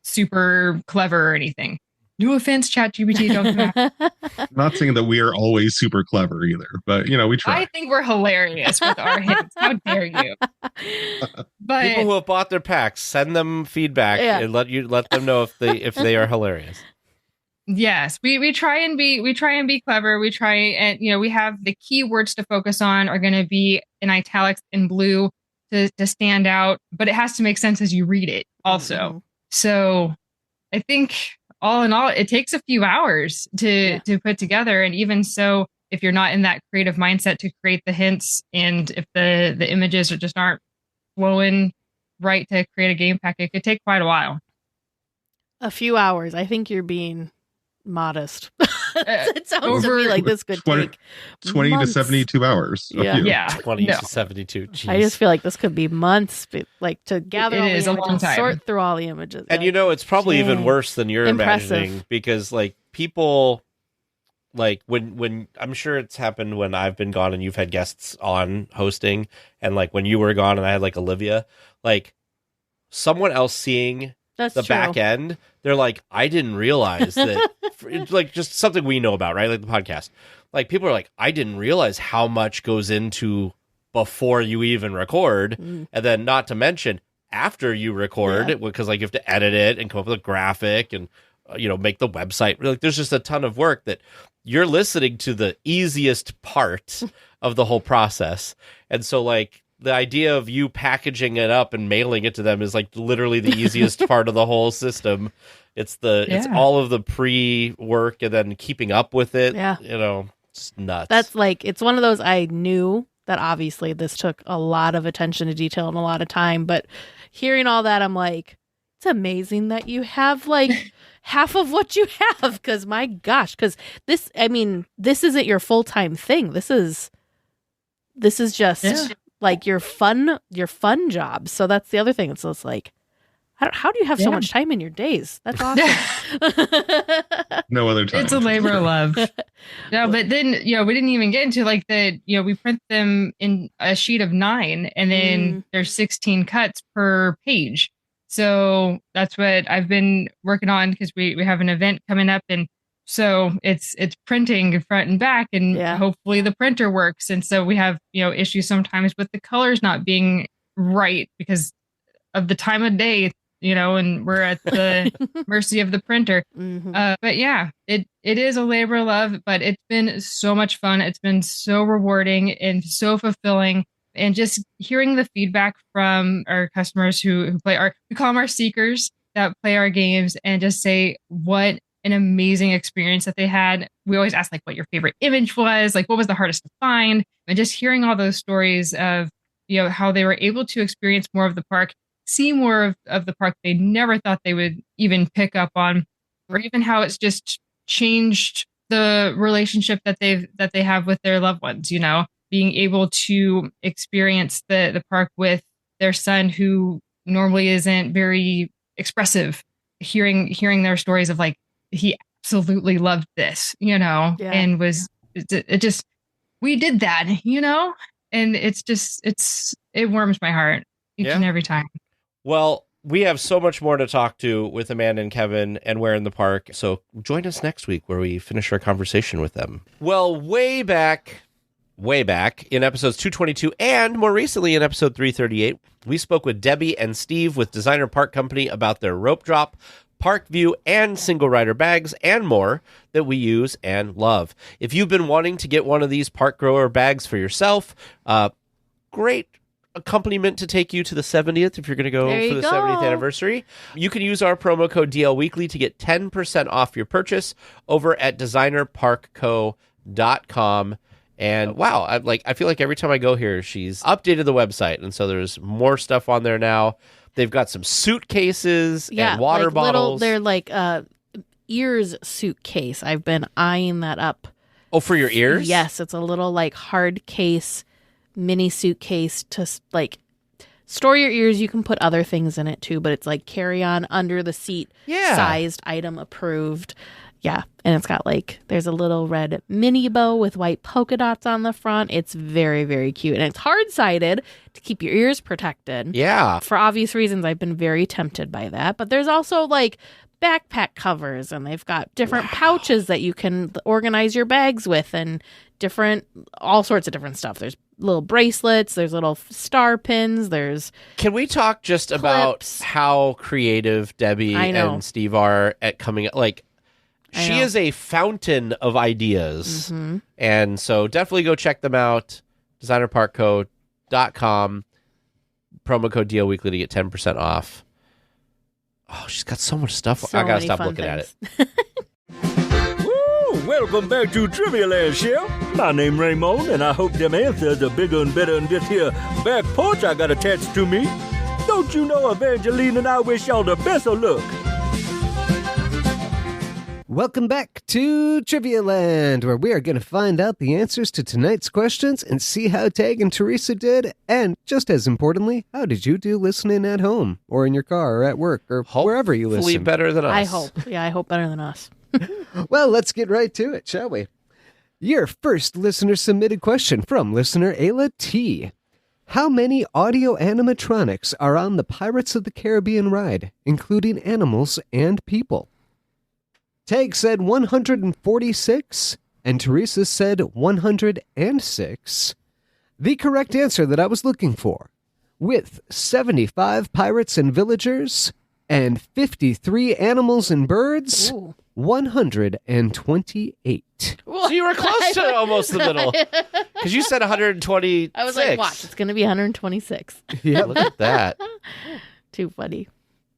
super clever or anything. No offense, Chat GPT, don't come back. Not saying that we are always super clever either, but we try. I think we're hilarious with our hints. How dare you? But people who have bought their packs, send them feedback and let them know if they are hilarious. Yes, we try and be clever. We try and we have the keywords to focus on are going to be in italics in blue to stand out, but it has to make sense as you read it also. So I think all in all, it takes a few hours to put together. And even so, if you're not in that creative mindset to create the hints, and if the images just aren't flowing right to create a game pack, it could take quite a while. A few hours. I think you're being modest. It sounds to me like this could take 20 months. to 72 hours. Yeah. 20 to 72. Jeez. I just feel like this could be months, like to gather all the is a long images, time. sort through all the images. And it's probably even worse than you're Impressive. imagining, because like people, like when I'm sure it's happened when I've been gone and you've had guests on hosting, and like when you were gone and I had like Olivia, like someone else seeing That's the true. back end, they're like, I didn't realize that. It's like just something we know about, right? Like the podcast. Like people are like, I didn't realize how much goes into before you even record, and then not to mention after you record it, because like you have to edit it and come up with a graphic and make the website. Like there's just a ton of work that you're listening to the easiest part of the whole process, and so like the idea of you packaging it up and mailing it to them is like literally the easiest part of the whole system. It's it's all of the pre-work and then keeping up with it. Yeah. It's nuts. That's like, it's one of those, I knew that obviously this took a lot of attention to detail and a lot of time, but hearing all that, I'm like, it's amazing that you have like half of what you have, because my gosh, because this isn't your full-time thing. This is just like your fun job. So that's the other thing. So it's like, how do you have so much time in your days? That's awesome. No other time. It's a labor of love. No, but then, we didn't even get into like we print them in a sheet of 9, and then there's 16 cuts per page. So that's what I've been working on, because we have an event coming up, and so it's printing front and back, and hopefully the printer works. And so we have, issues sometimes with the colors not being right because of the time of day, and we're at the mercy of the printer. But yeah, it is a labor of love, but it's been so much fun. It's been so rewarding and so fulfilling. And just hearing the feedback from our customers who play we call them our seekers that play our games, and just say what an amazing experience that they had. We always ask like what your favorite image was, like what was the hardest to find, and just hearing all those stories of, how they were able to experience more of the park, see more of the park they never thought they would even pick up on, or even how it's just changed the relationship that they have with their loved ones, being able to experience the park with their son, who normally isn't very expressive, hearing their stories of like, he absolutely loved this, and was it just, we did that, and it warms my heart each and every time. Well, we have so much more to talk to with Amanda and Kevin and Where in the Park. So join us next week where we finish our conversation with them. Well, way back in episodes 222 and more recently in episode 338, we spoke with Debbie and Steve with Designer Park Company about their rope drop, Park View, and single rider bags and more that we use and love. If you've been wanting to get one of these Park Grower bags for yourself, great accompaniment to take you to the 70th if you're going to go for the 70th anniversary. You can use our promo code DLWeekly to get 10% off your purchase over at designerparkco.com. And wow, I feel like every time I go here, she's updated the website, and so there's more stuff on there now. They've got some suitcases and water bottles. They're like ears suitcase. I've been eyeing that up. Oh, for your ears? Yes, it's a little like hard case, mini suitcase to like store your ears. You can put other things in it too, but it's like carry on under the seat sized item approved. Yeah, and it's got like, there's a little red mini bow with white polka dots on the front. It's very, very cute. And it's hard-sided to keep your ears protected. Yeah. For obvious reasons, I've been very tempted by that. But there's also like backpack covers, and they've got different pouches that you can organize your bags with, and all sorts of different stuff. There's little bracelets, there's little star pins, there's Can we talk just clips. about how creative Debbie and Steve are at coming up? Like, she is a fountain of ideas. Mm-hmm. And so definitely go check them out. designerpartco.com. Promo code DLWeekly to get 10% off. Oh, she's got so much stuff. I gotta stop looking at it. Woo! Welcome back to Trivia Land, Chef. My name Raymond, and I hope them answers are bigger and better than this here back porch I got attached to me. Don't you know Evangeline and I wish y'all the best of luck. Welcome back to Trivia Land, where we are going to find out the answers to tonight's questions and see how Tag and Teresa did. And just as importantly, how did you do listening at home or in your car or at work or wherever you listen? Hopefully better than us. I hope. Yeah, I hope better than us. Well, let's get right to it, shall we? Your first listener-submitted question from listener Ayla T. How many audio animatronics are on the Pirates of the Caribbean ride, including animals and people? Tag said 146, and Teresa said 106. The correct answer that I was looking for, with 75 pirates and villagers and 53 animals and birds, 128. So you were close to almost the middle. Because you said 126. I was like, watch, it's going to be 126. Yeah, look at that. Too funny.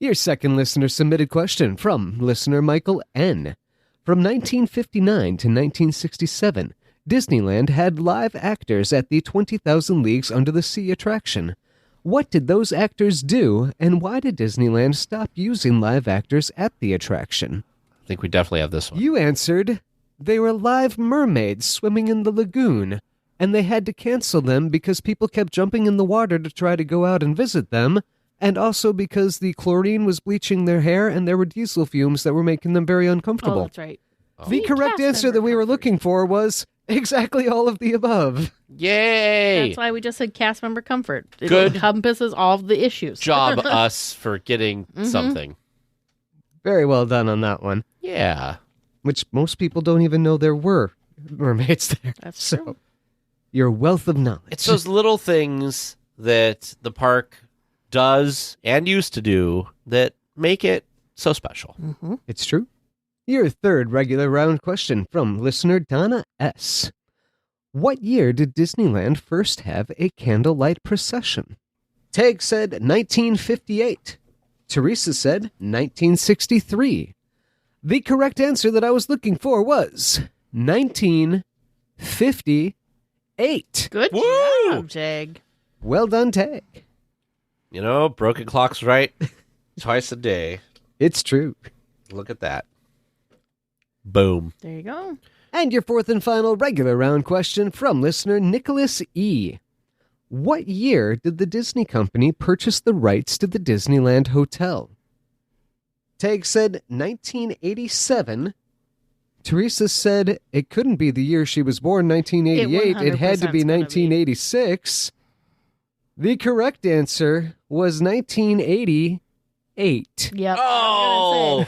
Your second listener-submitted question from listener Michael N. From 1959 to 1967, Disneyland had live actors at the 20,000 Leagues Under the Sea attraction. What did those actors do, and why did Disneyland stop using live actors at the attraction? I think we definitely have this one. You answered, they were live mermaids swimming in the lagoon, and they had to cancel them because people kept jumping in the water to try to go out and visit them, and also because the chlorine was bleaching their hair and there were diesel fumes that were making them very uncomfortable. Oh, that's right. The correct answer that we were looking for was exactly all of the above. Yay! That's why we just said cast member comfort. It Good. encompasses all of the issues. Job us for getting something. Very well done on that one. Yeah. Which most people don't even know there were mermaids there. That's true. Your wealth of knowledge. It's those little things that the park does and used to do that make it so special. Mm-hmm. It's true. Your third regular round question from listener Donna S. What year did Disneyland first have a candlelight procession? Tag said 1958. Teresa said 1963. The correct answer that I was looking for was 1958. Good Woo! job, Jag. Well done, Tag. You know, broken clock's right twice a day. It's true. Look at that. Boom. There you go. And your fourth and final regular round question from listener Nicholas E. What year did the Disney Company purchase the rights to the Disneyland Hotel? Tag said 1987. Teresa said it couldn't be the year she was born, 1988. It had to be 1986. The correct answer was 1988. Yep. Oh!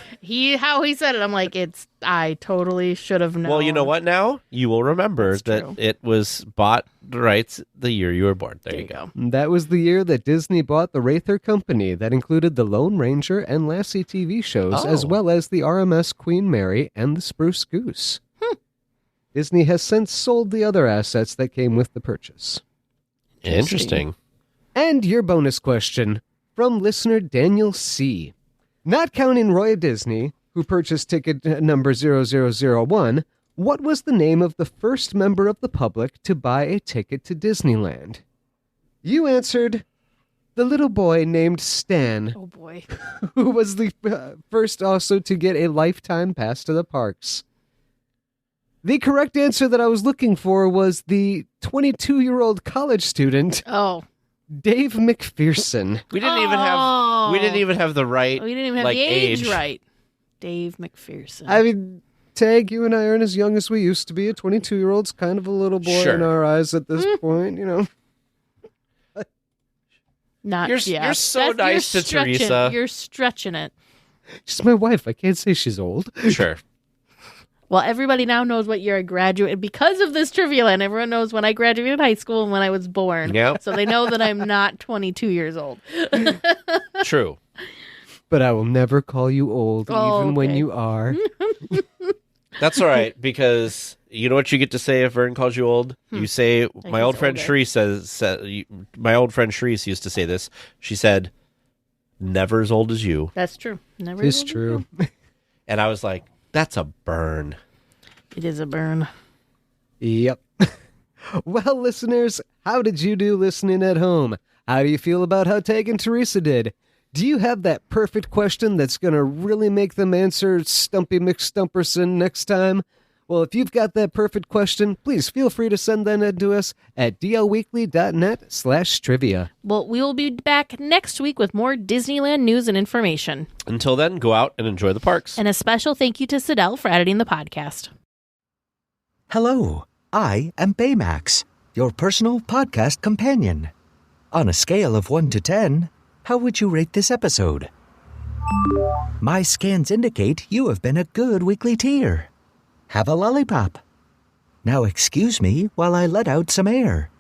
How he said it, I'm like, I totally should have known. Well, you know what now? You will remember That's that true. it was bought the rights the year you were born. There you go. That was the year that Disney bought the Wrather Company that included the Lone Ranger and Lassie TV shows, as well as the RMS Queen Mary and the Spruce Goose. Disney has since sold the other assets that came with the purchase. Interesting. And your bonus question from listener Daniel C. Not counting Roy Disney, who purchased ticket number 0001, What was the name of the first member of the public to buy a ticket to Disneyland? You answered the little boy named Stan, Oh boy. who was the first also to get a lifetime pass to the parks. The correct answer that I was looking for was the 22-year-old college student, Oh. Dave McPherson. We didn't even have the right. We didn't even have like, the age age. right. Dave McPherson. I mean, Tag, you and I aren't as young as we used to be. A 22-year-old's kind of a little boy Sure. in our eyes at this point, you know. Not You're yeah. so nice to stretching- Teresa. You're stretching it. She's my wife. I can't say she's old. Sure. Well, everybody now knows what year I graduated because of this trivia land. Everyone knows when I graduated high school and when I was born. Yep. So they know that I'm not 22 years old. True. But I will never call you old, Oh, even when okay. you are. That's all right, because you know what you get to say if Vern calls you old? You say, my he's old friend older. Shreese my old friend Shreese used to say this. She said, never as old as you. That's true. Never It's will be true. And I was like, that's a burn. It is a burn. Yep. Well, listeners, how did you do listening at home? How do you feel about how Tag and Teresa did? Do you have that perfect question that's going to really make them answer Stumpy McStumperson next time? Well, if you've got that perfect question, please feel free to send that in to us at dlweekly.net/trivia. Well, we will be back next week with more Disneyland news and information. Until then, go out and enjoy the parks. And a special thank you to Sidel for editing the podcast. Hello, I am Baymax, your personal podcast companion. On a scale of 1 to 10, how would you rate this episode? My scans indicate you have been a good weekly tier. Have a lollipop. Now excuse me while I let out some air.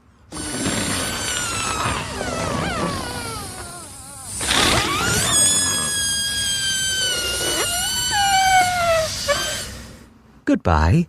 Goodbye.